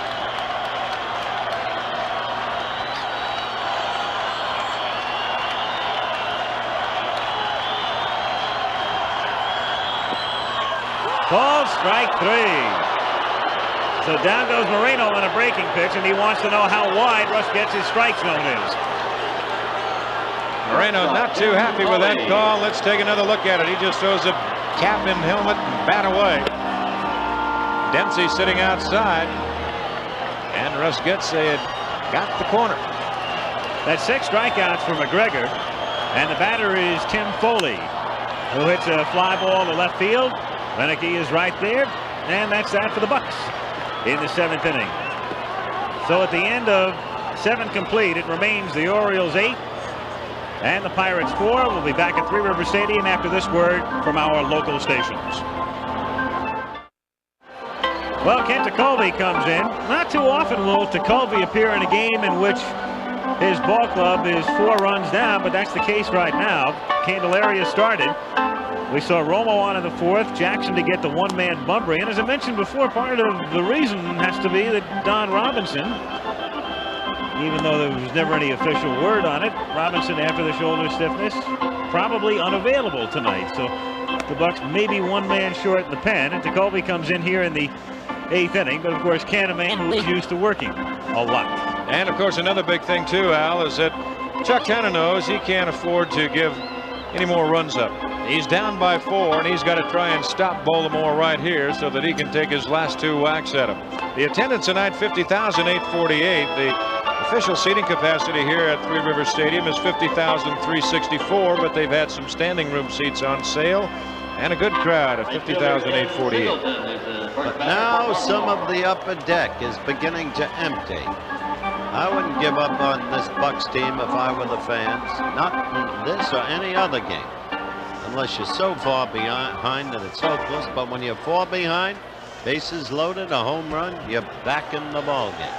S2: Call strike 3. So down goes Moreno on a breaking pitch, and he wants to know how wide Russ gets his strike zone is.
S3: Moreno not too happy with that call. Let's take another look at it. He just throws a cap and helmet and bat away. Dempsey sitting outside. And Rusgetze had got the corner.
S2: That's 6 strikeouts for McGregor. And the batter is Tim Foley, who hits a fly ball to left field. Renicky is right there. And that's that for the Bucks in the 7th inning. So at the end of 7 complete, it remains the Orioles 8 and the Pirates 4. We'll be back at Three River Stadium after this word from our local stations. Well, Kent Tekulve comes in. Not too often will Tekulve appear in a game in which his ball club is 4 runs down, but that's the case right now. Candelaria started. We saw Romo on in the 4th, Jackson to get the one-man bumpering. And as I mentioned before, part of the reason has to be that Don Robinson, even though there was never any official word on it, Robinson, after the shoulder stiffness, probably unavailable tonight. So the Bucks may be one man short in the pen, and Tekulve comes in here in the 8th inning. But of course, Canterman, who's used to working a lot.
S3: And of course, another big thing too, Al, is that Chuck Tanner knows he can't afford to give any more runs up. He's down by 4, and he's got to try and stop Baltimore right here so that he can take his last 2 whacks at him. The attendance tonight, 50,848. The official seating capacity here at Three River Stadium is 50,364, but they've had some standing room seats on sale and a good crowd of 50,848.
S4: But now some of the upper deck is beginning to empty. I wouldn't give up on this Bucks team if I were the fans. Not in this or any other game. Unless you're so far behind that it's hopeless. But when you're 4 behind, bases loaded, a home run, you're back in the ball game.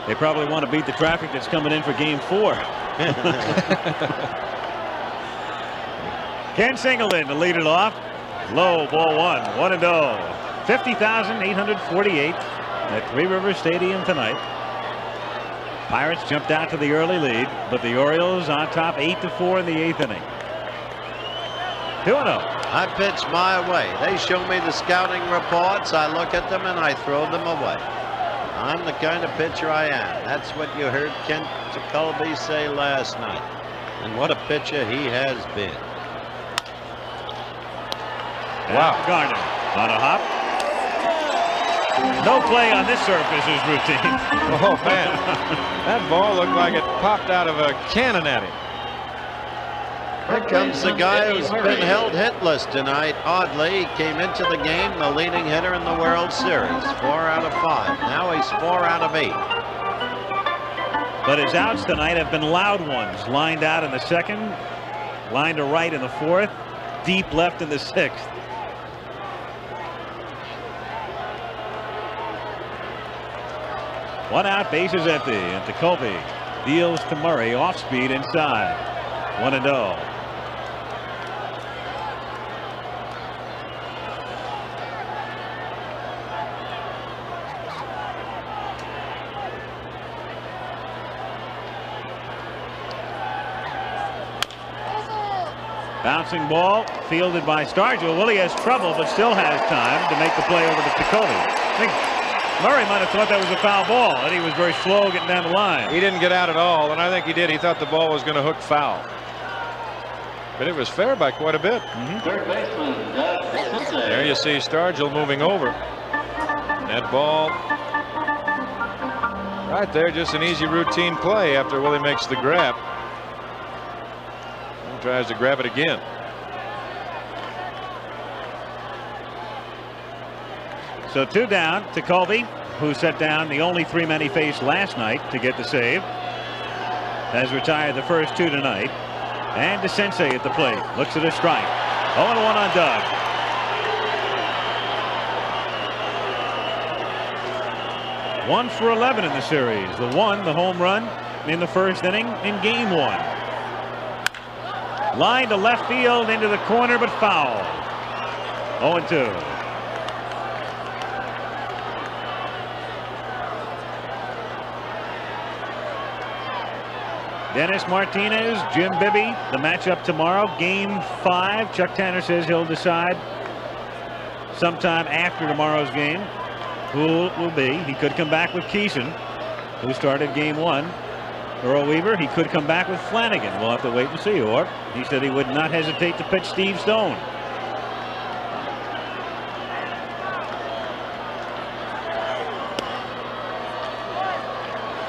S2: They probably want to beat the traffic that's coming in for game 4. Ken Singleton to lead it off. Low, ball 1, 1-0. 50,848 at Three River Stadium tonight. Pirates jumped out to the early lead, but the Orioles on top 8-4 in the 8th inning. 2-0.
S4: I pitch my way. They show me the scouting reports. I look at them and I throw them away. I'm the kind of pitcher I am. That's what you heard Kent Tekulve say last night. And what a pitcher he has been.
S2: Wow. Garner on a hop. No play on this surface is routine.
S3: Oh, man. That ball looked like it popped out of a cannon at him.
S4: Here comes the guy who's been held hitless tonight. Oddly, he came into the game the leading hitter in the World Series. 4 out of 5. Now he's 4 out of 8.
S2: But his outs tonight have been loud ones. Lined out in the 2nd, lined to right in the 4th, deep left in the 6th. One out, bases empty, and Tekulve deals to Murray, off speed inside. 1-0. Bouncing ball fielded by Stargell. Willie has trouble, but still has time to make the play over to Tekulve. I think Murray might have thought that was a foul ball, and he was very slow getting down the line.
S3: He didn't get out at all, and I think he did. He thought the ball was going to hook foul. But it was fair by quite a bit.
S8: Third baseman,
S3: there you see Stargell moving over. That ball right there, just an easy routine play after Willie makes the grab. And tries to grab it again.
S2: So 2 down. Tekulve, who set down the only 3 men he faced last night to get the save, has retired the first 2 tonight. And DeCinces at the plate. Looks at a strike. 0-1 on Doug. One for 11 in the series. The home run in the 1st inning in game 1. Line to left field into the corner, but foul. 0-2. Dennis Martinez, Jim Bibby, the matchup tomorrow, game 5. Chuck Tanner says he'll decide sometime after tomorrow's game who it will be. He could come back with Keeson, who started game 1. Earl Weaver. He could come back with Flanagan. We'll have to wait and see. Or he said he would not hesitate to pitch Steve Stone.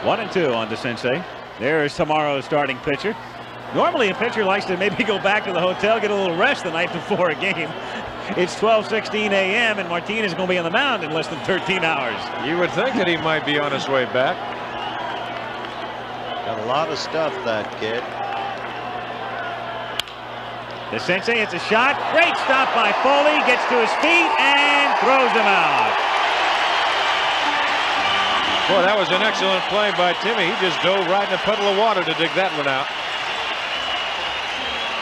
S2: One and two on DeCinces. There's tomorrow's starting pitcher. Normally a pitcher likes to maybe go back to the hotel, get a little rest the night before a game. It's 12:16 a.m. and Martinez is going to be on the mound in less than 13 hours.
S3: You would think that he might be on his way back.
S4: Got a lot of stuff, that kid.
S2: DeCinces hits a shot. Great stop by Foley. Gets to his feet and throws him out.
S3: Boy, that was an excellent play by Timmy. He just dove right in a puddle of water to dig that one out.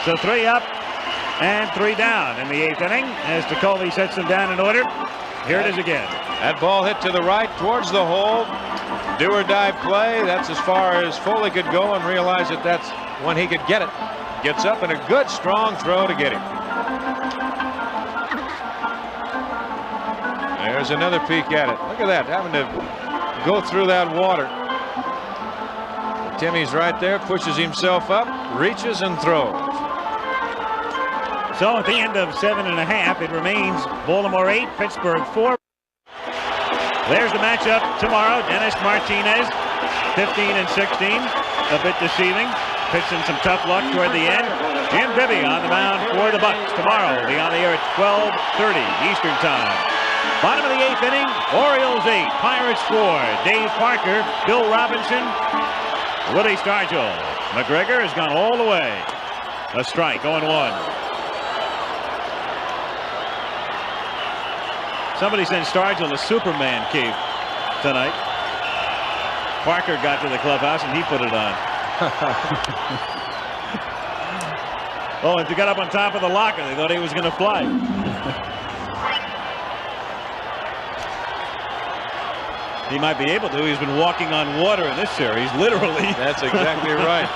S2: So 3 up and 3 down in the 8th inning as Tekulve sets them down in order. Here it is again.
S3: That ball hit to the right towards the hole. Do or die play. That's as far as Foley could go and realize that that's when he could get it. Gets up and a good strong throw to get him. There's another peek at it. Look at that, having to go through that water. Timmy's right there, pushes himself up, reaches and throws.
S2: So at the end of 7.5, it remains Baltimore 8, Pittsburgh 4. There's the matchup tomorrow. Dennis Martinez, 15 and 16, a bit deceiving. Pitching some tough luck toward the end. Jim Bibby on the mound for the Bucks tomorrow. Will be on the air at 12:30 Eastern Time. Bottom of the 8th inning, Orioles 8, Pirates 4. Dave Parker, Bill Robinson, Willie Stargell. McGregor has gone all the way. A strike, 0-1. Somebody sent Stargell a Superman cape tonight. Parker got to the clubhouse and he put it on. Oh, and he got up on top of the locker. They thought he was going to fly. He might be able to. He's been walking on water in this series, literally.
S3: That's exactly right.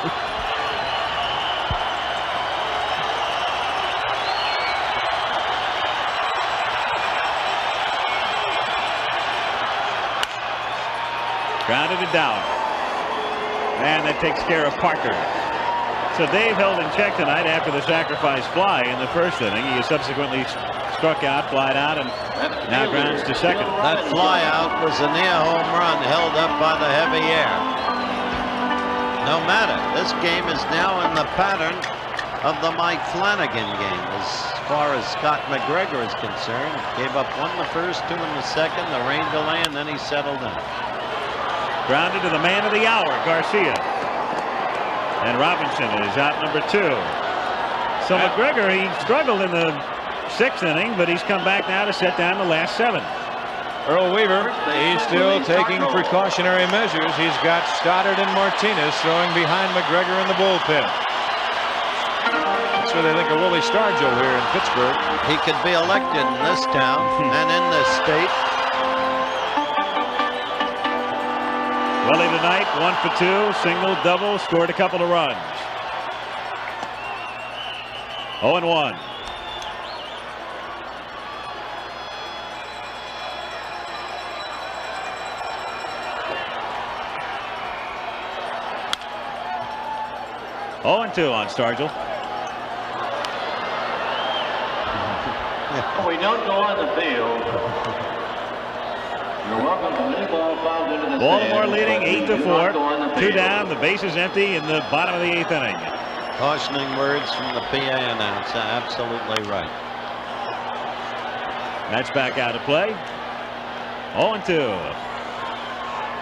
S2: Grounded it down. And that takes care of Parker. So Dave held in check tonight after the sacrifice fly in the first inning. He subsequently struck out, flied out, and now grounds to second.
S4: That fly out was a near home run held up by the heavy air. No matter, this game is now in the pattern of the Mike Flanagan game as far as Scott McGregor is concerned. Gave up 1 in the first, 2 in the second, the rain delay, and then he settled in.
S2: Grounded to the man of the hour, Garcia. And Robinson is out number 2. So McGregor, he struggled in the 6th inning, but he's come back now to set down the last 7.
S3: Earl Weaver, he's still taking precautionary measures. He's got Stoddard and Martinez throwing behind McGregor in the bullpen. That's what they think of Willie Stargell here in Pittsburgh.
S4: He could be elected in this town and in this state.
S2: Willie tonight, 1 for 2, single, double, scored a couple of runs. 0-1. Oh, 2 on Stargell.
S8: We don't go on the field. You're welcome to any ball fouled into the
S2: Baltimore
S8: stand.
S2: leading 8-4. 2
S8: field.
S2: down. The base is empty in the bottom of the 8th inning.
S4: Cautioning words from the PA announcer. Absolutely right.
S2: That's back out of play. 0-2.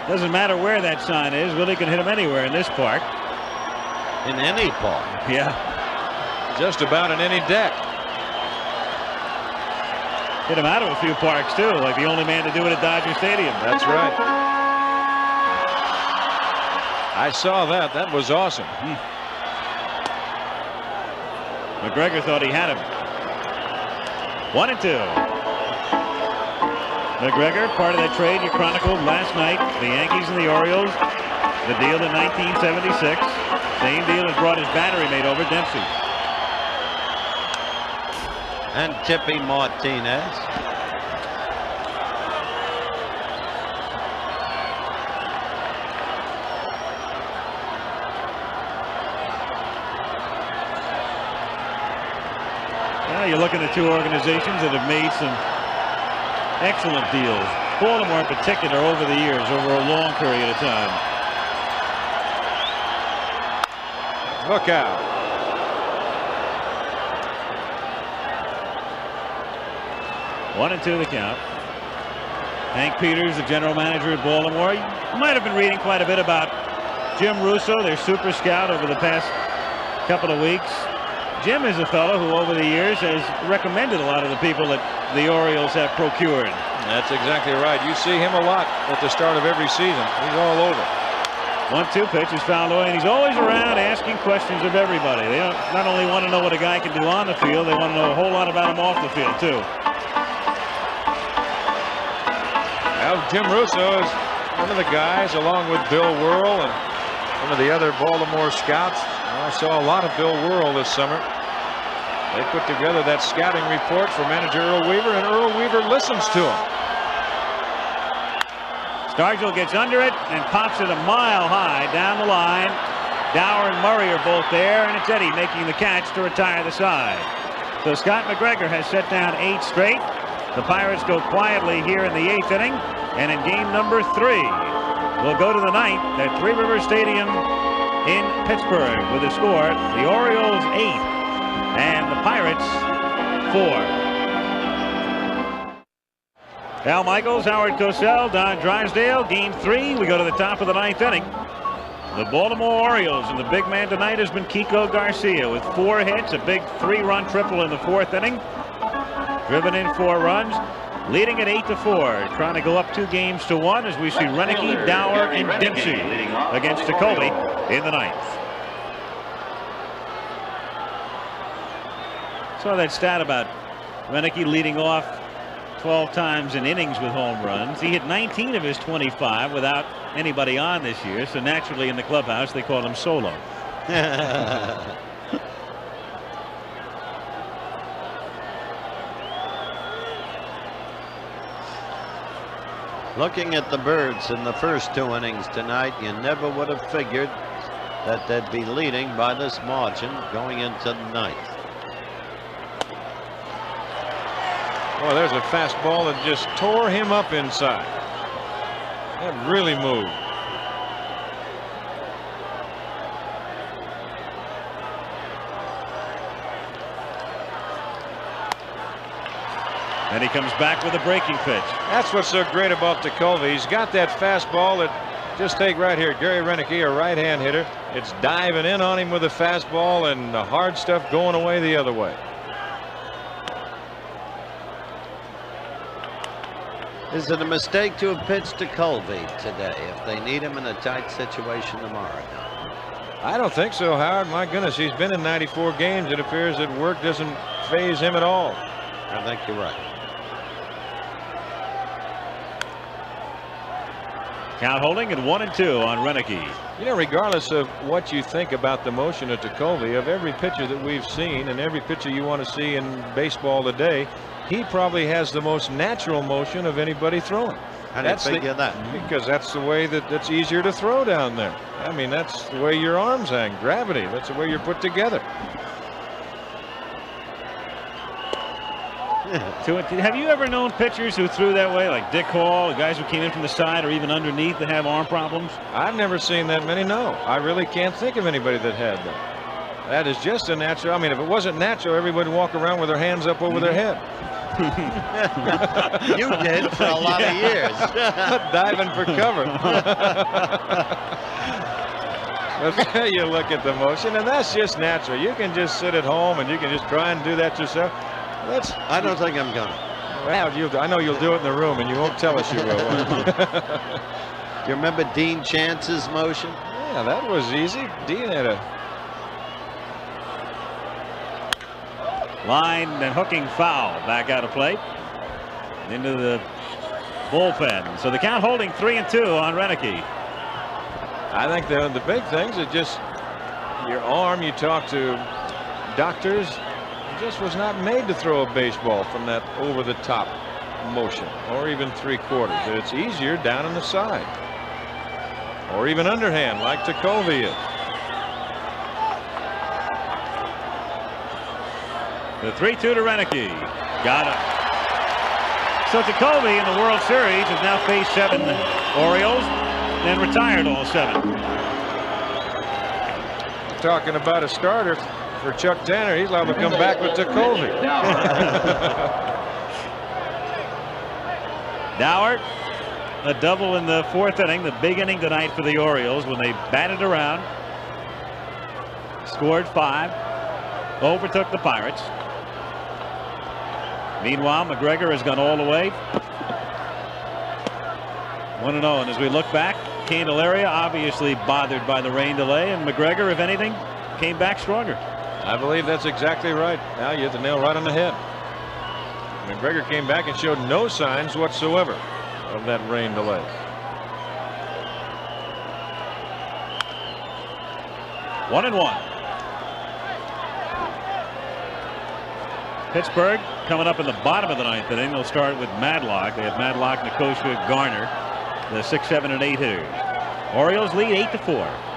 S2: Doesn't matter where that sign is. Willie can hit him anywhere in this park.
S4: In any park.
S2: Yeah.
S3: Just about in any deck.
S2: Hit him out of a few parks, too, like the only man to do it at Dodger Stadium.
S3: That's right. I saw that. That was awesome.
S2: McGregor thought he had him. 1-2. McGregor, part of that trade you chronicled last night, the Yankees and the Orioles, the deal in 1976. Same deal that brought his battery mate over, Dempsey.
S4: And Tippy Martinez.
S2: you look at the two organizations that have made some excellent deals. Baltimore in particular over the years, over a long period of time.
S3: Look out.
S2: One and two the count. Hank Peters, the general manager at Baltimore. You might have been reading quite a bit about Jim Russo, their super scout, over the past couple of weeks. Jim is a fellow who over the years has recommended a lot of the people that the Orioles have procured.
S3: That's exactly right. You see him a lot at the start of every season. He's all over.
S2: 1-2 pitch is fouled away, and he's always around asking questions of everybody. They don't not only want to know what a guy can do on the field, they want to know a whole lot about him off the field too.
S3: Well, Jim Russo is one of the guys, along with Bill Whirl and one of the other Baltimore scouts. I saw a lot of Bill Whirl this summer. They put together that scouting report for manager Earl Weaver, and Earl Weaver listens to him.
S2: Stargell gets under it and pops it a mile high down the line. Dower and Murray are both there, and it's Eddie making the catch to retire the side. So Scott McGregor has set down 8 straight. The Pirates go quietly here in the 8th inning, and in game number 3, we'll go to the 9th at Three River Stadium in Pittsburgh with a score: the Orioles 8 and the Pirates 4. Al Michaels, Howard Cosell, Don Drysdale. Game 3, we go to the top of the 9th inning. The Baltimore Orioles, and the big man tonight has been Kiko Garcia with 4 hits, a big 3-run triple in the 4th inning. Driven in 4 runs, leading at 8-4, trying to go up 2 games to 1 as we see Renicky, Dower, and Dempsey against Jacoby in the 9th. Saw that stat about Renicky leading off 12 times in innings with home runs. He hit 19 of his 25 without anybody on this year, so naturally in the clubhouse they call him Solo.
S4: Looking at the Birds in the first 2 innings tonight, you never would have figured that they'd be leading by this margin going into the 9th.
S3: Oh, there's a fastball that just tore him up inside. That really moved.
S2: And he comes back with a breaking pitch.
S3: That's what's so great about Jacoby. He's got that fastball that, just take right here, Gary Renicky, a right-hand hitter. It's diving in on him with a fastball, and the hard stuff going away the other way.
S4: Is it a mistake to have pitched to Colby today if they need him in a tight situation tomorrow?
S3: I don't think so, Howard. My goodness, he's been in 94 games. It appears that work doesn't faze him at all.
S4: I think you're right.
S2: Count holding at 1-2 on Renicky.
S3: You know, regardless of what you think about the motion of Jacoby, of every pitcher that we've seen and every pitcher you want to see in baseball today, he probably has the most natural motion of anybody throwing.
S4: How do you figure that?
S3: Because that's the way that's easier to throw down there. I mean, that's the way your arms hang. Gravity. That's the way you're put together.
S2: Have you ever known pitchers who threw that way, like Dick Hall, guys who came in from the side or even underneath that have arm problems?
S3: I've never seen that many, no. I really can't think of anybody that had that. That is just a natural. I mean, if it wasn't natural, everybody would walk around with their hands up over their head.
S4: You did for a lot of years.
S3: Diving for cover. But you look at the motion, and that's just natural. You can just sit at home and you can just try and do that yourself.
S4: I don't think I'm gonna.
S3: Well, I know you'll do it in the room, and you won't tell us you will.
S4: Do you remember Dean Chance's motion?
S3: Yeah, that was easy. Dean had a
S2: line and hooking foul back out of play into the bullpen. So the count holding 3-2 on Renicky.
S3: I think the big things are just your arm. You talk to doctors. It just was not made to throw a baseball from that over the top motion or even 3/4. It's easier down on the side or even underhand like Jacoby is.
S2: The 3-2 to Renicky. Got him. So Jacoby in the World Series has now faced 7 Orioles and retired all 7.
S3: Talking about a starter for Chuck Tanner. He's liable to come back with Jacoby.
S2: Dower, a double in the 4th inning, the big inning tonight for the Orioles when they batted around. Scored 5, overtook the Pirates. Meanwhile, McGregor has gone all the way. 1-0, and as we look back, Candelaria obviously bothered by the rain delay, and McGregor, if anything, came back stronger.
S3: I believe that's exactly right. Now you hit the nail right on the head. McGregor came back and showed no signs whatsoever of that rain delay.
S2: One and one. Pittsburgh coming up in the bottom of the 9th inning. They'll start with Madlock. They have Madlock, Nicosia, Garner, the 6, 7, and 8 hitters. Orioles lead 8-4.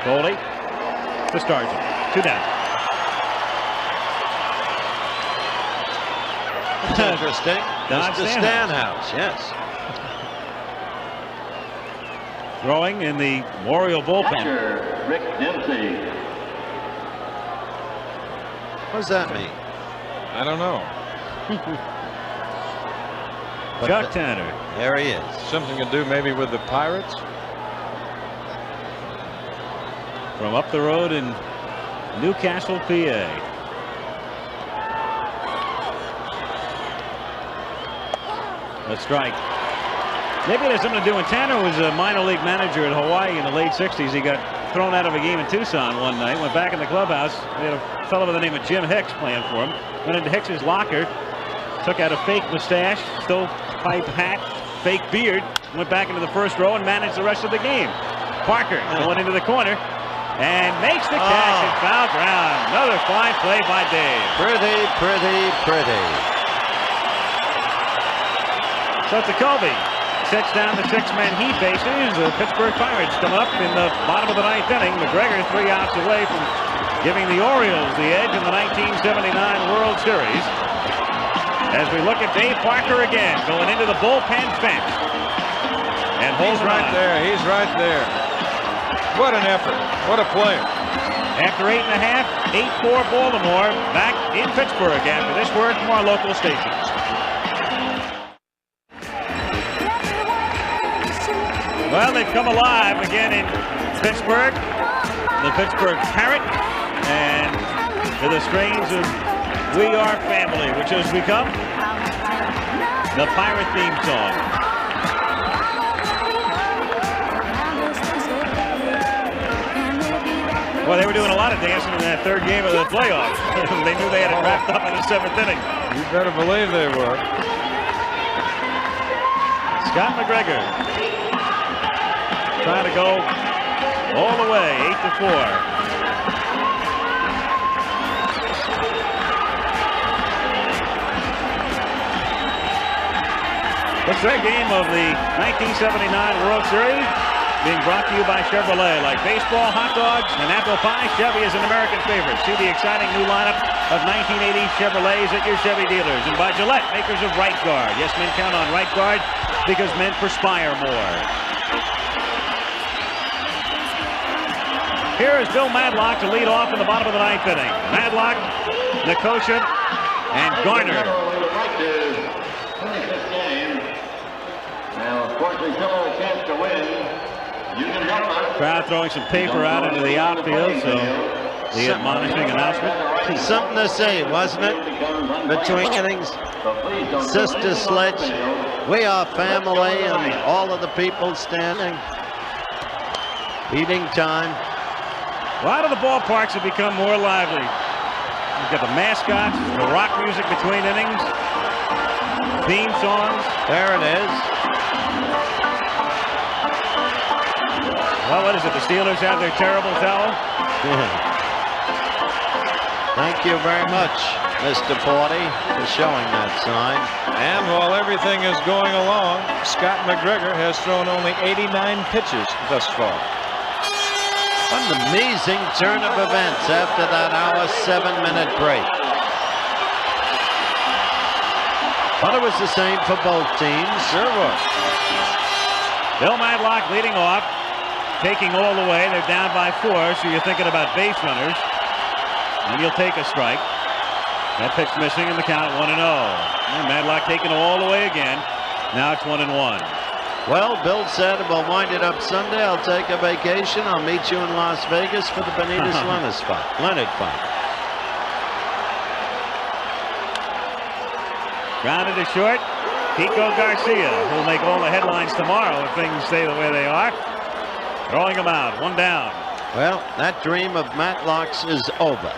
S2: Foley to Stargent. 2 down.
S4: That's interesting. Mr. Stanhouse, yes.
S2: Throwing in the Oriole bullpen.
S8: Rick Dempsey.
S4: What does that mean?
S3: I don't know.
S2: Chuck Tanner.
S4: There he is.
S3: Something to do maybe with the Pirates?
S2: From up the road in Newcastle, PA. A strike. Maybe it has something to do when Tanner was a minor league manager in Hawaii in the late 60s. He got thrown out of a game in Tucson one night, went back in the clubhouse. They had a fellow by the name of Jim Hicks playing for him. Went into Hicks's locker, took out a fake mustache, stovepipe hat, fake beard, went back into the first row and managed the rest of the game. Parker going into the corner and makes the catch in foul ground. Another fine play by Dave.
S4: Pretty, pretty, pretty.
S2: So Jacoby sets down the 6-man he faces. The Pittsburgh Pirates coming up in the bottom of the 9th inning. McGregor 3 outs away from giving the Orioles the edge in the 1979 World Series. As we look at Dave Parker again, going into the bullpen fence. And
S3: He's right there. He's right there. What an effort. What a play.
S2: After 8.5, 8-4 Baltimore back in Pittsburgh after this word from our local stations. Well, they've come alive again in Pittsburgh. The Pittsburgh Parrot, and to the strains of We Are Family, which has become the Pirate theme song. Well, they were doing a lot of dancing in that 3rd game of the playoffs. They knew they had it wrapped up in the 7th inning.
S3: You better believe they were.
S2: Scott McGregor trying to go all the way, 8-4. The 3rd game of the 1979 World Series being brought to you by Chevrolet. Like baseball, hot dogs, and apple pie, Chevy is an American favorite. See the exciting new lineup of 1980 Chevrolets at your Chevy dealers. And by Gillette, makers of Right Guard. Yes, men count on Right Guard because men perspire more. Here is Bill Madlock to lead off in the bottom of the 9th inning. Madlock, Nicosia, and Garner. Crowd throwing some paper out into the outfield, so the admonishing announcement.
S4: Something to say, wasn't it? Between innings, Sister Sledge, We Are Family, and all of the people standing. Eating time.
S2: A lot of the ballparks have become more lively. You've got the mascots, the rock music between innings, theme songs.
S4: There it is.
S2: Well, what is it? The Steelers have their terrible towel?
S4: Thank you very much. Mr. 40, for showing that sign.
S3: And while everything is going along, Scott McGregor has thrown only 89 pitches thus far.
S4: What an amazing turn of events after that hour 7-minute break. But it was the same for both teams.
S3: Sure was.
S2: Bill Matlock leading off, taking all the way. They're down by 4, so you're thinking about base runners. And you'll take a strike. That pitch missing in the count, 1-0. And Matlock taking all the way again. Now it's 1-1.
S4: Well, Bill said we'll wind it up Sunday. I'll take a vacation. I'll meet you in Las Vegas for the Benitez Leonard fight.
S2: Grounded to short. Pico Garcia, who'll make all the headlines tomorrow if things stay the way they are. Throwing him out, 1 down.
S4: Well, that dream of Matlock's is over.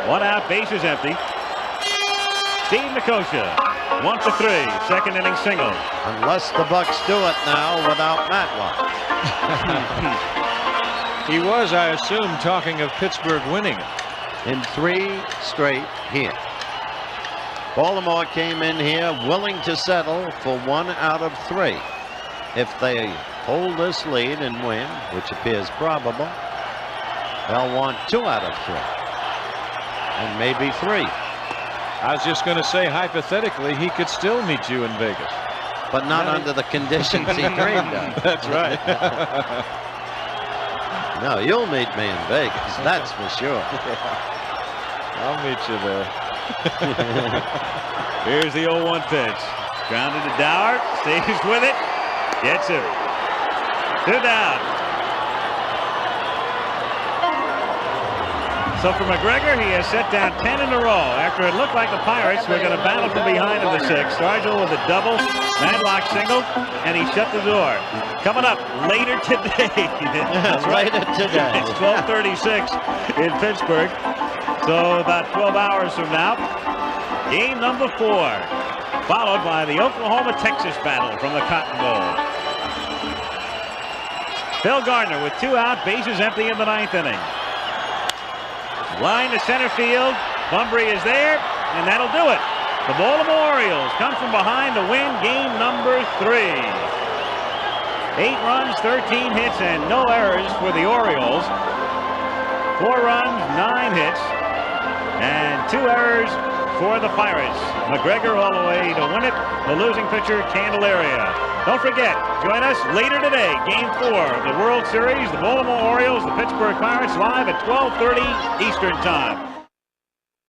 S2: One out, bases empty. Steve Nicosia, 1 for 3, second inning single.
S4: Unless the Bucks do it now without Matlock.
S3: He was, I assume, talking of Pittsburgh winning
S4: in 3 straight here. Baltimore came in here willing to settle for 1 out of 3. If they hold this lead and win, which appears probable, they'll want 2 out of 3. And maybe 3.
S3: I was just going to say, hypothetically, he could still meet you in Vegas.
S4: But not under the conditions he dreamed of.
S3: That's right.
S4: No, you'll meet me in Vegas, that's for sure.
S3: I'll meet you there.
S2: Here's the 0-1 pitch. Grounded to Dower, stays with it, gets it. 2 down. So for McGregor, he has set down 10 in a row after it looked like the Pirates were going to battle from behind in the 6th. Stargell with a double, Matlock single, and he shut the door. Coming up later today. That's right.
S4: Later today.
S2: It's 12:36 in Pittsburgh. So about 12 hours from now, game number 4, followed by the Oklahoma-Texas battle from the Cotton Bowl. Phil Gardner with 2 out, bases empty in the 9th inning. Line to center field. Bunbury is there, and that'll do it. The Baltimore Orioles come from behind to win game number 3. 8 runs, 13 hits, and no errors for the Orioles. 4 runs, 9 hits, and 2 errors for the Pirates. McGregor all the way to win it. The losing pitcher, Candelaria. Don't forget, join us later today, Game 4 of the World Series. The Baltimore Orioles, the Pittsburgh Pirates, live at 12:30 Eastern Time.